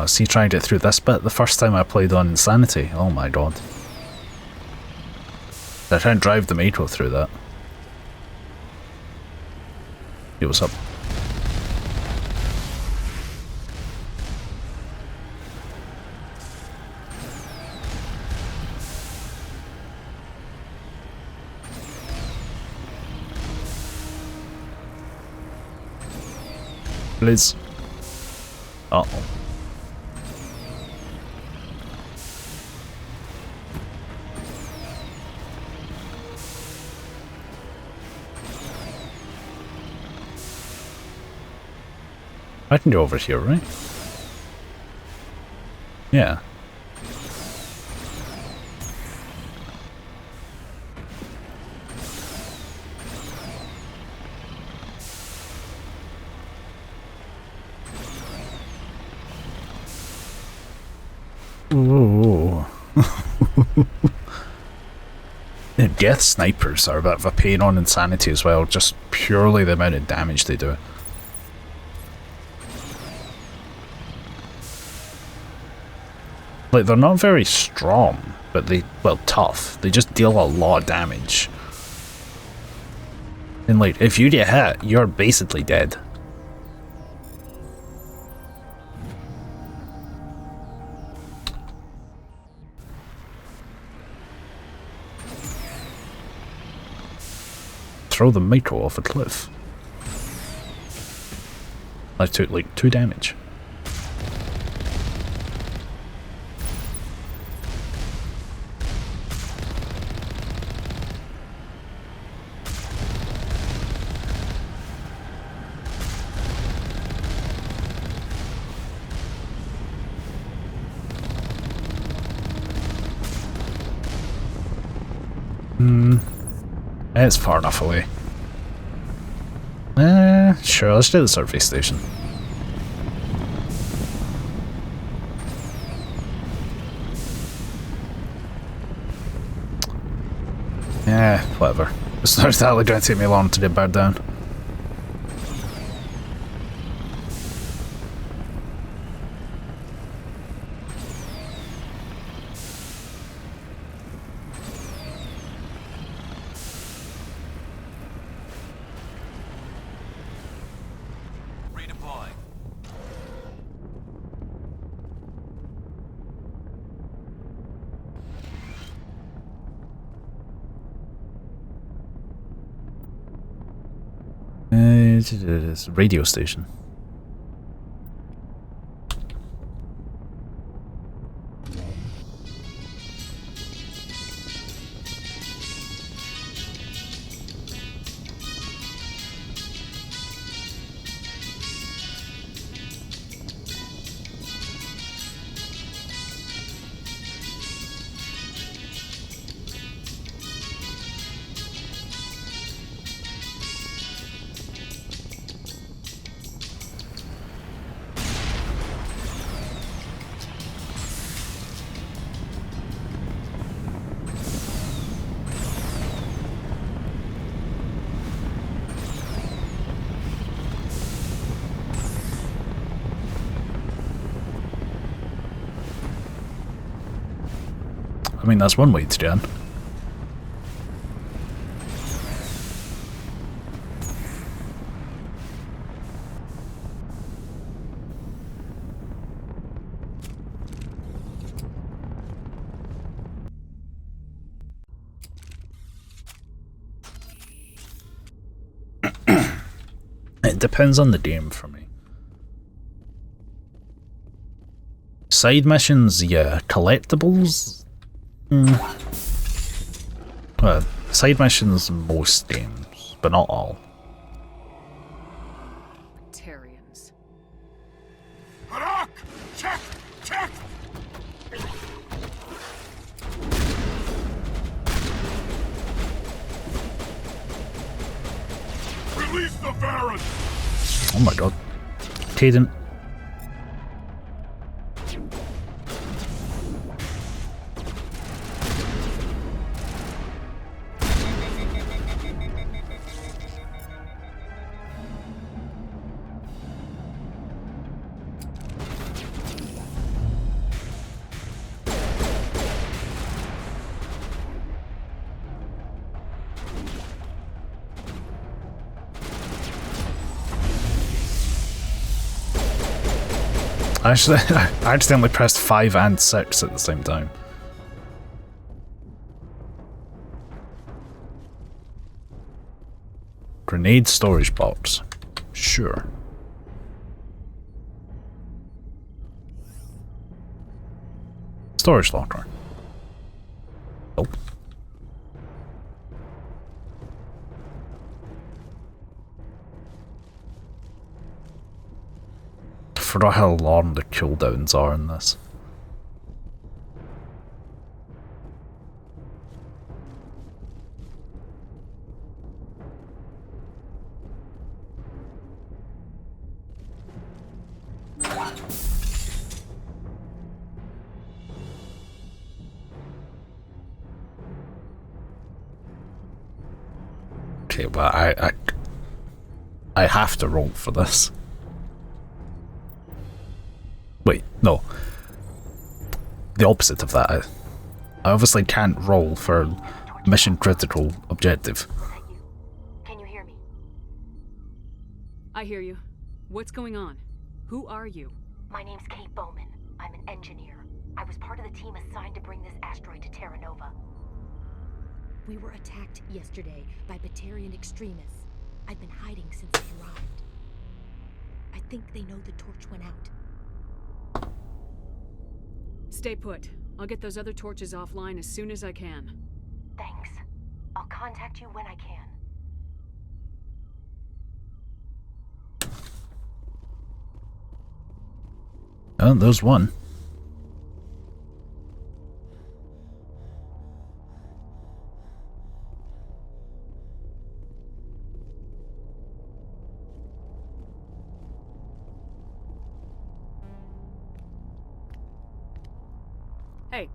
See, trying to get through this bit the first time I played on Insanity. Oh my god. I try and drive the Mako through that. Yo, what's up? Please. Uh-oh. I can go over here, right? Ooh. The death snipers are a bit of a pain on insanity as well, just purely the amount of damage they do. Like, they're not very strong, but well, tough. They just deal a lot of damage. And like, if you get hit, you're basically dead. Throw the micro off a cliff. I took like 2 damage. It's far enough away. Sure, let's do the survey station. Yeah, whatever. It's not exactly going to take me long to get back down. It's a radio station. I mean, that's one way to do it. It depends on the game for me. Side missions, yeah. Collectibles? Well, side missions most games, but not all. Tarians. Check! Check! Release the Baron! Oh my god. Caden. Actually, I accidentally pressed 5 and 6 at the same time. Grenade storage box. Sure. Storage locker. Nope. I forgot how long the cooldowns are in this. okay, but I have to roll for this. Wait, no. The opposite of that. I obviously can't roll for mission critical objective. Can you hear me? I hear you. What's going on? Who are you? My name's Kate Bowman. I'm an engineer. I was part of the team assigned to bring this asteroid to Terra Nova. We were attacked yesterday by Batarian extremists. I've been hiding since they arrived. I think they know the torch went out. Stay put. I'll get those other torches offline as soon as I can. Thanks. I'll contact you when I can. Oh, there's one. Hey.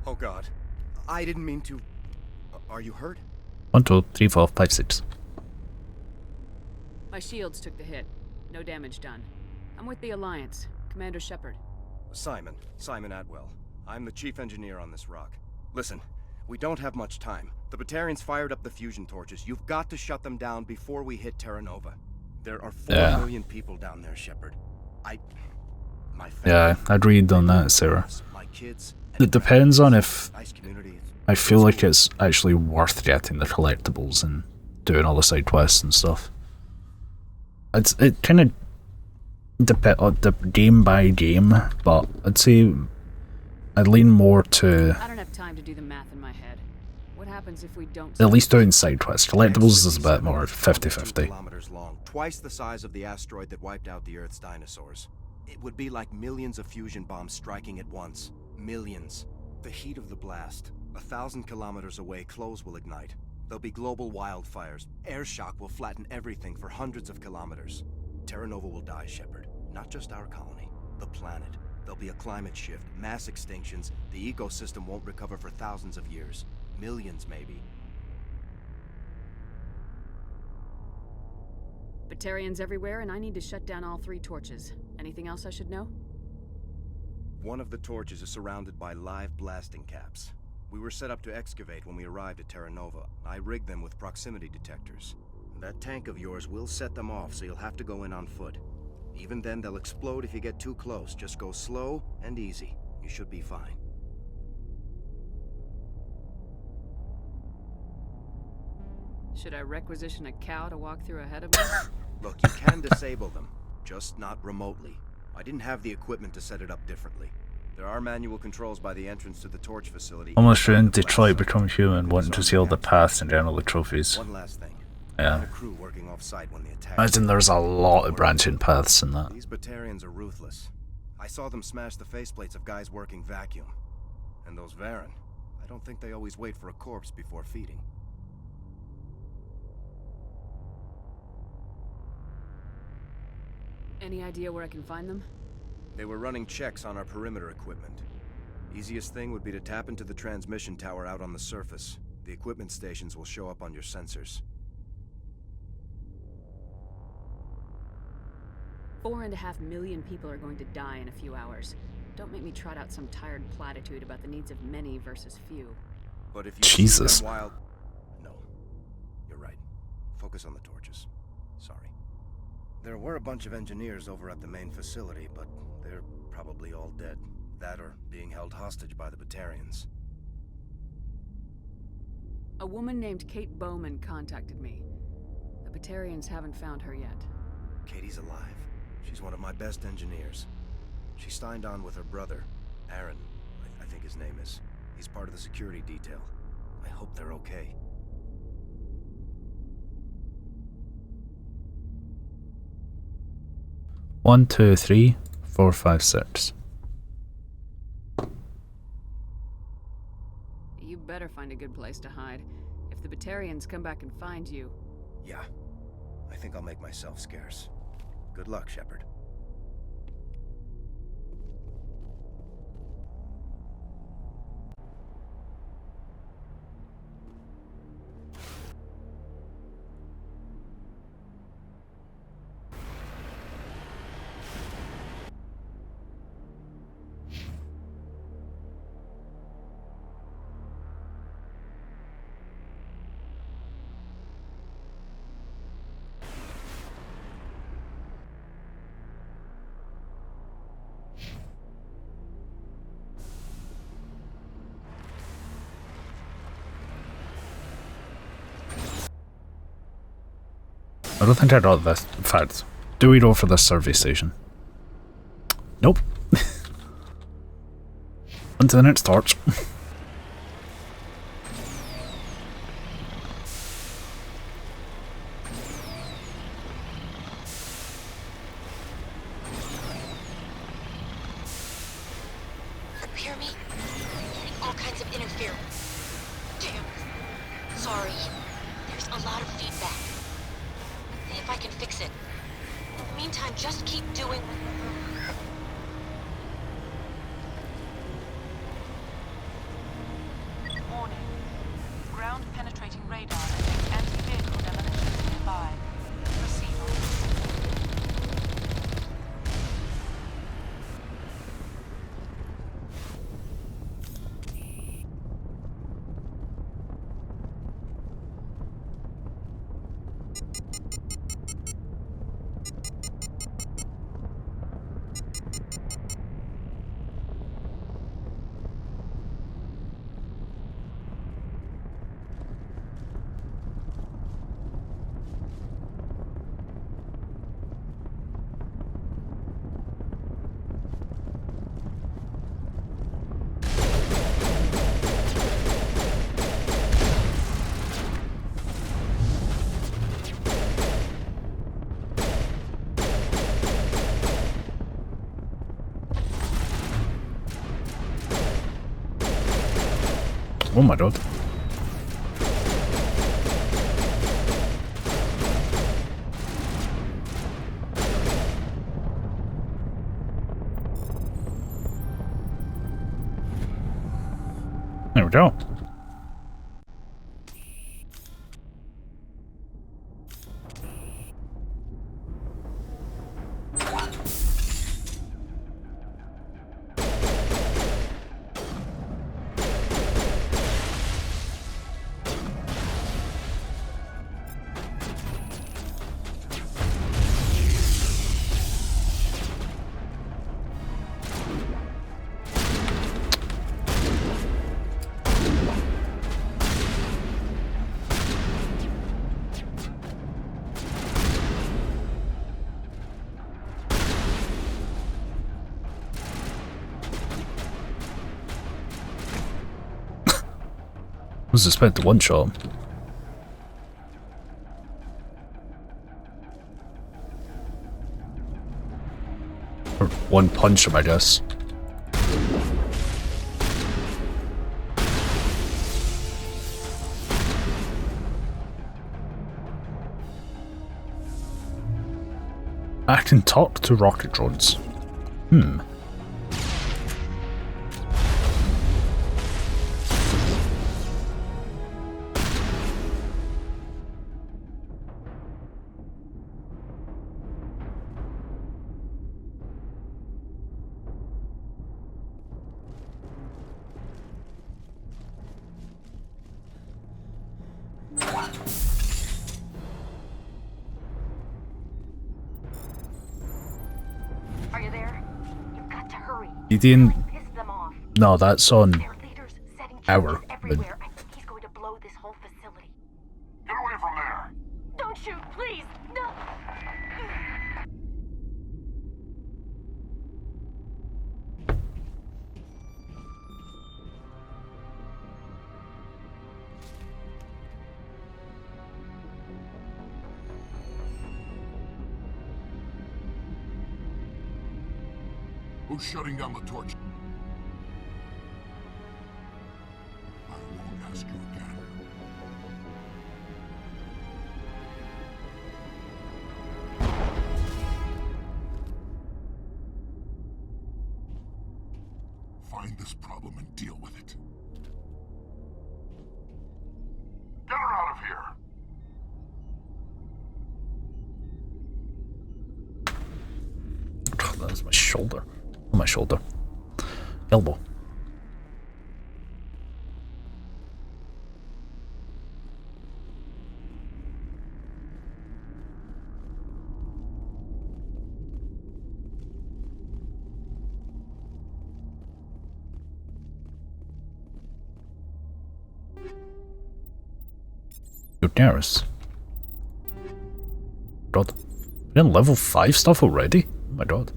Oh God. I didn't mean to... Are you hurt? 1, 2, 3, 4, 5, 6. My shields took the hit. No damage done. I'm with the Alliance. Commander Shepard. Simon Atwell. I'm the chief engineer on this rock. Listen, we don't have much time. The Batarians fired up the fusion torches. You've got to shut them down before we hit Terra Nova. There are 4 million people down there, Shepard. My family, Yeah, I'd read on that, Sarah. my kids, It depends on if nice community. I feel like it's actually worth getting the collectibles and doing all the side quests and stuff. It kind of depends on the game by game, but I'd say I'd lean more to I don't have time to do the math in my head. What happens if we don't... at least doing side quests. Collectibles is a bit more 50-50. Kilometers long, twice the size of the asteroid that wiped out the Earth's dinosaurs. It would be like millions of fusion bombs striking at once. Millions. The heat of the blast. 1,000 kilometers away, clothes will ignite. There'll be global wildfires. Air shock will flatten everything for hundreds of kilometers. Terra Nova will die, Shepard. Not just our colony. The planet. There'll be a climate shift, mass extinctions. The ecosystem won't recover for thousands of years. Millions, maybe. Batarians everywhere, and I need to shut down all 3 torches. Anything else I should know? One of the torches is surrounded by live blasting caps. We were set up to excavate when we arrived at Terra Nova. I rigged them with proximity detectors. That tank of yours will set them off, so you'll have to go in on foot. Even then, they'll explode if you get too close. Just go slow and easy. You should be fine. Should I requisition a cow to walk through ahead of me? Look, you can disable them, just not remotely. I didn't have the equipment to set it up differently. There are manual controls by the entrance to the torch facility. Almost ruined Detroit Become Human, wanting to see all the paths and general the trophies. One last thing. Yeah. A crew working off-site when the attack. Imagine there's a lot of branching paths in that. These Batarians are ruthless. I saw them smash the faceplates of guys working vacuum. And those Varen, I don't think they always wait for a corpse before feeding. Any idea where I can find them? They were running checks on our perimeter equipment. Easiest thing would be to tap into the transmission tower out on the surface. The equipment stations will show up on your sensors. 4.5 million people are going to die in a few hours. Don't make me trot out some tired platitude about the needs of many versus few. But if you Jesus. see them while... No. You're right. Focus on the torches. Sorry. There were a bunch of engineers over at the main facility, but they're probably all dead. That or being held hostage by the Batarians. A woman named Kate Bowman contacted me. The Batarians haven't found her yet. Katie's alive. She's one of my best engineers. She signed on with her brother, Aaron, I think his name is. He's part of the security detail. I hope they're okay. One, 2, 3, 4, 5, 6. You better find a good place to hide. If the Batarians come back and find you... Yeah. I think I'll make myself scarce. Good luck, Shepard. I don't think I got this. In fact, do we go for this survey station? Nope. On to the next torch. Hear me? Getting all kinds of interference. Damn. Sorry. There's a lot of feedback. See if I can fix it. In the meantime, just keep doing. Warning. Ground penetrating radar detects anti-vehicle demolitions nearby. Proceed on. Oh my god. There we go. Was expected one shot. Or one punch him, I guess. I can talk to rocket drones. Hmm. Are you there? You've got to hurry. You didn't. Piss them off. No, that's on Their leaders setting our. charges everywhere. I think he's going to blow this whole facility. Get away from there! Don't shoot, please! No! Who's shutting down the torch? I won't ask you again. Find this problem and deal with it. Get her out of here! That was my shoulder. On my shoulder. Elbow. Good news. god. We're in level 5 stuff already? Oh my god.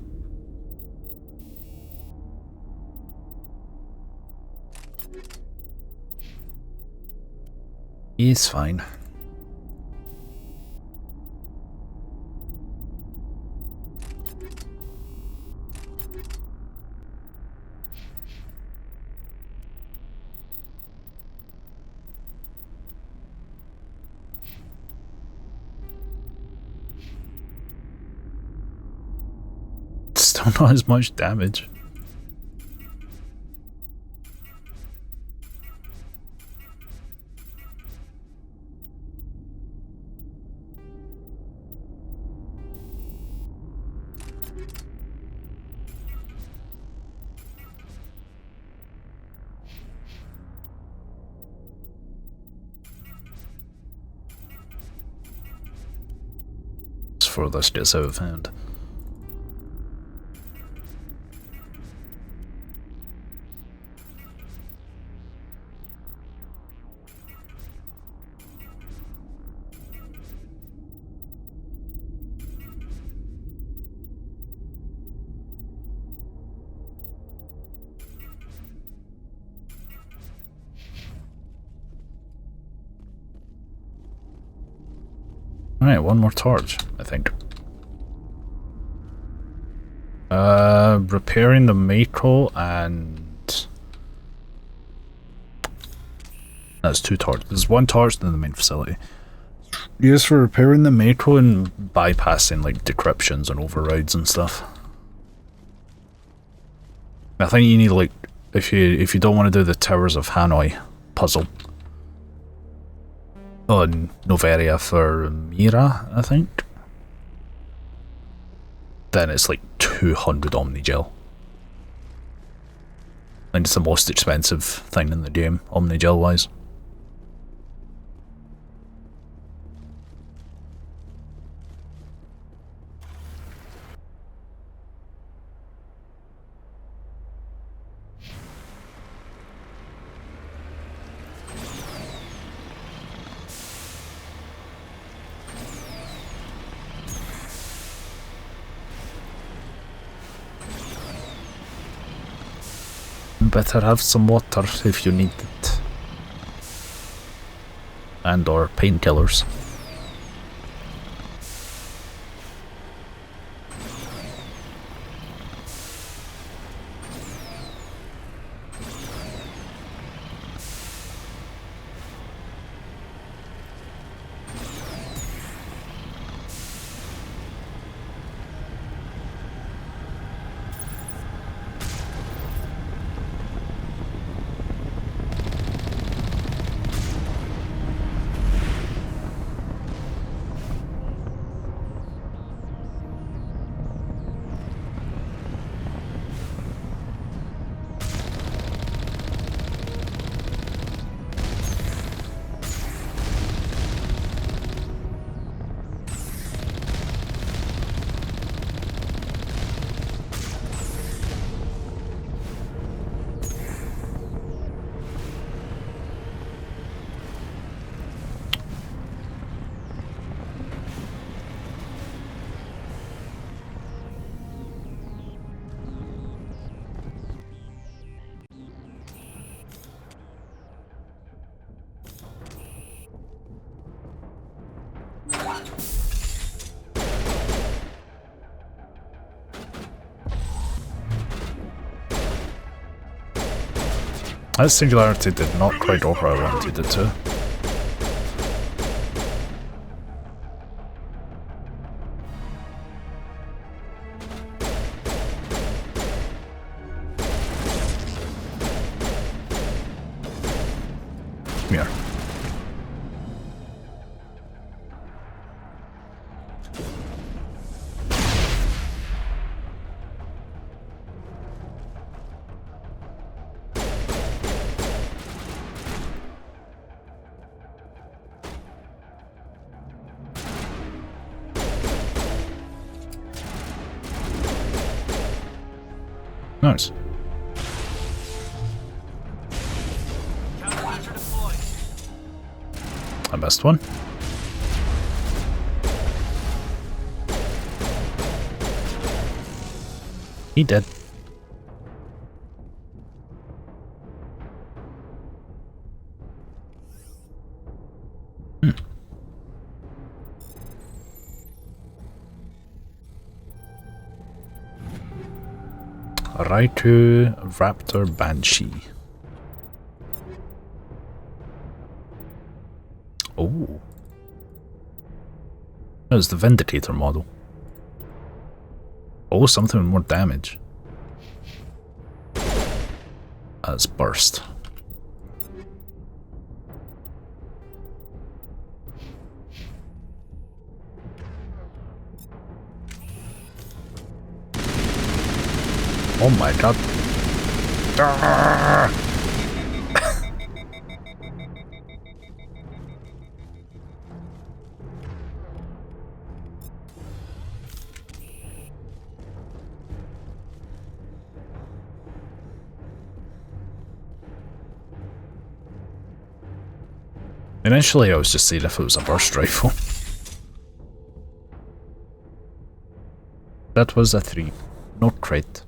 He's fine. Still not as much damage. Before this gets out of hand. Alright, one more torch, I think. Repairing the macro and... That's 2 torches. There's 1 torch in the main facility. Used for repairing the macro and bypassing like decryptions and overrides and stuff. I think you need like, if you don't want to do the Towers of Hanoi puzzle on Noveria for Mira, I think, then it's like 200 Omnigel. And it's the most expensive thing in the game, Omnigel wise. Better have some water if you need it. And or painkillers. That singularity did not quite go where I wanted it to. Come here. Nice. I missed one. He did. Raitu Raptor Banshee. Oh. That was the Vindicator model. Oh, something with more damage. That's burst. Oh my god. Initially I was just seeing if it was a burst rifle. That was a 3, not crit.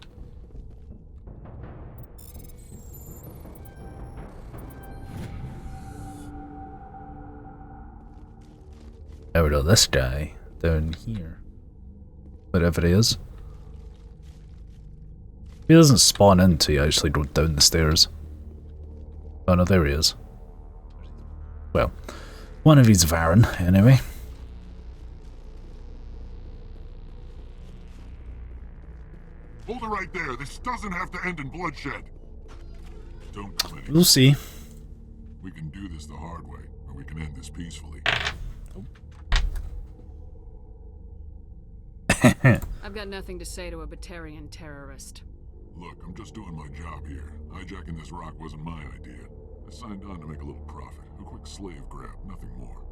Now we know this guy down here. Wherever he is. He doesn't spawn in until you actually go down the stairs. Oh no, there he is. Well, one of these Varen, anyway. Hold it right there. This doesn't have to end in bloodshed. Don't come in. We'll see. We can do this the hard way, or we can end this peacefully. I've got nothing to say to a Batarian terrorist. Look, I'm just doing my job here. Hijacking this rock wasn't my idea. I signed on to make a little profit. A quick slave grab, nothing more.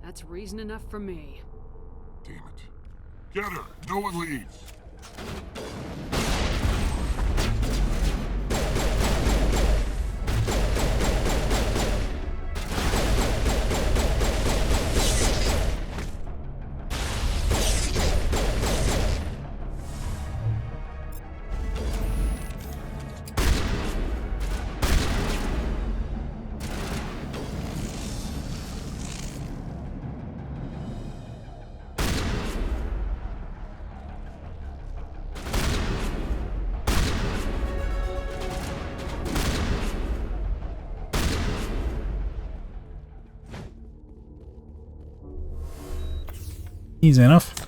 That's reason enough for me. Damn it. Get her! No one leaves! Easy enough.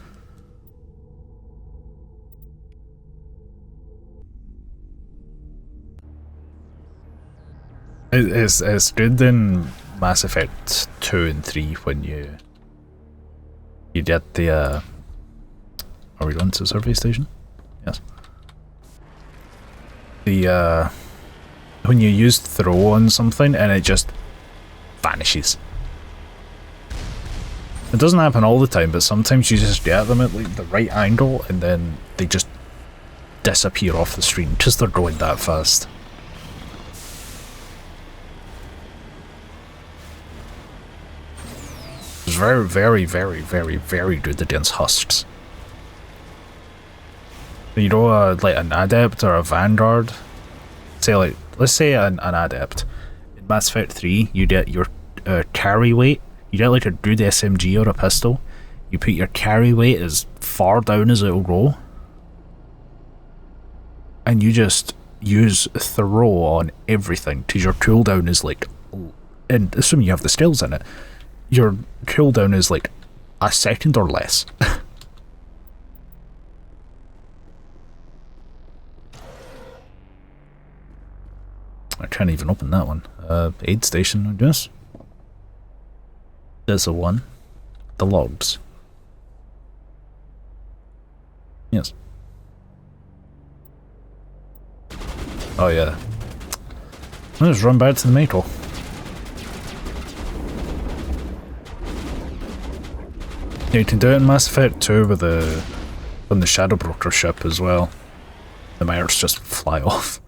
It's good in Mass Effect 2 and 3 when you get the are we going to the survey station? Yes. The when you use throw on something and it just vanishes. It doesn't happen all the time, but sometimes you just get them at like the right angle and then they just disappear off the screen because they're going that fast. It's very, very, very, very, very good against husks. You know, like an adept or a vanguard. Say like, let's say an adept. In Mass Effect 3, you get your carry weight. You get like a good SMG or a pistol. You put your carry weight as far down as it'll go. And you just use throw on everything because your cooldown is like, and assuming you have the skills in it, your cooldown is like a second or less. I can't even open that one. Aid station, I guess. There's a one. The logs. Yes. Oh yeah. Let's run back to the Mako. Yeah, you can do it in Mass Effect 2 with on the Shadow Broker ship as well. The mirrors just fly off.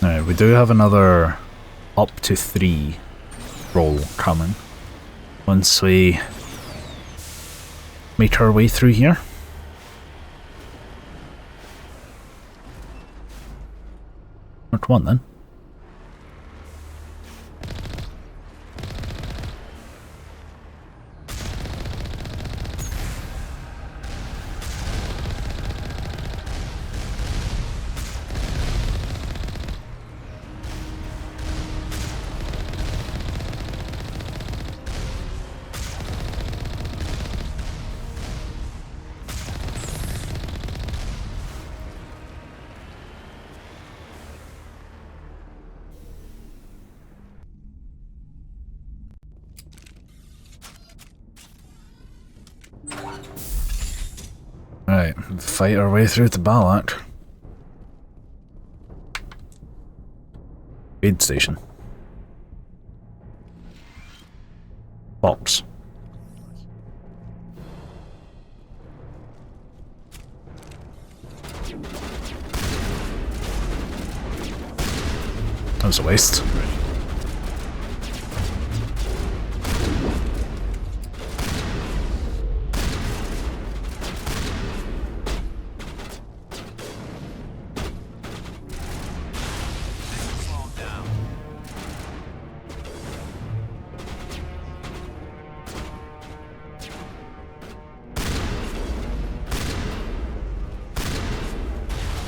Now, we do have another up to 3 roll coming once we make our way through here. Oh, come on then. Right, fight our way through to Balak. Aid station. Box. That was a waste.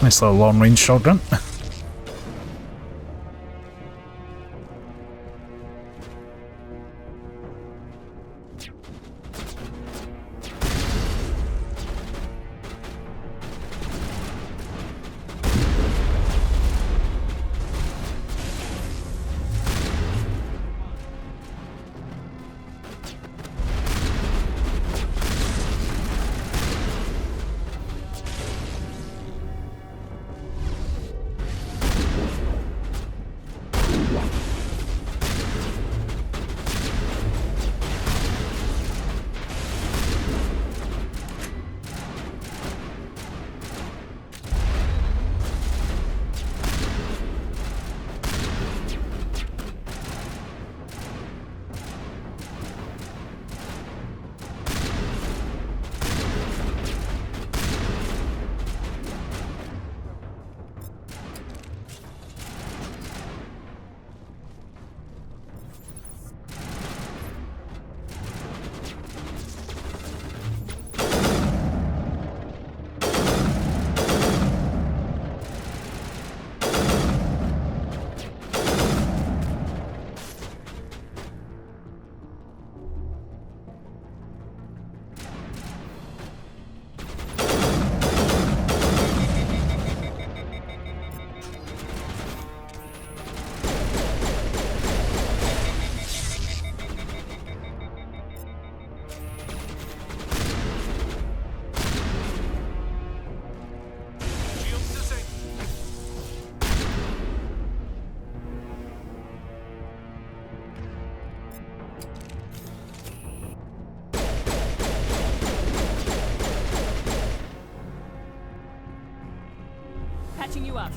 Nice little long-range shotgun. Patching you up.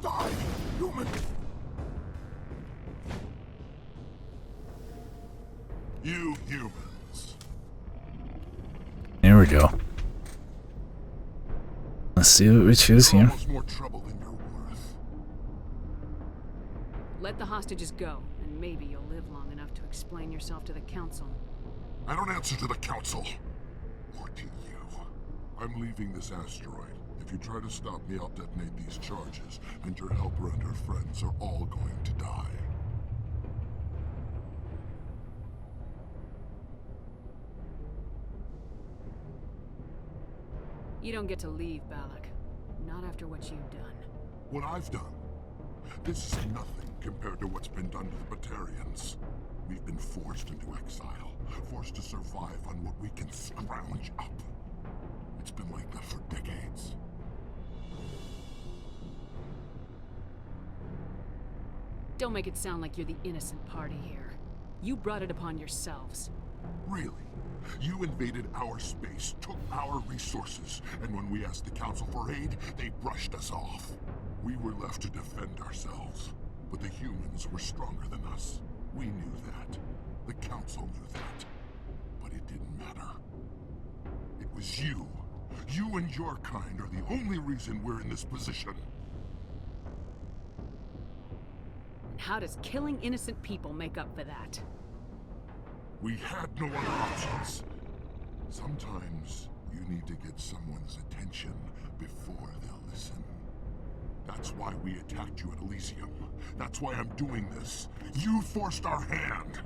Die, human! You humans. There we go. Let's see what we choose here. Almost more trouble than you're worth. Let the hostages go, and maybe you'll live long enough to explain yourself to the council. I don't answer to the council. Or to you. I'm leaving this asteroid. If you try to stop me, I'll detonate these charges, and your helper and her friends are all going to die. You don't get to leave, Balak. Not after what you've done. What I've done? This is nothing compared to what's been done to the Batarians. We've been forced into exile, forced to survive on what we can scrounge up. It's been like that for decades. Don't make it sound like you're the innocent party here. You brought it upon yourselves. Really? You invaded our space, took our resources, and when we asked the Council for aid, they brushed us off. We were left to defend ourselves, but the humans were stronger than us. We knew that. The Council knew that. But it didn't matter. It was you. You and your kind are the only reason we're in this position. How does killing innocent people make up for that? We had no other options. Sometimes you need to get someone's attention before they'll listen. That's why we attacked you at Elysium. That's why I'm doing this. You forced our hand.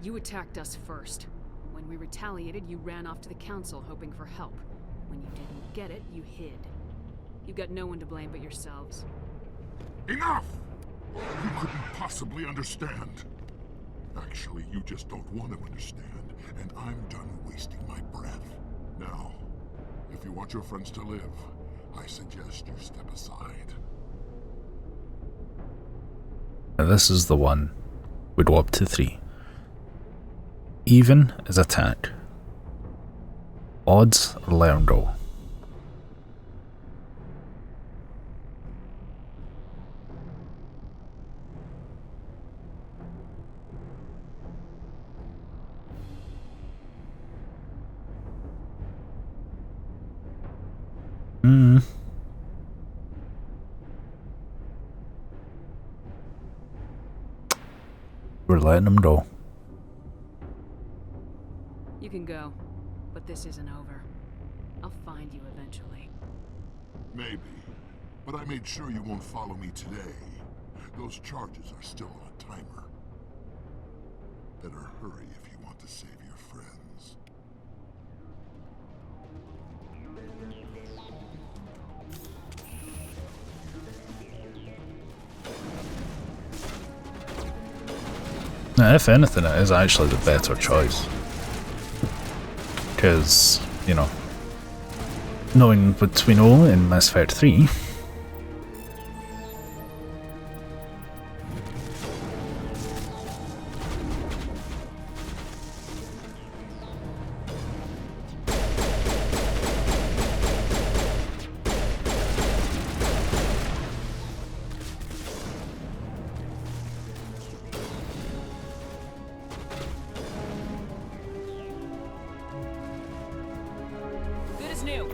You attacked us first. When we retaliated, you ran off to the Council hoping for help. When you didn't get it, you hid. You got no one to blame but yourselves. Enough! You couldn't possibly understand. Actually, you just don't want to understand, and I'm done wasting my breath. Now, if you want your friends to live, I suggest you step aside. Now this is the one. We'd go up to 3. Even is attack. Odds are let him go. We're letting him go. You can go, but this isn't over. I'll find you eventually. Maybe, but I made sure you won't follow me today. Those charges are still on a timer. Better hurry if you want to save your friends. Now, if anything, it is actually the better choice. Because, you know, knowing what we know in Mass Effect 3, Good as new.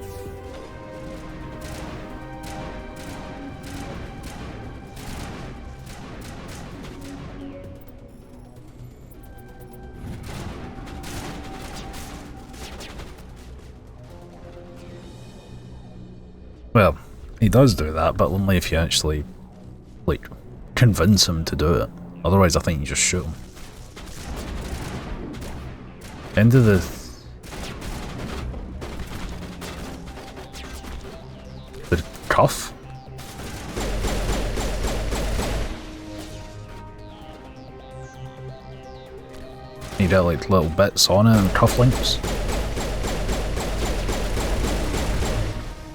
well, he does do that, but only if you actually, like, convince him to do it. Otherwise, I think you just shoot him. End of the cuff? You get like little bits on it and cufflinks.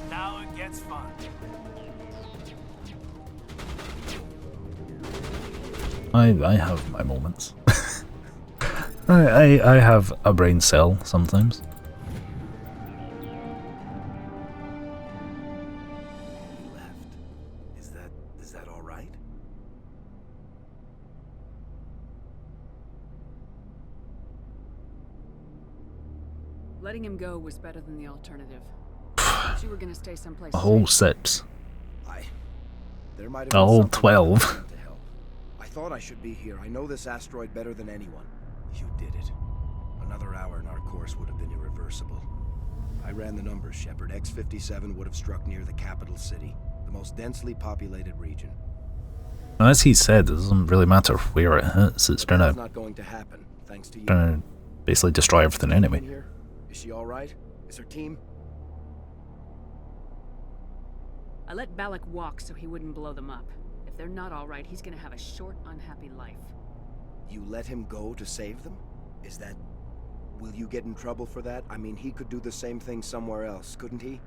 Now it gets fun. I have my moments. I have a brain cell sometimes. Is that all right? Letting him go was better than the alternative. You were gonna stay someplace. A whole safe. 6. There might have A been whole something 12. to help. I thought I should be here. I know this asteroid better than anyone. You did it. Another hour and our course would have been irreversible. I ran the numbers, Shepard. X-57 would have struck near the capital city, the most densely populated region. As he said, it doesn't really matter where it hits, it's That's gonna not going to happen, thanks to you. basically destroy everything anyway. Here? Is she all right? Is her team? I let Balak walk so he wouldn't blow them up. If they're not all right, he's gonna have a short, unhappy life. You let him go to save them? Is that... Will you get in trouble for that? I mean, he could do the same thing somewhere else, couldn't he?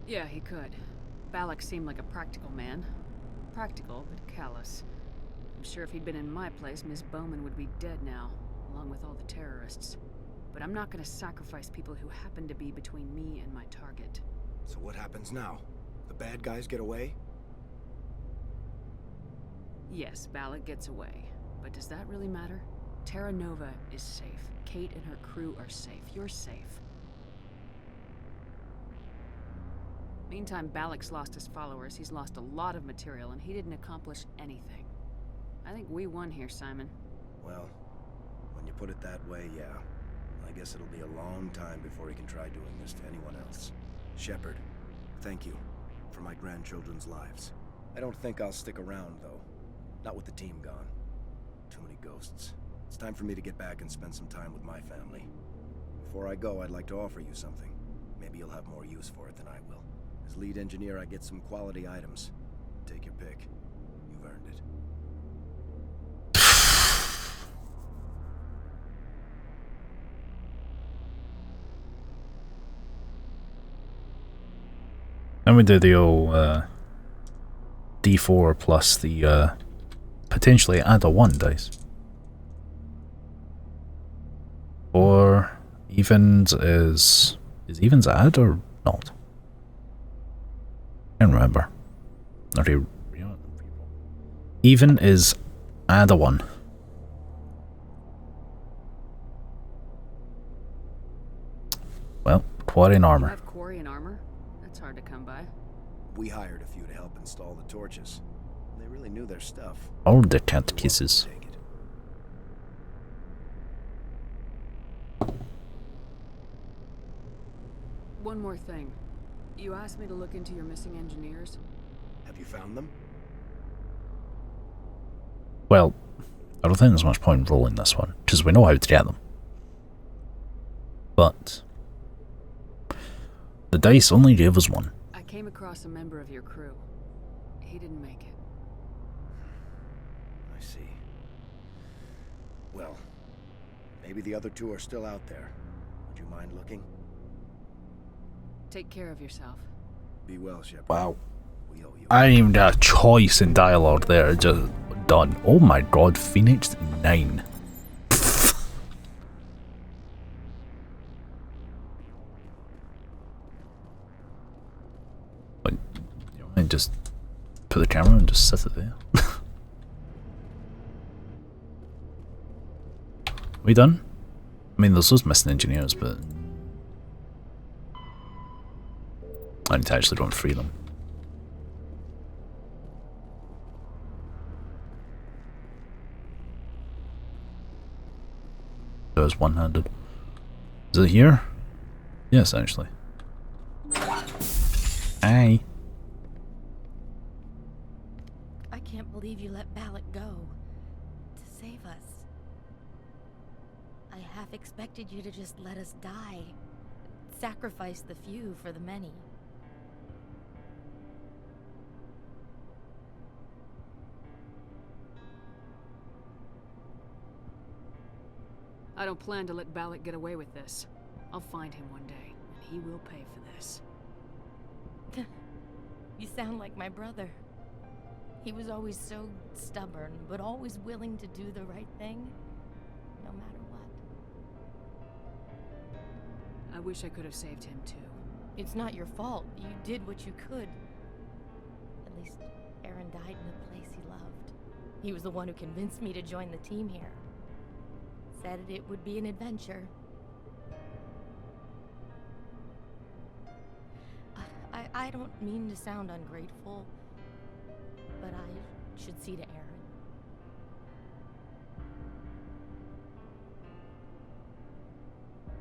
Yeah, he could. Balak seemed like a practical man. Practical, but callous. I'm sure if he'd been in my place, Miss Bowman would be dead now, along with all the terrorists. But I'm not gonna sacrifice people who happen to be between me and my target. So what happens now? The bad guys get away? Yes, Balak gets away. But does that really matter? Terra Nova is safe. Kate and her crew are safe. You're safe. Meantime, Balak's lost his followers. He's lost a lot of material, and he didn't accomplish anything. I think we won here, Simon. Well, when you put it that way, yeah. I guess it'll be a long time before he can try doing this to anyone else. Shepard, thank you for my grandchildren's lives. I don't think I'll stick around, though. Not with the team gone. Too many ghosts. It's time for me to get back and spend some time with my family. Before I go, I'd like to offer you something. Maybe you'll have more use for it than I will. As lead engineer, I get some quality items. Take your pick. You've earned it. And we do the old D4 plus the potentially add a 1 dice. Or evens is evens add or not? I can't remember. Okay, even is add a 1. Well, quarry and armor. You have quarry and armor? That's hard to come by. We hired a few to help install the torches. They really knew their stuff. All the cat kisses. One more thing. You asked me to look into your missing engineers. Have you found them? Well, I don't think there's much point in rolling this one, because we know how to get them. But the dice only gave us 1. I came across a member of your crew. He didn't make it. I see. Well, maybe the other 2 are still out there. Would you mind looking? Take care of yourself. Be well, Shepard. Wow. We owe you. I didn't even get a choice in dialogue there, just done. Oh my god, Phoenix 9. But, you know, and just put the camera and just sit it there. We done? I mean, there's those missing engineers, but I need to actually go and free them. There's one-handed. Is it here? Yes, actually. Aye. I can't believe you let Balak go to save us. I half expected you to just let us die. Sacrifice the few for the many. I don't plan to let Balak get away with this. I'll find him one day, and he will pay for this. You sound like my brother. He was always so stubborn, but always willing to do the right thing, no matter what. I wish I could have saved him too. It's not your fault. You did what you could. At least Aaron died in a place he loved. He was the one who convinced me to join the team here. Said it would be an adventure. I don't mean to sound ungrateful, but I should see to Aaron.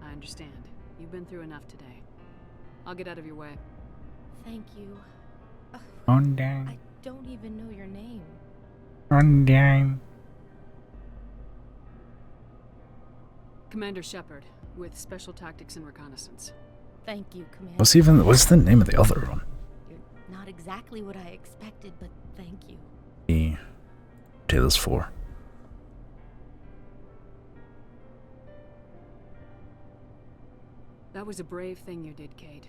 I understand. You've been through enough today. I'll get out of your way. Thank you. On down. I don't even know your name. On down. Commander Shepard, with Special Tactics and Reconnaissance. Thank you, Commander. What's the name of the other one? You're not exactly what I expected, but thank you. The Okay, there's 4. That was a brave thing you did, Kate.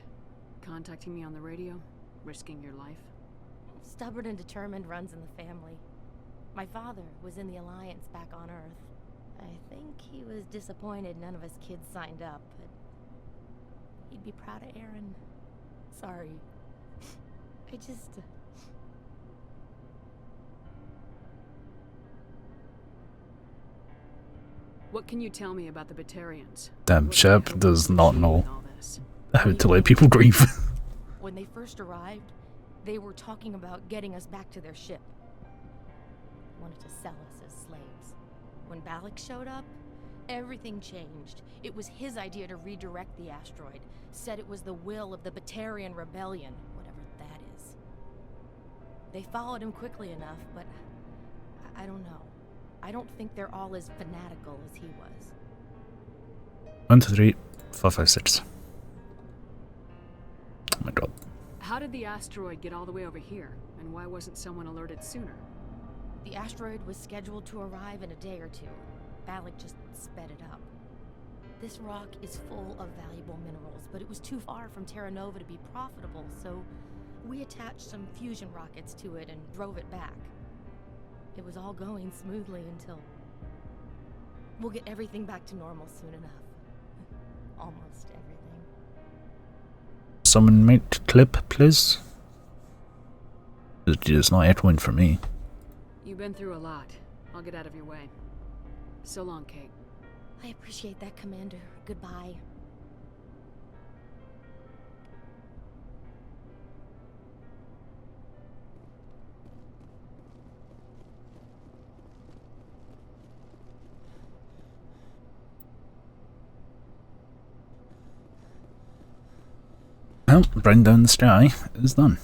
Contacting me on the radio, risking your life. Stubborn and determined runs in the family. My father was in the Alliance back on Earth. I think he was disappointed none of us kids signed up, but he'd be proud of Aaron. Sorry. I just... What can you tell me about the Batarians? Damn, Shep does not know how to let people grieve. When they first arrived, they were talking about getting us back to their ship. Wanted to sell us as slaves. When Balak showed up, everything changed. It was his idea to redirect the asteroid. Said it was the will of the Batarian Rebellion, whatever that is. They followed him quickly enough, but I don't know. I don't think they're all as fanatical as he was. 1, 2, 3, 4, 5, 6. Oh my god. How did the asteroid get all the way over here? And why wasn't someone alerted sooner? The asteroid was scheduled to arrive in a day or 2. Balak just sped it up. This rock is full of valuable minerals, but it was too far from Terra Nova to be profitable, so we attached some fusion rockets to it and drove it back. It was all going smoothly until... We'll get everything back to normal soon enough. Almost everything. Someone make clip, please? It's not echoing for me. You've been through a lot. I'll get out of your way. So long, Kate. I appreciate that, Commander. Goodbye. Well, Bring Down the Sky is done.